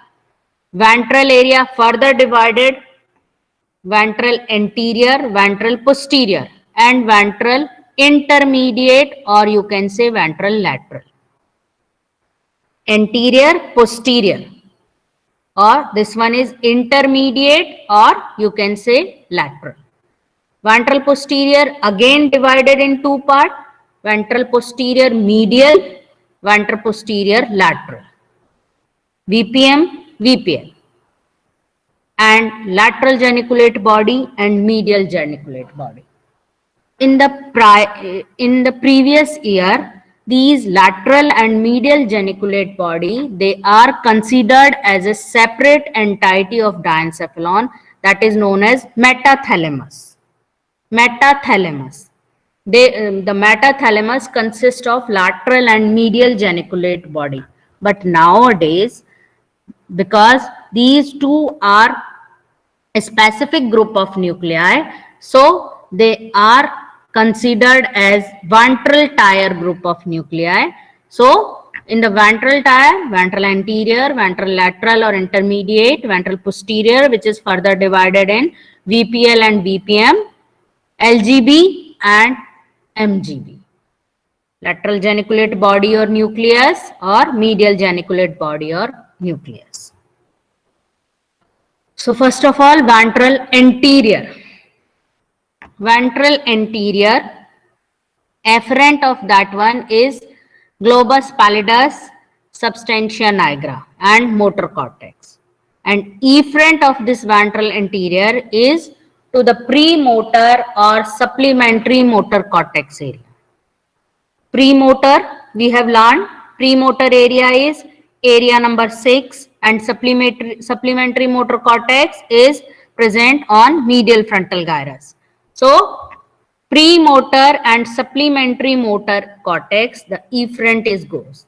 Ventral area further divided ventral anterior, ventral posterior, and ventral intermediate, or you can say ventral lateral. Anterior, posterior, or this one is intermediate, or you can say lateral. Ventral posterior again divided in two parts, ventral posterior medial, ventral posterior lateral. VPM, VPL, and lateral geniculate body and medial geniculate body. In the previous year, these lateral and medial geniculate body, they are considered as a separate entity of diencephalon, that is known as metathalamus. Metathalamus. The metathalamus consists of lateral and medial geniculate body. But nowadays, because these two are a specific group of nuclei, so they are considered as ventral tier group of nuclei. So in the ventral tier, ventral anterior, ventral lateral or intermediate, ventral posterior, which is further divided in VPL and VPM, LGB and MGB. Lateral geniculate body or nucleus, or medial geniculate body or nucleus. So first of all, ventral anterior. Ventral anterior, afferent of that one is globus pallidus, substantia nigra, and motor cortex. And efferent of this ventral anterior is to the premotor or supplementary motor cortex area. Premotor, we have learned, premotor area is area number 6, and supplementary motor cortex is present on medial frontal gyrus. So premotor and supplementary motor cortex, the efferent is goes.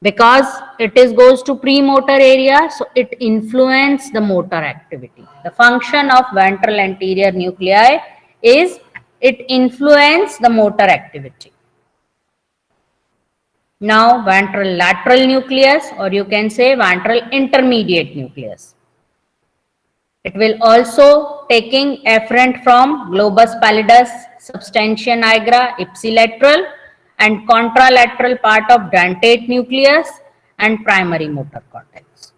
Because it is goes to premotor area, so it influences the motor activity. The function of ventral anterior nuclei is it influences the motor activity. Now ventral lateral nucleus, or you can say ventral intermediate nucleus. It will also taking afferent from globus pallidus, substantia nigra, ipsilateral and contralateral part of dentate nucleus and primary motor cortex.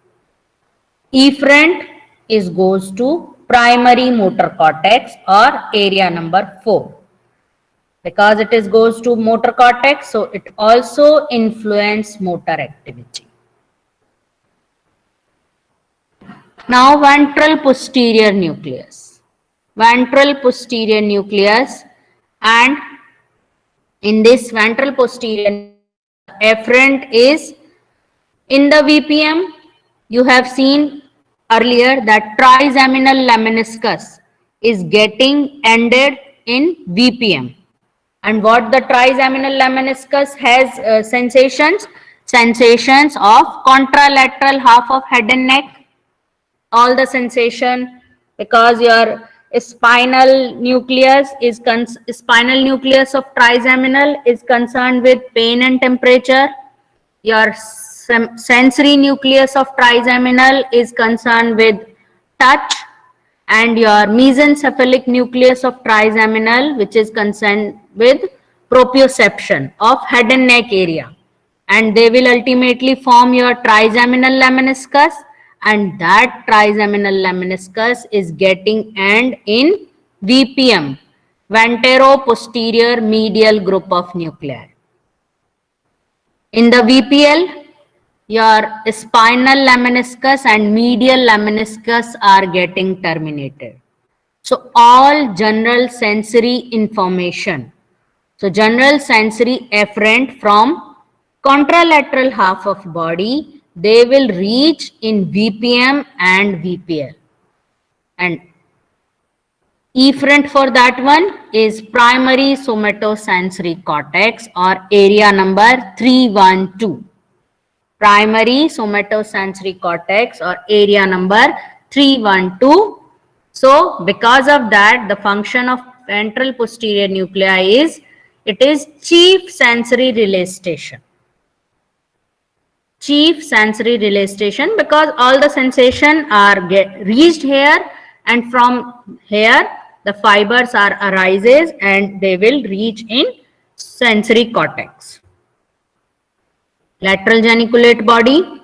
Efferent is goes to primary motor cortex or area number 4. Because it is goes to motor cortex, so it also influences motor activity. Now ventral posterior nucleus. Ventral posterior nucleus, and in this ventral posterior afferent is in the VPM. You have seen earlier that trigeminal lemniscus is getting ended in VPM. And what the trigeminal lemniscus has sensations? Sensations of contralateral half of head and neck, all the sensation, because your spinal nucleus of trigeminal is concerned with pain and temperature. Your sensory nucleus of trigeminal is concerned with touch, and your mesencephalic nucleus of trigeminal, which is concerned with proprioception of head and neck area, and they will ultimately form your trigeminal lemniscus, and that trigeminal lemniscus is getting end in VPM, ventero-posterior medial group of nuclei. In the VPL, your spinal lemniscus and medial lemniscus are getting terminated. So all general sensory information, so general sensory efferent from contralateral half of body, they will reach in VPM and VPL. And efferent for that one is primary somatosensory cortex, or area number 312. Primary somatosensory cortex, or area number 312. So because of that, the function of ventral posterior nuclei is, it is chief sensory relay station. Chief sensory relay station, because all the sensation are reached here, and from here the fibers are arises and they will reach in sensory cortex. Lateral geniculate body,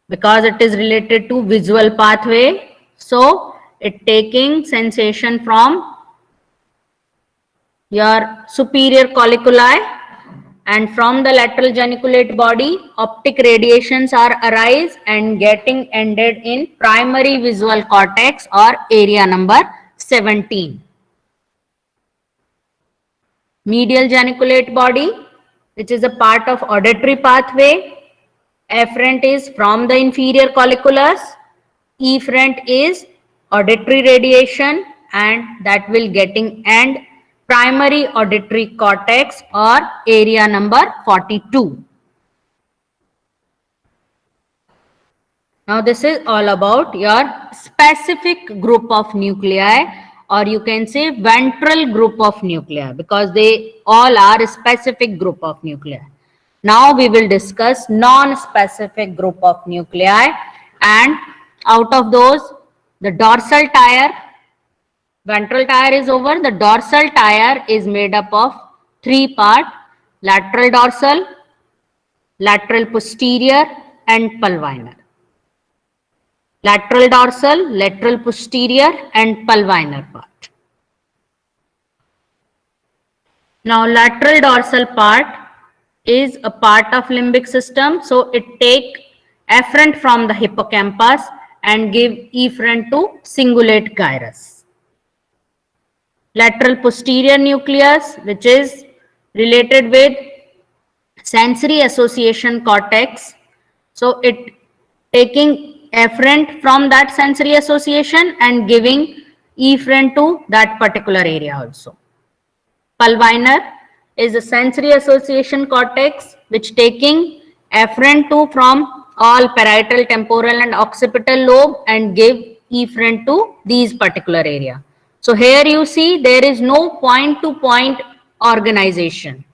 because it is related to visual pathway, so it taking sensation from your superior colliculi, and from the lateral geniculate body, optic radiations are arise and getting ended in primary visual cortex, or area number 17. Medial geniculate body, which is a part of auditory pathway. Afferent is from the inferior colliculus, efferent is auditory radiation, and that will getting end primary auditory cortex, or area number 42. Now this is all about your specific group of nuclei, or you can say ventral group of nuclei, because they all are a specific group of nuclei. Now we will discuss non-specific group of nuclei, and out of those, the dorsal tire, ventral tire is over, the dorsal tire is made up of three parts: lateral dorsal, lateral posterior, and pulvinar. Lateral dorsal, lateral posterior, and pulvinar part. Now lateral dorsal part is a part of limbic system, so it take afferent from the hippocampus and give efferent to cingulate gyrus. Lateral posterior nucleus, which is related with sensory association cortex, so it taking afferent from that sensory association and giving efferent to that particular area also. Pulvinar is a sensory association cortex which taking afferent to from all parietal, temporal and occipital lobe and give efferent to these particular area. So here you see there is no point to point organization.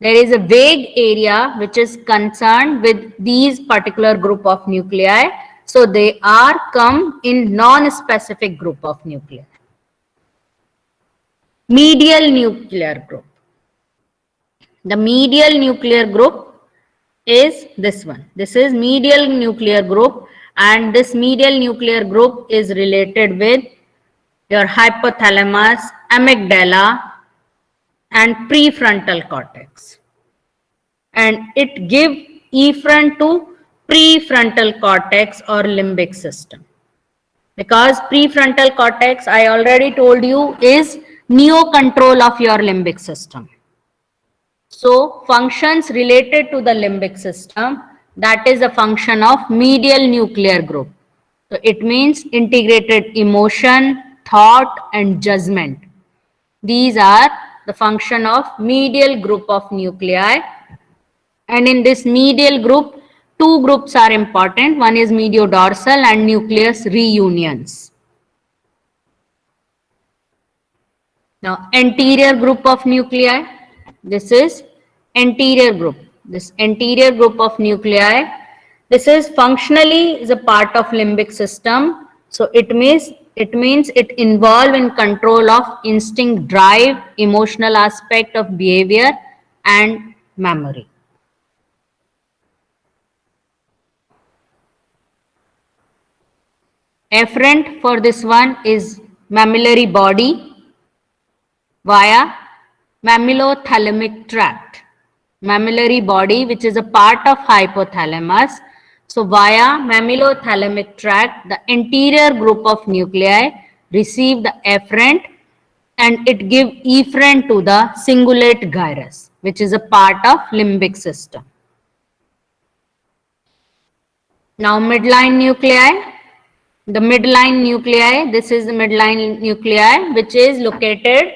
There is a vague area which is concerned with these particular group of nuclei. So they are come in non-specific group of nuclei. Medial nuclear group. The medial nuclear group is this one. This is medial nuclear group, and this medial nuclear group is related with your hypothalamus, amygdala and prefrontal cortex. And it give efferent to prefrontal cortex or limbic system, because prefrontal cortex, I already told you, is neo control of your limbic system. So functions related to the limbic system, that is a function of medial nuclear group. So it means integrated emotion, thought and judgment. These are the function of medial group of nuclei. And in this medial group, two groups are important. One is mediodorsal and nucleus reunions. Now, anterior group of nuclei, this is anterior group. This anterior group of nuclei, this is functionally is a part of limbic system. So it means it involve in control of instinct, drive, emotional aspect of behavior and memory. Afferent for this one is mammillary body via mammillothalamic tract. Mammillary body, which is a part of hypothalamus. So via mammillothalamic tract, the anterior group of nuclei receive the afferent and it give efferent to the cingulate gyrus, which is a part of limbic system. Now midline nuclei. The midline nuclei, this is the midline nuclei, which is located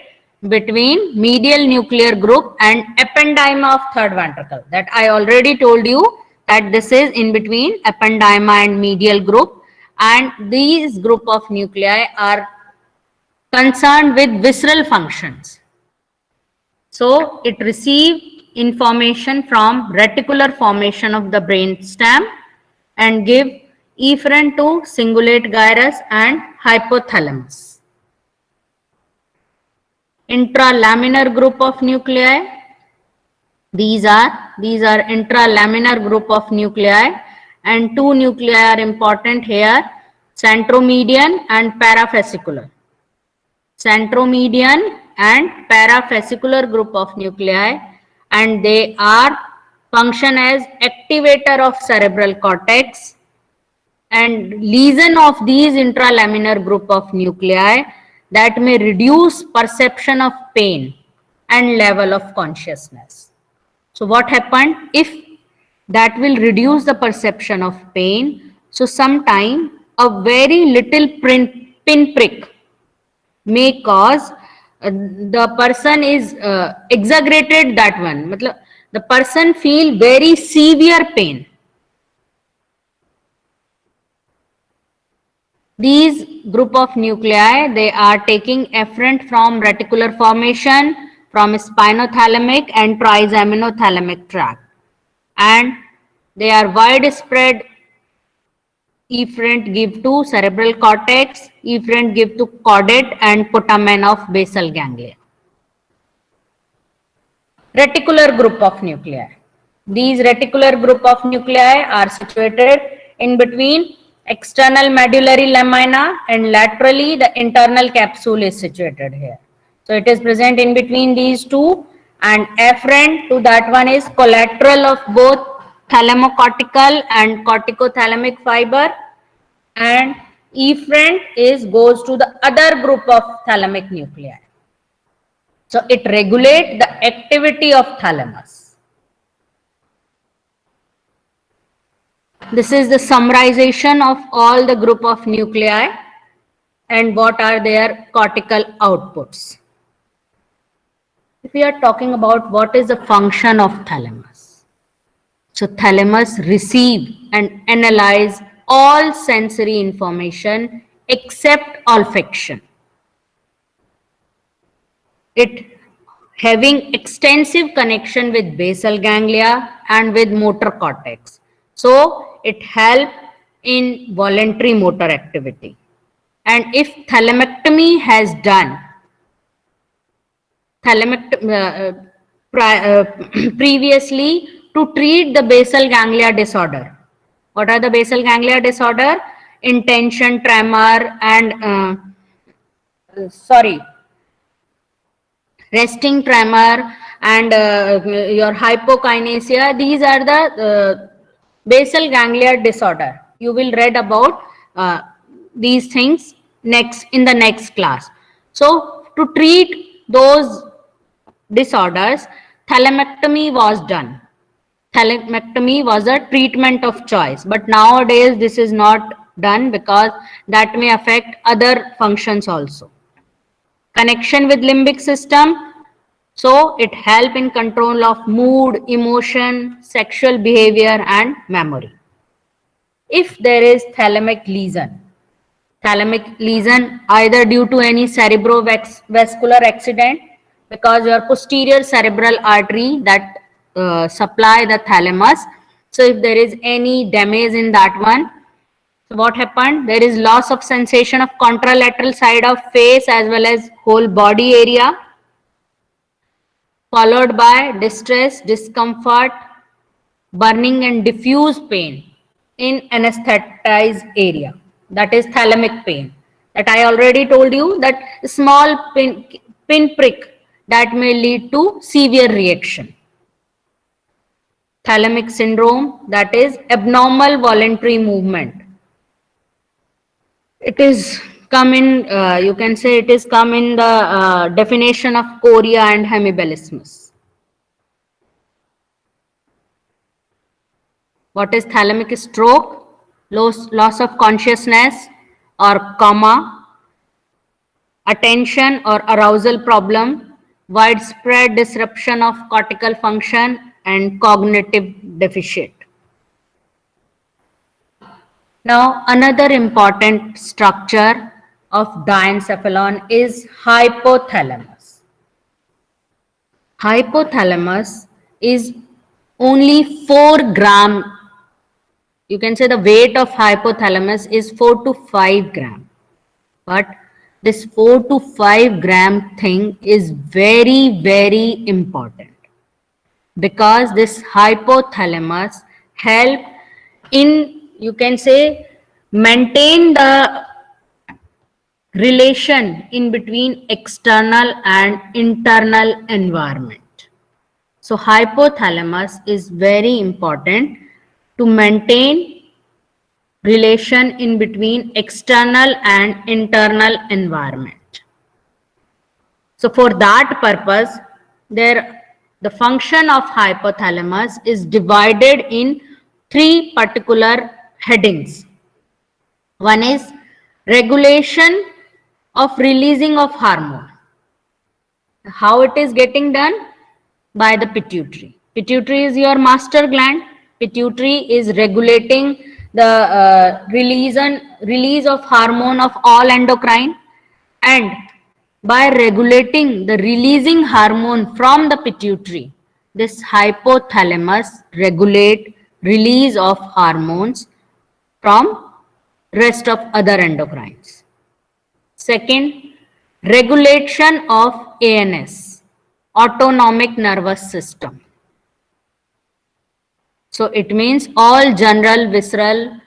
between medial nuclear group and ependyma of third ventricle. That I already told you that this is in between ependyma and medial group, and these group of nuclei are concerned with visceral functions. So it receives information from reticular formation of the brainstem and give efferent to cingulate gyrus and hypothalamus. Intralaminar group of nuclei. These are intralaminar group of nuclei, and two nuclei are important here: centromedian and parafascicular. Centromedian and parafascicular group of nuclei, and they are function as activator of cerebral cortex. And lesion of these intralaminar group of nuclei that may reduce perception of pain and level of consciousness. So what happened if that will reduce the perception of pain? So sometime a very little pin prick may cause the person is exaggerated that one. Matlab, the person feel very severe pain. These group of nuclei, they are taking afferent from reticular formation, from spinothalamic and trigeminothalamic tract, and they are widespread. Efferent give to cerebral cortex, efferent give to caudate and putamen of basal ganglia. Reticular group of nuclei. These reticular group of nuclei are situated in between external medullary lamina and laterally the internal capsule is situated here. So it is present in between these two, and afferent to that one is collateral of both thalamocortical and corticothalamic fiber, and efferent is goes to the other group of thalamic nuclei. So it regulates the activity of thalamus. This is the summarization of all the group of nuclei and what are their cortical outputs. If we are talking about what is the function of thalamus. So thalamus receive and analyze all sensory information except olfaction. It having extensive connection with basal ganglia and with motor cortex. So it helps in voluntary motor activity. And if thalamectomy has done, previously to treat the basal ganglia disorder. What are the basal ganglia disorder? Intention, tremor, and resting tremor and your hypokinesia. These are the basal ganglia disorder. You will read about these things in the next class. So to treat those disorders, thalamectomy was done. Thalamectomy was a treatment of choice, but nowadays this is not done because that may affect other functions also. Connection with limbic system. So it help in control of mood, emotion, sexual behavior and memory. If there is thalamic lesion either due to any cerebrovascular accident, because your posterior cerebral artery that supply the thalamus, so if there is any damage in that one, so what happened, there is loss of sensation of contralateral side of face as well as whole body area, followed by distress, discomfort, burning and diffuse pain in anesthetized area, that is thalamic pain, that I already told you, that small pin prick that may lead to severe reaction. Thalamic syndrome, that is abnormal voluntary movement. It is come in, you can say it is come in the definition of chorea and hemibellismus. What is thalamic stroke? Loss of consciousness or coma, attention or arousal problem, widespread disruption of cortical function and cognitive deficit. Now, another important structure of diencephalon is hypothalamus. Hypothalamus is only 4 gram. You can say the weight of hypothalamus is 4 to 5 gram. But this 4 to 5 gram thing is very, very important, because this hypothalamus help in, you can say, maintain the relation in between external and internal environment. So hypothalamus is very important to maintain relation in between external and internal environment. So for that purpose, the function of hypothalamus is divided in 3 particular headings. One is regulation of releasing of hormone. How it is getting done? By the pituitary. Pituitary is your master gland. Pituitary is regulating the release of hormone of all endocrine, and by regulating the releasing hormone from the pituitary, this hypothalamus regulate release of hormones from rest of other endocrines. Second, regulation of ANS, autonomic nervous system. So it means all general visceral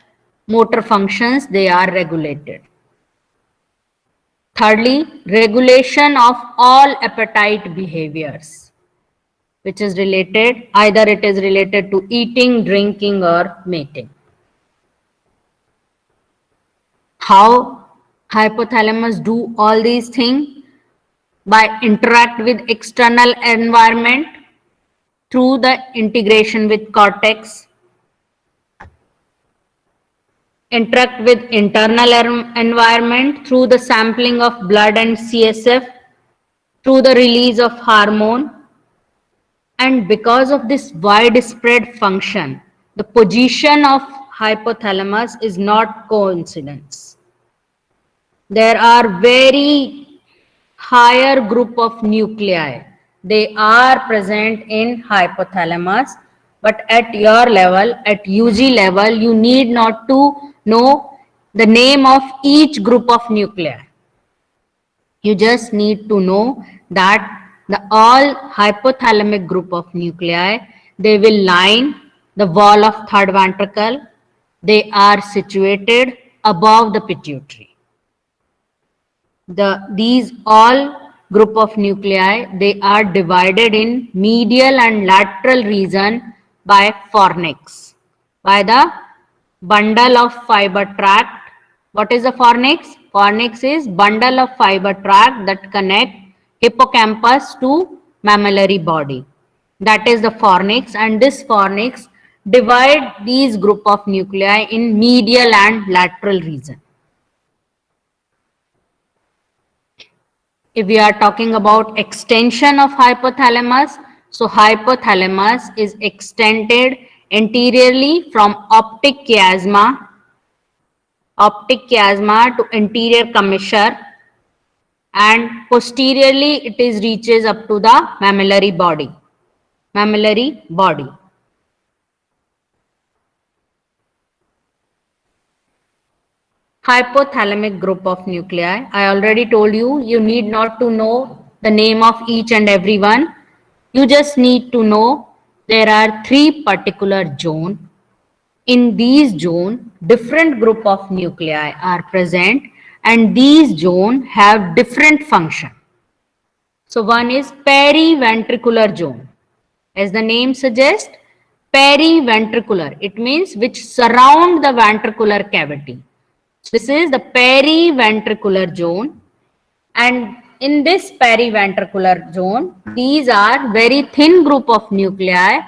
motor functions, they are regulated. Thirdly, regulation of all appetite behaviors, which is related, either it is related to eating, drinking or mating. How hypothalamus do all these things? By interact with external environment through the integration with cortex, interact with internal environment through the sampling of blood and CSF, through the release of hormone, and because of this widespread function, the position of hypothalamus is not coincidence. There are very higher group of nuclei. They are present in hypothalamus, but at your level, at UG level, you need not to know the name of each group of nuclei. You just need to know that the all hypothalamic group of nuclei, they will line the wall of third ventricle. They are situated above the pituitary. These all group of nuclei, they are divided in medial and lateral region by fornix, by the bundle of fiber tract. What is the fornix? Fornix is bundle of fiber tract that connect hippocampus to mammillary body. That is the fornix, and this fornix divide these group of nuclei in medial and lateral region. If we are talking about extension of hypothalamus, so hypothalamus is extended anteriorly from optic chiasma to anterior commissure, and posteriorly it is reaches up to the mammillary body. Hypothalamic group of nuclei. I already told you, you need not to know the name of each and every one. You just need to know there are 3 particular zones. In these zones, different group of nuclei are present, and these zones have different function. So one is periventricular zone. As the name suggests, periventricular. It means which surround the ventricular cavity. So this is the periventricular zone, and in this periventricular zone, these are very thin group of nuclei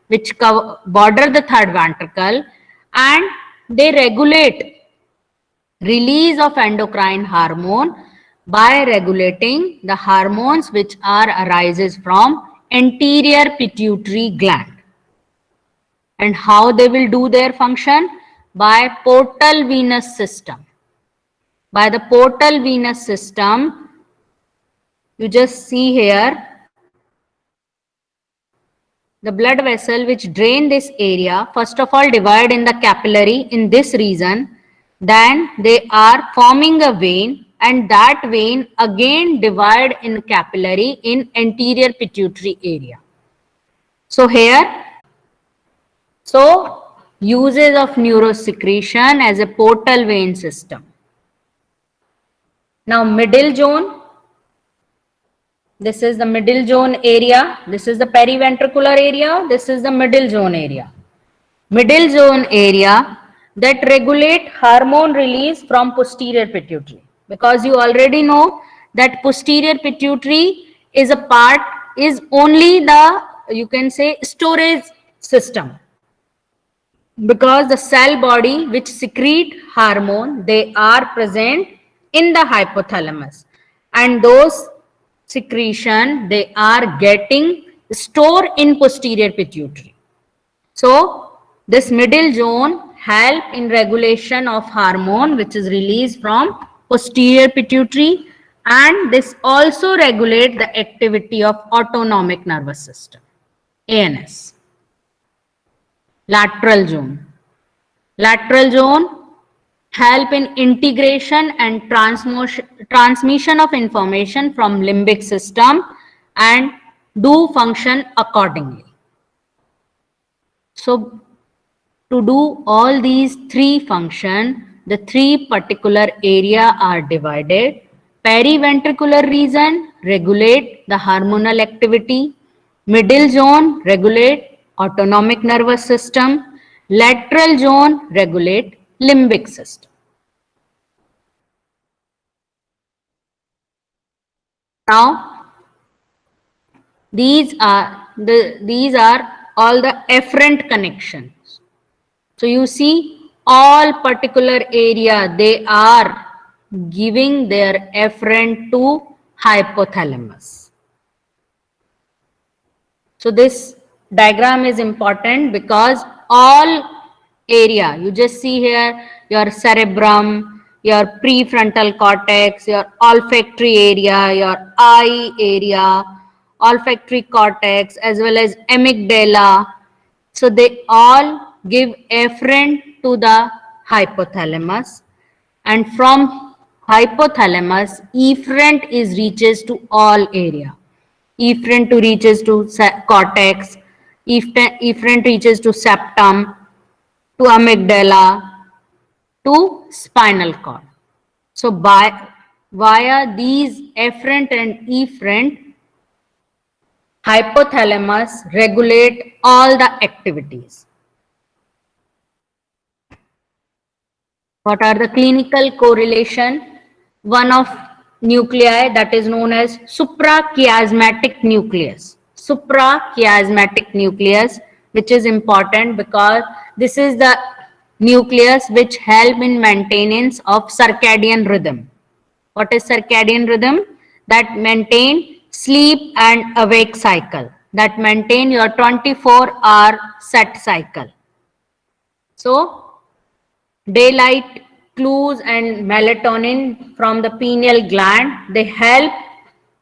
which border the third ventricle, and they regulate release of endocrine hormone by regulating the hormones which are arises from anterior pituitary gland. And how they will do their function? By portal venous system. By the portal venous system, you just see here the blood vessel which drain this area, first of all divide in the capillary in this region, then they are forming a vein, and that vein again divide in capillary in anterior pituitary area. So here, uses of neurosecretion as a portal vein system. Now middle zone, this is the middle zone area, this is the periventricular area, this is the middle zone area. Middle zone area that regulate hormone release from posterior pituitary, because you already know that posterior pituitary is only the, you can say, storage system, because the cell body which secrete hormone, they are present in the hypothalamus, and those secretion they are getting stored in posterior pituitary. So this middle zone help in regulation of hormone which is released from posterior pituitary, and this also regulate the activity of autonomic nervous system, ANS. Lateral zone. Lateral zone help in integration and transmission of information from limbic system and do function accordingly. So to do all these 3 function, the 3 particular area are divided. Periventricular region regulate the hormonal activity. Middle zone regulate autonomic nervous system. Lateral zone regulate limbic system. Now, these are all the afferent connections. So you see, all particular area, they are giving their afferent to hypothalamus. So this diagram is important because all area, you just see here your cerebrum, your prefrontal cortex, your olfactory area, your eye area, olfactory cortex, as well as amygdala. So they all give afferent to the hypothalamus, and from hypothalamus, efferent is reaches to all area. Efferent to reaches to cortex, efferent reaches to septum, to amygdala, to spinal cord. So via these afferent and efferent, hypothalamus regulate all the activities. What are the clinical correlation? One of nuclei that is known as suprachiasmatic nucleus. Suprachiasmatic nucleus, which is important because this is the nucleus which help in maintenance of circadian rhythm. What is circadian rhythm? that maintain sleep and awake cycle, that maintain your 24-hour set cycle. So daylight clues and melatonin from the pineal gland, they help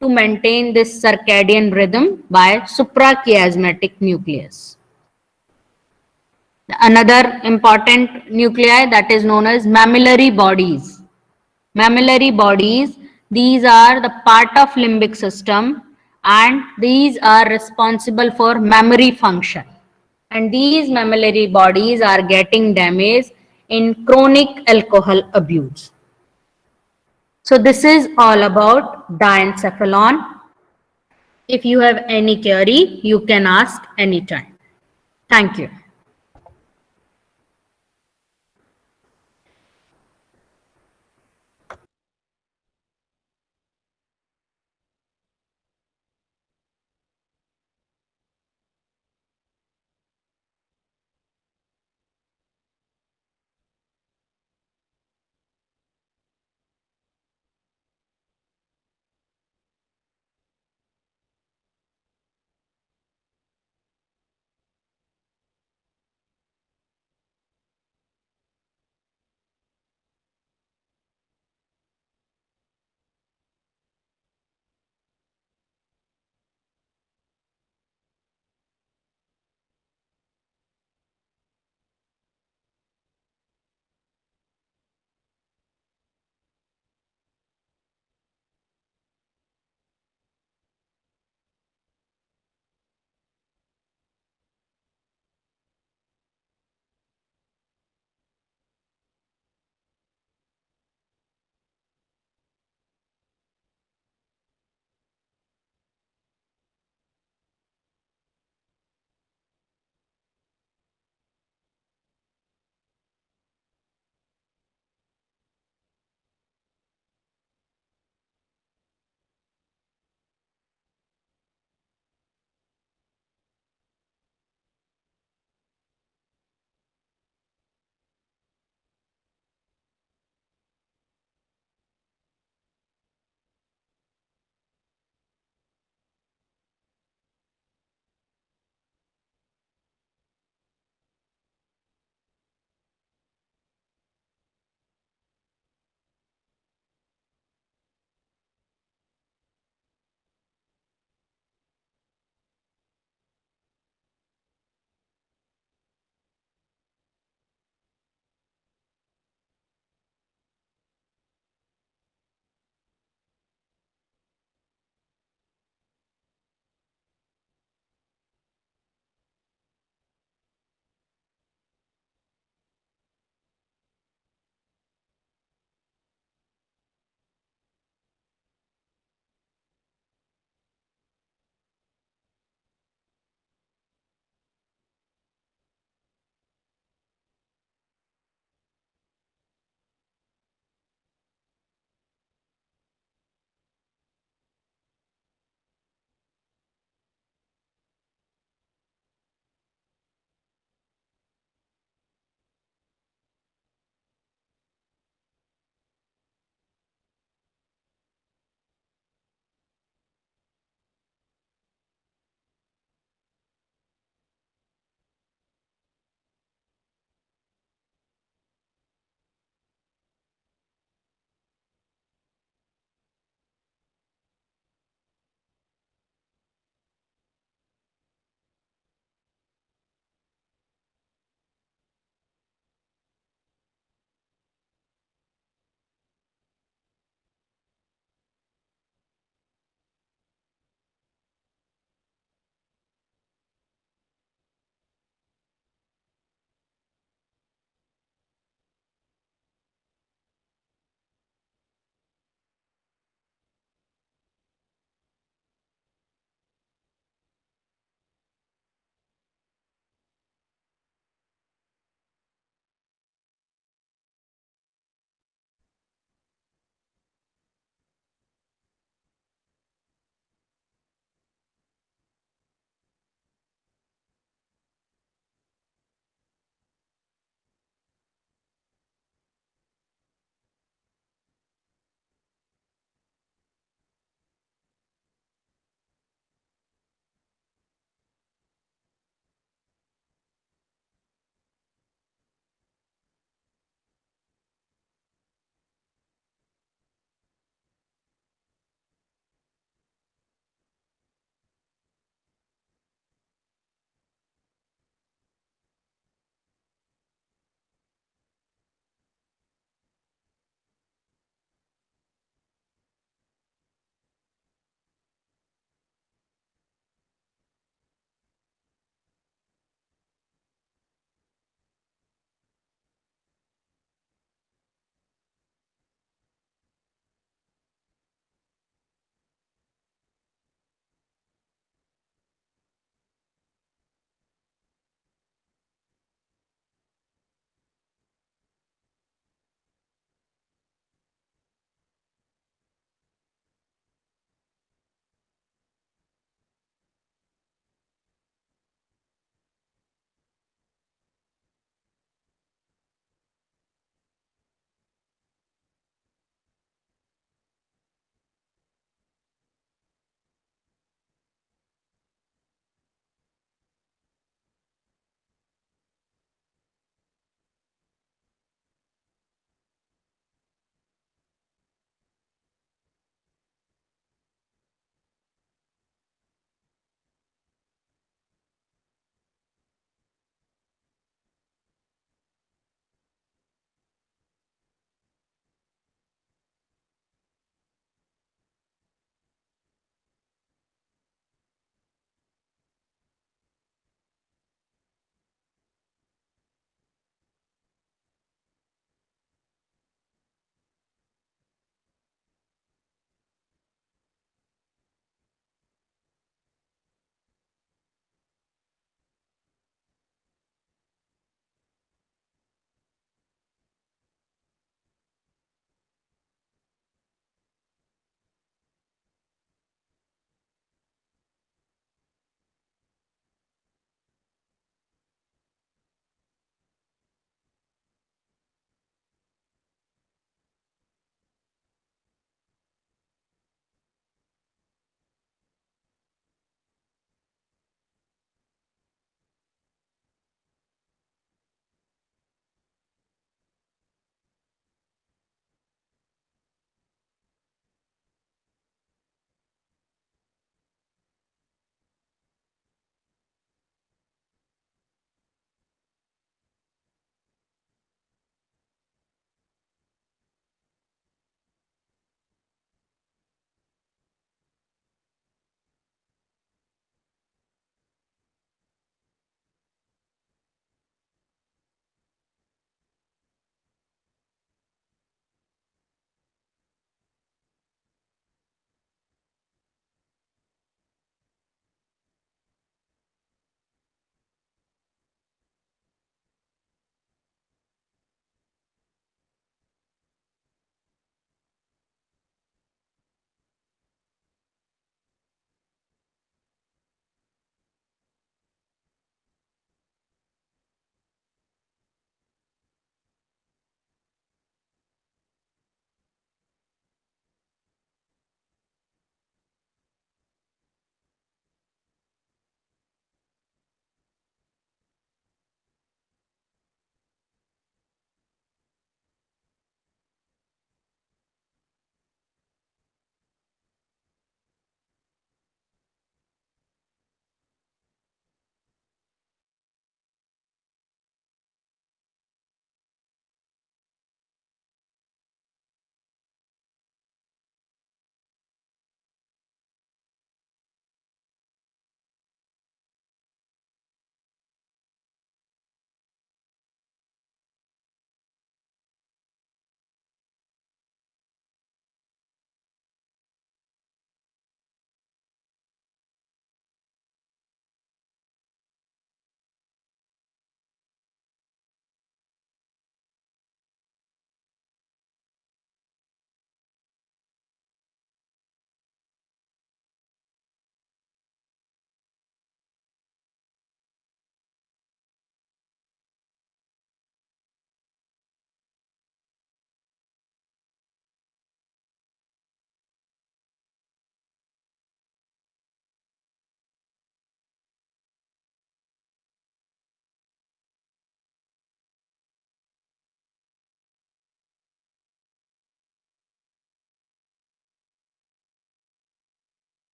to maintain this circadian rhythm by suprachiasmatic nucleus. Another important nuclei that is known as mammillary bodies. Mammillary bodies, these are the part of limbic system and these are responsible for memory function. And these mammillary bodies are getting damaged in chronic alcohol abuse. So this is all about diencephalon. If you have any query, you can ask anytime. Thank you.